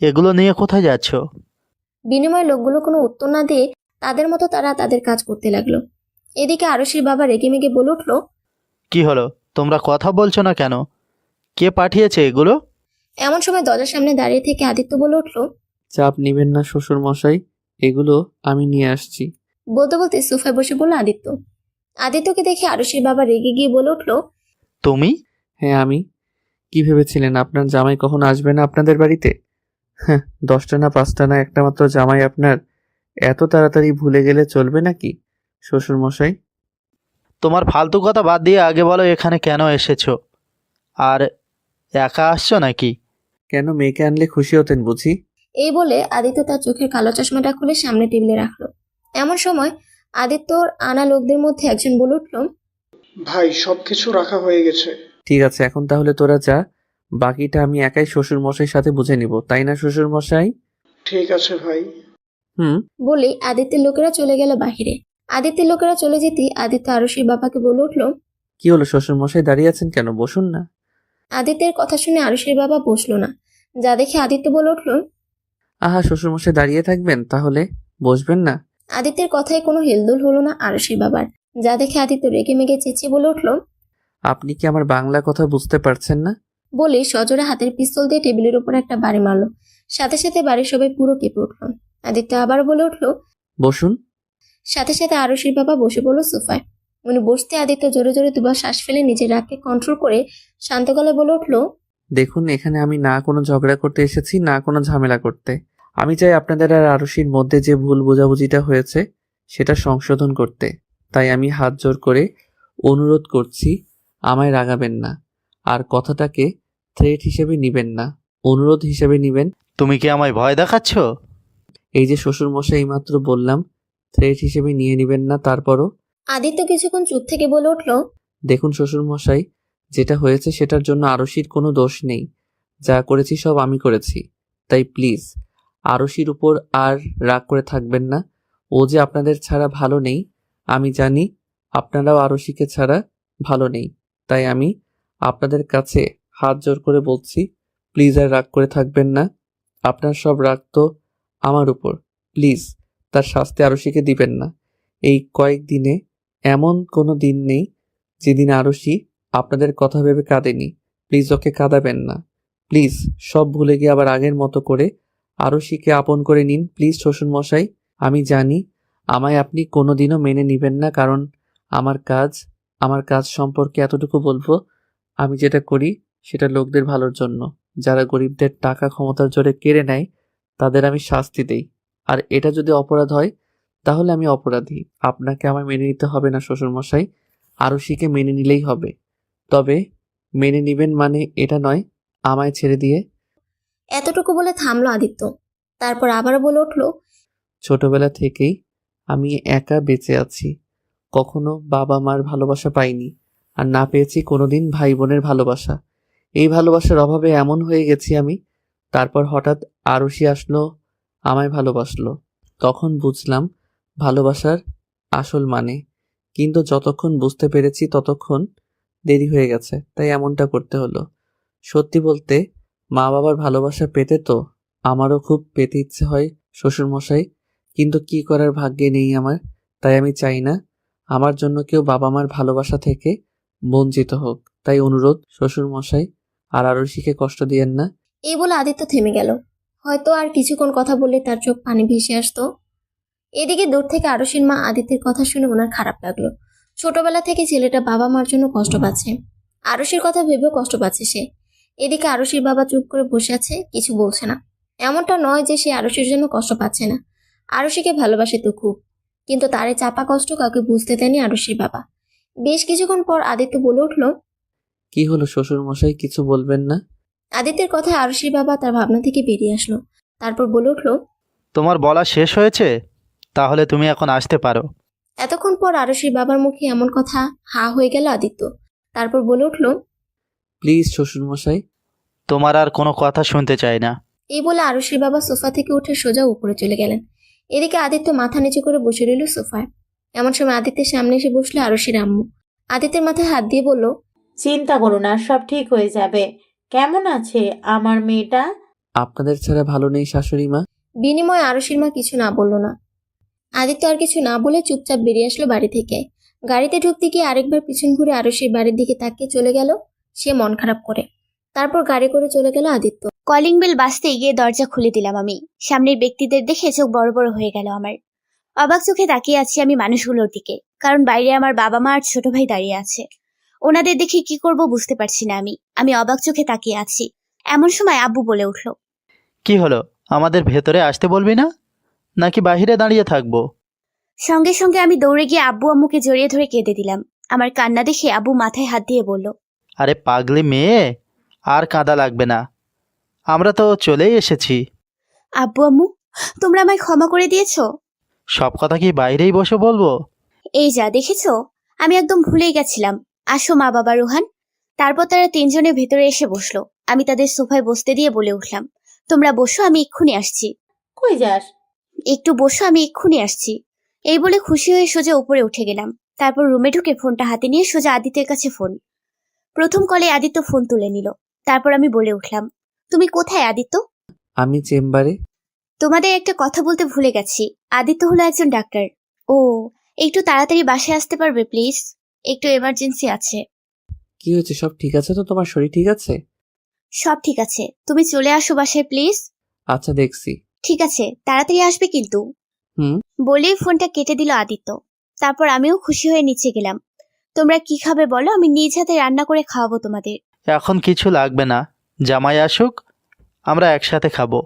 এগুলো নিয়ে কোথায় যাচ্ছ? বিনিময়ে লোকগুলো কোনো উত্তর না দিয়ে তাদের মতো তারা তাদের কাজ করতে লাগলো। এদিকে আরশির বাবা রেগে বলে উঠল, কি হলো, তোমরা কথা বলছো না কেন? কে পাঠিয়েছে এগুলো? এমন সময় দরজার সামনে দাঁড়িয়ে থেকে আদিত্য বলে উঠল। চাপ নিবেন না শ্বশুর মশাই, এগুলো আমি নিয়ে আসছি। বলতে বলতে সোফায় বসে পড়ল আদিত্য। আদিত্যকে দেখে আরশির বাবা রেগে গিয়ে বলে উঠল, তুমি? হ্যাঁ আমি। কি ভেবেছিলেন আপনার জামাই কখনো আসবে না আপনাদের বাড়িতে? হ্যাঁ, 10টা না 5টা না একটা মাত্র জামাই আপনার এত তাড়াতাড়ি ভুলে গেলে চলবে নাকি শ্বশুর মশাই? তোমার ফালতু কথা বাদ দিয়ে আগে বলো এখানে কেন এসেছো? আর একা আসছো নাকি? কেন, মেয়েকে আনলে খুশি হতেন বুঝি? এই বলে আদিত্য তার চোখের কালো চশমাটা খুলে সামনে টেবিলে রাখলো। এমন সময় আদিত্যর আনা লোকদের মধ্যে একজন বলে উঠল, ভাই সবকিছু রাখা হয়ে গেছে। ঠিক আছে, এখন তাহলে তোরা যা, বাকিটা আমি একাই শ্বশুর মশাইয়ের সাথে বুঝে নিব, তাই না শ্বশুর মশাই? ঠিক আছে ভাই। বলে আদিত্যের লোকেরা চলে গেল বাহিরে। আদিত্যের লোকেরা চলে যেতেই আদিত্য আরশির বাবাকে বলে উঠল। কি হলো শ্বশুর মশাই, দাঁড়িয়ে আছেন কেন? বসুন না। আদিত্যের কথা শুনে আরশির বাবা বসলো না। যা দেখে আদিত্য বলে উঠল। আহা, শ্বশুর মশাই দাঁড়িয়ে থাকবেন, তাহলে বসবেন না? আদিত্যের কথায় কোনো হেলদোল হলো না আরশির বাবার। যা দেখে আদিত্য রেগে মেগে চেঁচিয়ে বলে উঠল। আপনি কি আমার বাংলা কথা বুঝতে পারছেন না? বলে সজোরে হাতের পিস্তল দিয়ে টেবিলের উপর একটা বাড়ি মারলো। সাথে সাথে বাড়ির সবাই পুরো কেঁপে উঠল। আদিত্য আবার বলে উঠল। বসুন। সাথে সাথে আরশির বাবা বসে পড়লো সোফায়। উনি বসতে আদিত্য জোরে জোরে দুবার শ্বাস ফেলে নিজের রাগকে কন্ট্রোল করে শান্ত গলায় বলে উঠল। দেখুন, এখানে আমি না কোনো ঝগড়া করতে এসেছি, না কোনো ঝামেলা করতে। আমি চাই আপনাদের আর আরশির মধ্যে যে ভুল বোঝাবুঝিটা হয়েছে সেটা সংশোধন করতে। তাই আমি হাত জোর করে অনুরোধ করছি, আমায় রাগাবেন না, আর কথাটাকে থ্রেট হিসেবে নিবেন না, অনুরোধ হিসেবে নিবেন। তুমি কি আমায় ভয় দেখাচ্ছ? এই যে শ্বশুর মশাই এইমাত্র বললাম, থ্রেট হিসেবে নিয়ে নিবেন না। তারপরও আদিত্য কিছুক্ষণ চুপ থেকে বলে উঠল। দেখুন শ্বশুর মশাই, যেটা হয়েছে সেটার জন্য আরশির কোনো দোষ নেই। যা করেছি সব আমি করেছি। তাই প্লিজ আরশির উপর আর রাগ করে থাকবেন না। ও যে আপনাদের ছাড়া ভালো নেই আমি জানি, আপনারাও আরশিকে ছাড়া ভালো নেই। তাই আমি আপনাদের কাছে হাত জোর করে বলছি, প্লিজ আর রাগ করে থাকবেন না। আপনার সব রাগ তো আমার উপর। প্লিজ তার শাস্তি আরশিকে দিবেন না। এই কয়েকদিনে এমন কোনো দিন নেই যেদিন আরশি আপনাদের কথা ভেবে কাঁদেনি। প্লিজ ওকে কাঁদাবেন না। প্লিজ সব ভুলে গিয়ে আবার আগের মতো করে আরশিকে আপন করে নিন প্লিজ শ্বশুর মশাই। আমি জানি আমায় আপনি কোনোদিনও মেনে নিবেন না, কারণ আমার কাজ সম্পর্কে এতটুকু বলবো, আমি যেটা করি সেটা লোকদের ভালোর জন্য। যারা গরিবদের টাকা ক্ষমতার জোরে কেড়ে নেয় তাদের আমি শাস্তি দেই। আর এটা যদি অপরাধ হয় তাহলে আমি অপরাধী। আপনাকে আমায় মেনে নিতে হবে না শ্বশুর মশাই, আরশিকে মেনে নিলেই হবে। তবে মেনে নিবেন মানে এটা নয় আমায় ছেড়ে দিয়ে। এতটুকু বলে থামলো আদিত্য। তারপর আবার বলে উঠল। ছোটবেলা থেকেই আমি একা বেঁচে আছি, কখনো বাবা মার ভালোবাসা পাইনি, আর না পেয়েছি কোনোদিন ভাই বোনের ভালোবাসা। এই ভালোবাসার অভাবে এমন হয়ে গেছি আমি। তারপর হঠাৎ আরশি আসলো, আমায় ভালোবাসলো। তখন বুঝলাম ভালোবাসার আসল মানে। কিন্তু যতক্ষণ বুঝতে পেরেছি ততক্ষণ দেরি হয়ে গেছে, তাই এমনটা করতে হলো। সত্যি বলতে মা বাবার ভালোবাসা পেতে তো আমারও খুব পেতে ইচ্ছে হয় শ্বশুর মশাই, কিন্তু কি করার ভাগ্যে নেই আমার। তাই আমি চাই না আমার জন্য কেউ বাবা মার ভালোবাসা থেকে বঞ্চিত হোক। তাই অনুরোধ শ্বশুর মশাই আর আরশিকে কষ্ট দিয়েন না। এই বলে আদিত্য থেমে গেল। হয়তো আর কিছুক্ষণ কথা বললে তার চোখ পানি ভেসে আসতো। এদিকে দূর থেকে আরশির মা আদিত্যের কথা শুনে ওনার খারাপ লাগলো। ছোটবেলা থেকে ছেলেটা বাবা মার জন্য কষ্ট পাচ্ছে, আরশির কথা ভেবেও কষ্ট পাচ্ছে সে। এদিকে আরশির বাবা চুপ করে বসে আছে, কিছু বলছে না। এমনটা নয় যে সে আরশির জন্য কষ্ট পাচ্ছে না, আরশিকে ভালোবাসে তো খুব, কিন্তু তার এই চাপা কষ্ট কাউকে বুঝতে দেয়নি আরশির বাবা। বেশ কিছুক্ষণ পর আদিত্য বলে উঠল। কি হলো শ্বশুর মশাই, কিছু বলবেন না? আদিত্যের কথায় আরশির বাবা তার ভাবনা থেকে বেরিয়ে আসলো। তারপর বলে উঠল। তোমার বলা শেষ হয়েছে? তাহলে তুমি এখন আসতে পারো। এতক্ষণ পর আরশির বাবার মুখে এমন কথা হা হয়ে গেল আদিত্য। তারপর বলে উঠল। প্লিজ শ্বশুর মশাই। তোমার আর কোনো কথা শুনতে চাই না। এই বলে আরশির বাবা সোফা থেকে উঠে সোজা উপরে চলে গেলেন। এদিকে আদিত্য মাথা নিচু করে বসে রইল সোফায়। এমন সময় আদিত্যের সামনে এসে বসলো আরশির আম্মু। আদিত্যের মাথায় হাত দিয়ে বলল। চিন্তা করো না, সব ঠিক হয়ে যাবে। কেমন আছে আমার মেয়েটা? আপনাদের ছাড়া ভালো নেই শাশুড়ি মা। বিনিময়ে আরশির মা কিছু না বলল না। আদিত্য আর কিছু না বলে চুপচাপ বেরিয়ে আসলো বাড়ি থেকে। গাড়িতে ঢুকতে গিয়ে আরেকবার পিছন ঘুরে আরশির বাড়ির দিকে তাকিয়ে চলে গেল সে মন খারাপ করে। তারপর গাড়ি করে চলে গেল আদিত্য। কলিং বেল বাজতেই গিয়ে দরজা খুলে দিলাম আমি। সামনের ব্যক্তিদের দেখে চোখ বড় বড় হয়ে গেল আমার। অবাক চোখে তাকিয়ে আছি আমি মানুষগুলোর দিকে, কারণ বাইরে আমার বাবা মা আর ছোট ভাই দাঁড়িয়ে আছে। ওনাদের দেখে কি করব বুঝতে পারছি না আমি অবাক চোখে তাকিয়ে আছি। এমন সময় আব্বু বলে উঠলো। কি হলো, আমাদের ভেতরে আসতে বলবি না, নাকি বাইরে দাঁড়িয়ে থাকবো? সঙ্গে সঙ্গে আমি দৌড়ে গিয়ে আব্বু আম্মুকে জড়িয়ে ধরে কেঁদে দিলাম। আমার কান্না দেখে আব্বু মাথায় হাত দিয়ে বলল। আরে পাগলি মেয়ে, আর কাঁদা লাগবে না, আমরা তো চলেই এসেছি। আব্বু আম্মু, তোমরা আমায় ক্ষমা করে দিয়েছো? সব কথা কি বাইরেই বসে বলবো? এই যা দেখেছো, আমি একদম ভুলেই গেছিলাম। আসো মা বাবা রোহান। তারপর তারা তিনজনে ভেতরে এসে বসলো। আমি তাদের সোফায় বসতে দিয়ে বলে উঠলাম, তোমরা বসো, আমি এক্ষুনি আসছি। কই যাস? একটু বসো, আমি এক্ষুনি আসছি। এই বলে খুশি হয়ে সোজা উপরে উঠে গেলাম। তারপর রুমে ঢুকে ফোনটা হাতে নিয়ে সোজা আদিত্যের কাছে ফোন। প্রথম কলে আদিত্য ফোন তুলে নিল। তারপর আমি বলে উঠলাম, তুমি কোথায় আদিত্য? আমি চেম্বারে। তোমাদের একটা কথা বলতে ভুলে গেছি, আদিত্য হলো একজন ডাক্তার। ও, একটু তাড়াতাড়ি বাসায় আসতে পারবে প্লিজ? একটু এমার্জেন্সি আছে। কি হয়েছে, সব ঠিক আছে তো? তোমার শরীর ঠিক আছে? সব ঠিক আছে, তুমি চলে আসো বাসায় প্লিজ। আচ্ছা দেখছি। ঠিক আছে, তাড়াতাড়ি আসবে কিন্তু। হুম। বলেই ফোনটা কেটে দিল আদিত্য। তারপর আমিও খুশি হয়ে নিচে গেলাম। তোমরা কি খাবে বলো, আমি নিজ হাতে রান্না করে খাওয়াবো তোমাদের। এখন কিছু লাগবে না, জামাই আসুক, আমরা একসাথে খাবো।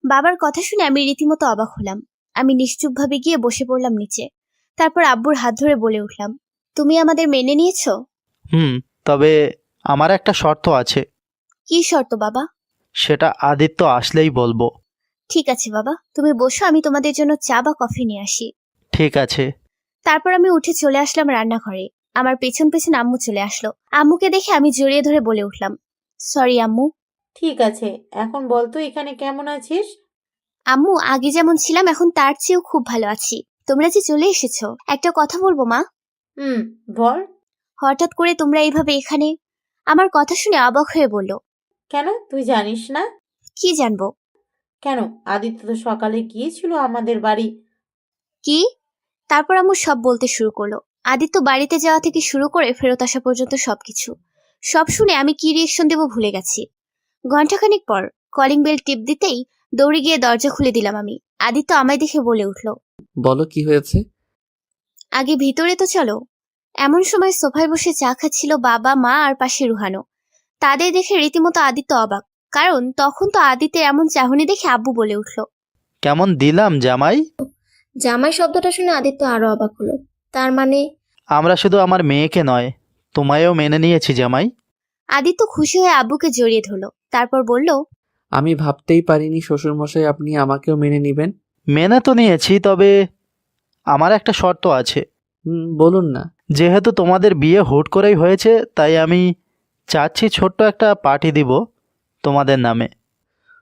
বাবার কথা শুনে আমি রীতিমতো অবাক হলাম। আমি নিশ্চুপভাবে গিয়ে বসে পড়লাম নিচে। তারপর আব্বুর হাত ধরে বলে উঠলাম, তুমি আমাদের মেনে নিয়েছো? তবে আমার একটা শর্ত আছে। কি শর্ত বাবা? সেটা আদিত্য আসলেই বলবো। ঠিক আছে বাবা, তুমি বসো, আমি তোমাদের জন্য চা বা কফি নিয়ে আসি। ঠিক আছে। তারপর আমি উঠে চলে আসলাম রান্নাঘরে। আমার পেছন পেছন আম্মু চলে আসলো। আম্মুকে দেখে আমি জড়িয়ে ধরে বলে উঠলাম, সরি আম্মু। ঠিক আছে, এখন বলতো এখানে কেমন আছিস? আম্মু, আগে যেমন ছিলাম এখন তার চেয়েও খুব ভালো আছি। তোমরা যে চলে এসেছো, একটা কথা বলবো মা? বল। হঠাৎ করে তোমরা এইভাবে এখানে? আমার কথা শুনে অবাক হয়ে বলল, কেন, তুই জানিস না? কি জানবো? কেন, আদিত্য তো সকালে গিয়েছিল আমাদের বাড়ি। কি? তারপর আম্মু সব বলতে শুরু করলো। আদিত্য বাড়িতে যাওয়া থেকে শুরু করে ফেরত আসা পর্যন্ত সবকিছু। সব শুনে আমি কি রিয়েকশন দেবো ভুলে গেছি। ঘন্টাখানিক পর কলিং বেল টিপ দিতেই দৌড়ে গিয়ে দরজা খুলে দিলাম আমি। আদিত্য আমায় দেখে বলে উঠলো, বলো কি হয়েছে? আগে ভিতরে তো চলো। এমন সময় সোফায় বসে চা খাচ্ছিল বাবা মা আর পাশে রুহানো। তাদের দেখে রীতিমতো আদিত্য অবাক, কারণ তখন তো আদিত্যের এমন চাহনি দেখে আব্বু বলে উঠলো, কেমন দিলাম জামাই? জামাই শব্দটা শুনে আদিত্য আরো অবাক হলো। তার মানে? আমরা শুধু আমার মেয়েকে নয়, তোমায়ও মেনে নিয়েছি জামাই। আদিত্য খুশি হয়ে আব্বুকে জড়িয়ে ধরলো। তারপর বলল, আমি ভাবতেই পারিনি শ্বশুরমশাই আপনি আমাকেও মেনে নিবেন। মেনে তো নিয়েছি, তবে আমার একটা শর্ত আছে। বলুন না। যেহেতু তোমাদের বিয়ে হুট করেই হয়েছে, তাই আমি চাচ্ছি ছোট্ট একটা পার্টি দিব তোমাদের নামে।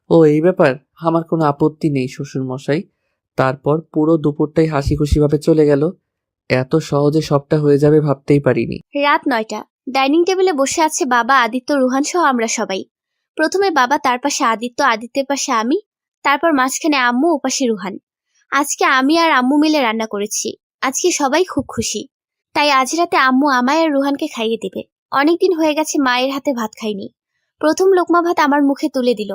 ও এই ব্যাপার, আমার কোনো আপত্তি নেই শ্বশুরমশাই। তারপর পুরো দুপুরটাই হাসি খুশিভাবে চলে গেল। এত সহজে সবটা হয়ে যাবে ভাবতেই পারিনি। রাত 9টা। ডাইনিং টেবিলে বসে আছে বাবা, আদিত্য, রুহান সহ আমরা সবাই। প্রথমে বাবা, তার পাশে আদিত্য, আদিত্যের পাশে আমি, তারপর মাঝখানে আম্মু, ও পাশে রুহান। আজকে আমি আর আম্মু মিলে রান্না করেছি। আজকে সবাই খুব খুশি, তাই আজ রাতে আম্মু আমায় আর রুহানকে খাইয়ে দেবে। অনেকদিন হয়ে গেছে মায়ের হাতে ভাত খাইনি। প্রথম লোকমা ভাত আমার মুখে তুলে দিল।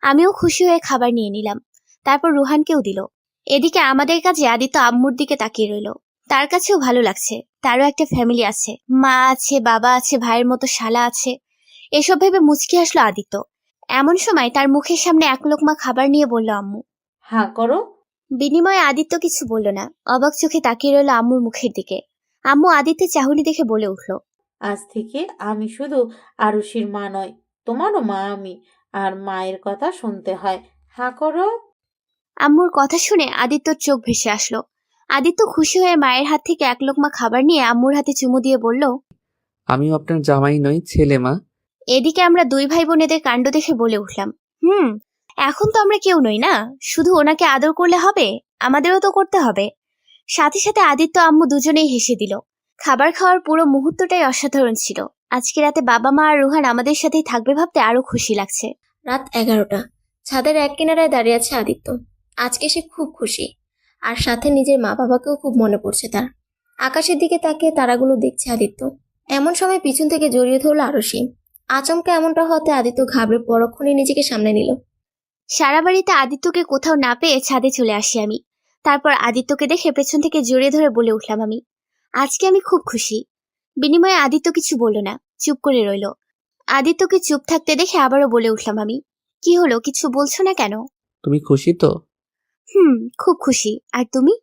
আমিও খুশি হয়ে খাবার নিয়ে নিলাম। তারপর রুহানকেও দিল। এদিকে আমাদের কাছে আদিত্য আম্মুর দিকে তাকিয়ে রইল। তার কাছেও ভালো লাগছে, তারও একটা ফ্যামিলি আছে, মা আছে, বাবা আছে, ভাইয়ের মতো শালা আছে। এসব ভেবে মুচকি হাসলো আদিত্য। এমন সময় তার মুখের সামনে এক লোকমা খাবার নিয়ে বলল আম্মু। হাঁ করো। বিনিময়ে আদিত্য কিছু বলল না, অবাক চোখে তাকিয়ে রইল আম্মুর মুখের দিকে। আম্মু আদিত্যের চাহনি দেখে বলে উঠল, আজ থেকে আমি শুধু আরুষির মা নয়, তোমারও মা আমি, আর মায়ের কথা শুনতে হয়। হাঁ করো। আম্মুর কথা শুনে আদিত্যর চোখ ভেসে আসলো। আদিত্য খুশি হয়ে মায়ের হাত থেকে এক লোকমা খাবার নিয়ে আম্মুর হাতে চুমু দিয়ে বলল, আমিও আপনার জামাই নই, ছেলে মা। এদিকে আমরা দুই ভাই বোনেদের কাণ্ড দেখে বলে উঠলাম, এখন তো আমরা কেউ নই না, শুধু ওনাকে আদর করলে হবে, আমাদেরও তো করতে হবে। সাথে সাথে আদিত্য আম্মু দুজনেই হেসে দিল। খাবার খাওয়ার পুরো মুহূর্তটাই অসাধারণ ছিল। আজকে রাতে বাবা মা আর রুহান আমাদের সাথেই থাকবে ভাবতে আরো খুশি লাগছে। রাত 11টা। ছাদের এক কিনারায় দাঁড়িয়ে আছে আদিত্য। আজকে সে খুব খুশি, আর সাথে নিজের মা বাবাকেও খুব মনে পড়ছে তার। আকাশের দিকে তাকিয়ে তারাগুলো দেখছে আদিত্য। এমন সময় পিছন থেকে জড়িয়ে ধরল আরশি। আচমকা এমনটা হতে আদিত্য ঘাবড়ে পরক্ষণে নিজেকে সামনে নিল। সারা বাড়িতে আদিত্যকে কোথাও না পেয়ে ছাদে চলে আসি আমি। তারপর আদিত্যকে দেখে পেছন থেকে জড়িয়ে ধরে বলে উঠলাম আমি, আজকে আমি খুব খুশি। বিনিময়ে আদিত্য কিছু বলল না, চুপ করে রইল। আদিত্যকে চুপ থাকতে দেখে আবারও বলে উঠলাম আমি, কি হলো, কিছু বলছো না কেন? তুমি খুশি তো? খুব খুশি। আর তুমি?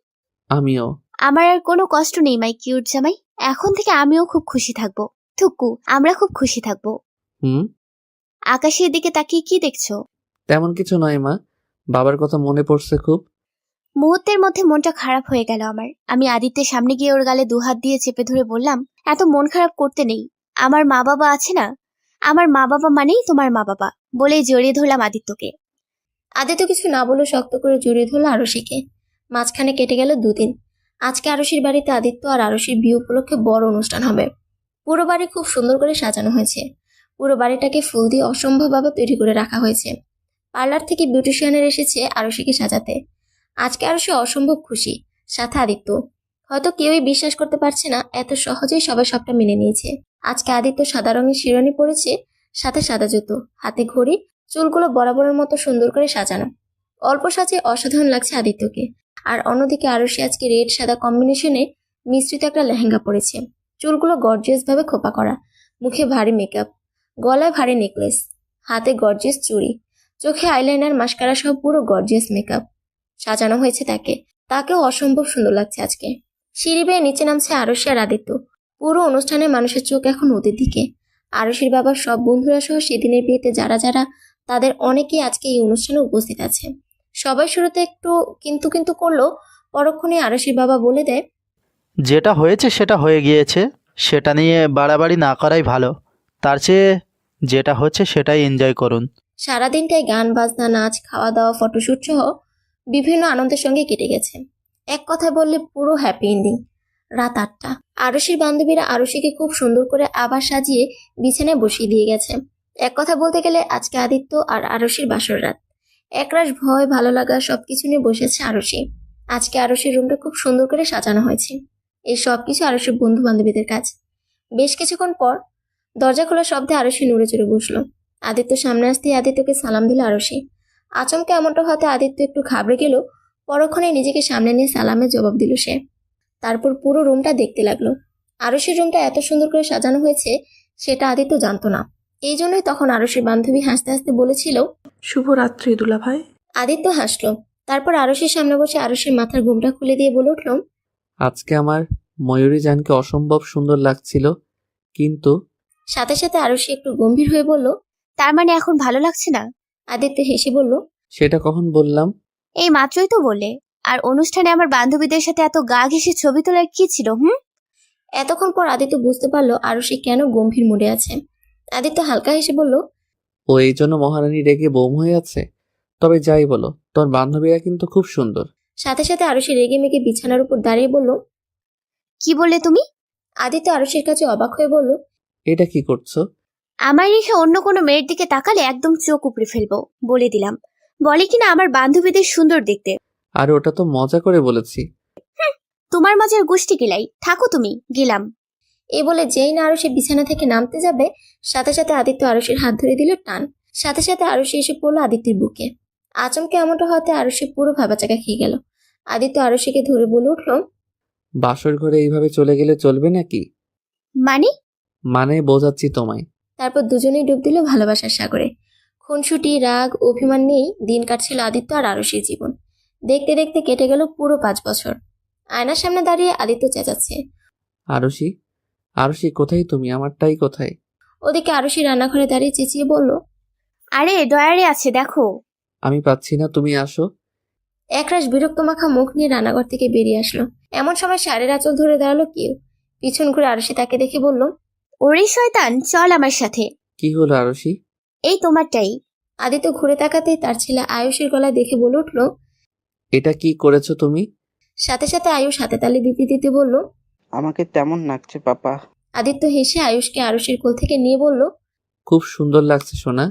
আমিও। আমার আর কোনো কষ্ট নেই মাই কিউট জামাই। এখন থেকে আমিও খুব খুশি থাকবো। থুকু, আমরা খুব খুশি থাকবো। হুম। আকাশের দিকে তাকিয়ে কি দেখছো? তেমন কিছু নয় মা, বাবার কথা মনে পড়ছে খুব। মুহূর্তের মধ্যে মনটা খারাপ হয়ে গেল আমার। আমি আদিত্যের সামনে গিয়ে ওর গালে দুহাত দিয়ে চেপে ধরে বললাম, এত মন খারাপ করতে নেই, আমার মা বাবা আছে না, আমার মা বাবা মানেই তোমার মা বাবা। বলেই জড়িয়ে ধরলাম আদিত্যকে। আদিত্য কিছু না বলে শক্ত করে জড়িয়ে ধরল আরশিকে। মাঝখানে কেটে গেল 2 দিন। আজকে আরশির বাড়িতে আদিত্য আর আরশির বিয়ে উপলক্ষে বড় অনুষ্ঠান হবে। পুরো বাড়ি খুব সুন্দর করে সাজানো হয়েছে। পুরো বাড়িটাকে ফুল দিয়ে অসম্ভবভাবে তৈরি করে রাখা হয়েছে। পার্লার থেকে বিউটিশিয়ানের এসেছে আরশিকে সাজাতে। আজকে আরশি অসম্ভব খুশি, সাথে আদিত্য। হয়তো কেউই বিশ্বাস করতে পারছে না এত সহজেই সবাই সবটা মেনে নিয়েছে। আজকে আদিত্য সাদা রঙের শিরোনি পরেছে, সাথে সাদা জুতো, হাতে ঘড়ি, চুলগুলো বরাবরের মতো সুন্দর করে সাজানো। অল্প সাজে অসাধারণ লাগছে আদিত্যকে। আর অন্যদিকে আরশি আজকে রেড সাদা কম্বিনেশনে মিশ্রিত একটা লেহেঙ্গা পরেছে। চুলগুলো গর্জিয়াস ভাবে খোপা করা, মুখে ভারী মেকআপ, গলায় ভারী নেকলেস, হাতে গর্জিয়াস চুড়ি, চোখে আইলাইনার, মাস্কারা সহ পুরো গর্জিয়াস মেকআপ সাজানো হয়েছে তাকে। তাকেও অসম্ভব সুন্দর লাগছে আজকে। সিঁড়ি বেয়ে নিচে নামছে আরশি আর আদিত্য। পুরো অনুষ্ঠানে মানুষের চোখ এখন ওদের দিকে। আরশির বাবার সব বন্ধুরা সহ সেদিনের বিয়েতে যারা যারা, তাদের অনেকেই আজকে এই অনুষ্ঠানে উপস্থিত আছে। সবাই শুরুতে একটু কিন্তু কিন্তু করলো, পরক্ষণে আরশির বাবা বলে দেয়, যেটা হয়েছে সেটা হয়ে গিয়েছে, সেটা নিয়ে বাড়াবাড়ি না করাই ভালো। তার চেয়ে যেটা হচ্ছে সেটাই এনজয় করুন। সারাদিনটাই গান বাজনা, নাচ, খাওয়া দাওয়া, ফটোশ্যুট সহ বিভিন্ন আনন্দের সঙ্গে কেটে গেছে। এক কথায় বললে পুরো হ্যাপি এন্ডিং। রাত 8টা। আরশির বান্ধবীরা আরশিকে খুব সুন্দর করে আবার সাজিয়ে বিছানায় বসিয়ে দিয়ে গেছে। এক কথা বলতে গেলে আজকে আদিত্য আর আরশির বাসর রাত। একরাশ ভয়, ভালো লাগা সবকিছু নিয়ে বসেছে আরশি। আজকে আরশির রুমটা খুব সুন্দর করে সাজানো হয়েছে। এই সবকিছু আরশির বন্ধু বান্ধবীদের কাজ। বেশ কিছুক্ষণ পর দরজা খোলার শব্দে আরশি নড়ে চড়ে বসলো। আদিত্য সামনে আসতেই আদিত্যকে সালাম দিল আরশি। আচমকা এমনটা হতে আদিত্য একটু ঘাবড়ে গেল। পরক্ষণে নিজেকে সামনে নিয়ে সালামের জবাব দিল সে। তারপর পুরো রুমটা দেখতে লাগলো। আরশির রুমটা এত সুন্দর করে সাজানো হয়েছে সেটা আদিত্য জানতো না। এই জন্যই তখন আরশির বান্ধবী হাসতে হাসতে বলেছিল, শুভরাত্রি দুলা ভাই। আদিত্য হাসলো। তারপর আরশির সামনে বসে আরশির মাথার ঘুমটা খুলে দিয়ে বলে উঠল, আজকে আমার ময়ূরী জানকে অসম্ভব সুন্দর লাগছিল, কিন্তু সাথে সাথে আরশি একটু গম্ভীর হয়ে বলল, তার মানে এখন ভালো লাগছে না? আদিত্য হেসে বলল, সেটা কখন বললাম? এই মাত্রই তো বললে। আর অনুষ্ঠানে আমার বান্ধবীদের সাথে এত গা ঘেঁষে ছবি তোলার কি ছিল? এতক্ষণ পর আদিত্য বুঝতে পারলো আরশি কেন গম্ভীর মুডে আছে। আদিত্য হালকা হেসে বলল, ও এই জন্য মহারানী রেগে বোম হয়ে আছে? তবে যাই বলো, তোর বান্ধবীরা কিন্তু খুব সুন্দর। সাথে সাথে আরশি রেগে মেগে বিছানার উপর দাঁড়িয়ে বলল, কি বললে তুমি? আদিত্য আরশির কাছে অবাক হয়ে বলল, এটা কি করছো? আমার রেখে অন্য কোনো মেয়ের দিকে তাকালে একদম চোখ উপড়ে ফেলবো, বলে দিলাম। বলে কিনা আমার বান্ধবীদের সুন্দর দেখতে। আর ওটা তো মজা করে বলেছি। তোমার মজার গোষ্ঠী গেলাই, থাকো তুমি, গেলাম। এ বলে যেই না আরুষি বিছানা থেকে নামতে যাবে, সাথে সাথে আদিত্য আরুষির হাত ধরে দিল টান। সাথে সাথে আরুষি এসে পড়লো আদিত্যের বুকে। আচমকে এমনটা হতে আরুষি পুরো ভাবাচাকা খেয়ে গেল। আদিত্য আরুষিকে ধরে বলে উঠল, বাসর ঘরে এইভাবে চলে গেলে চলবে নাকি? মানে? মানে বোঝাচ্ছি তোমায়। তারপর দুজনেই ডুব দিল ভালোবাসার সাগরে। খুনসুটি, রাগ, অভিমান নিয়েই দিন কাটছিল আদিত্য আর আরুষির জীবন। দেখতে দেখতে কেটে গেল পুরো 5 বছর। আয়নার সামনে দাঁড়িয়ে আদিত্য চেঁচাচ্ছে। আরুষি, আরুষি কোথায় তুমি? আমারটাই কোথায়? ওদিকে আরুষি রান্নাঘরে দাঁড়িয়ে চেঁচিয়ে বলল, আরে ডয়ারে আছে দেখো। আমি পাচ্ছি না, তুমি আসো। একরাশ বিরক্ত মাখা মুখ নিয়ে রান্নাঘর থেকে বেরিয়ে আসলো। এমন সময় শাড়ির আঁচল ধরে দাঁড়ালো কেউ। পিছন ঘুরে আরুষি তাকে দেখে বলল, ওরে শয়তান, চল আমার সাথে। কি হলো আরুষি? এই তোমারটাই। আদিত্য ঘুরে তাকাতেই তার ছেলে আয়ুষের গলায় দেখে বলে উঠল। এটা কি করেছো তুমি? সাথে সাথে আয়ুষ হাতে তালি দিতে দিতে বলল, আমাকে তেমন লাগছে পাপা। আদিত্য হেসে আয়ুষকে আরুষির কোল থেকে নিয়ে বলল। খুব সুন্দর লাগছে সোনা।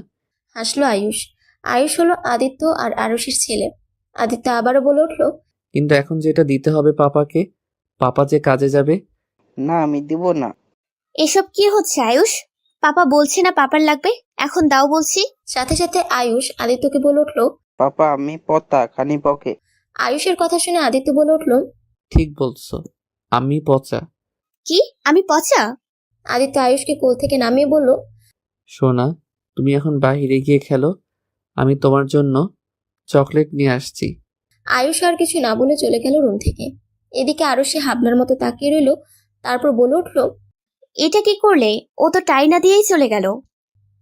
হাসলো আয়ুষ। আয়ুষ হলো আদিত্য আর আরুষির ছেলে। আদিত্য আবারও বলে উঠল, কিন্তু এখন যেটা দিতে হবে পাপাকে, পাপা যে কাজে যাবে। না, আমি দিব না। এসব কি হচ্ছে আয়ুষ? পাপা বলছে না পাপার লাগবে, এখন দাও বলছি। সাথে সাথে আয়ুষ আদিত্যকে বলে উঠল। পাপা আমি পতা খানি পকে। আয়ুষের কথা শুনে আদিত্য বলে উঠল, ঠিক বলছো, আমি পচা। কি? আমি পচা? আদিত্য আয়ুষকে কোল থেকে নামিয়ে বলল, সোনা, তুমি এখন বাইরে গিয়ে খেলো, আমি তোমার জন্য চকলেট নিয়ে আসছি। আয়ুষ আর কিছু না বলে চলে গেল রুম থেকে। এদিকে আরুষি হাবলার মতো তাকিয়ে রইল। তারপর বলে উঠল, এটা কি করলে? ও তো টাই না দিয়েই চলে গেল।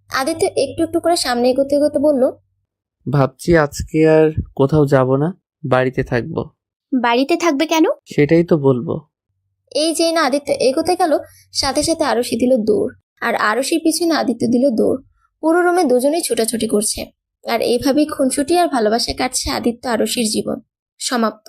আদিত্য একটু একটু করে সামনে এগোতে এগোতে বলল, ভাবছি আজকে আর কোথাও যাব না, বাড়িতে থাকবো। বাড়িতে থাকবে কেন? সেটাই তো বলবো। এই যে না আদিত্য এগোতে গেল, সাথে সাথে আরুষি দিল দৌড়। আর আরুষির পিছনে আদিত্য দিল দৌড়। পুরো রুমে দুজনেই ছোটাছুটি করছে। আর এইভাবেই খুনসুটি আর ভালোবাসা কাটছে আদিত্য আরুষির জীবন। সমাপ্ত।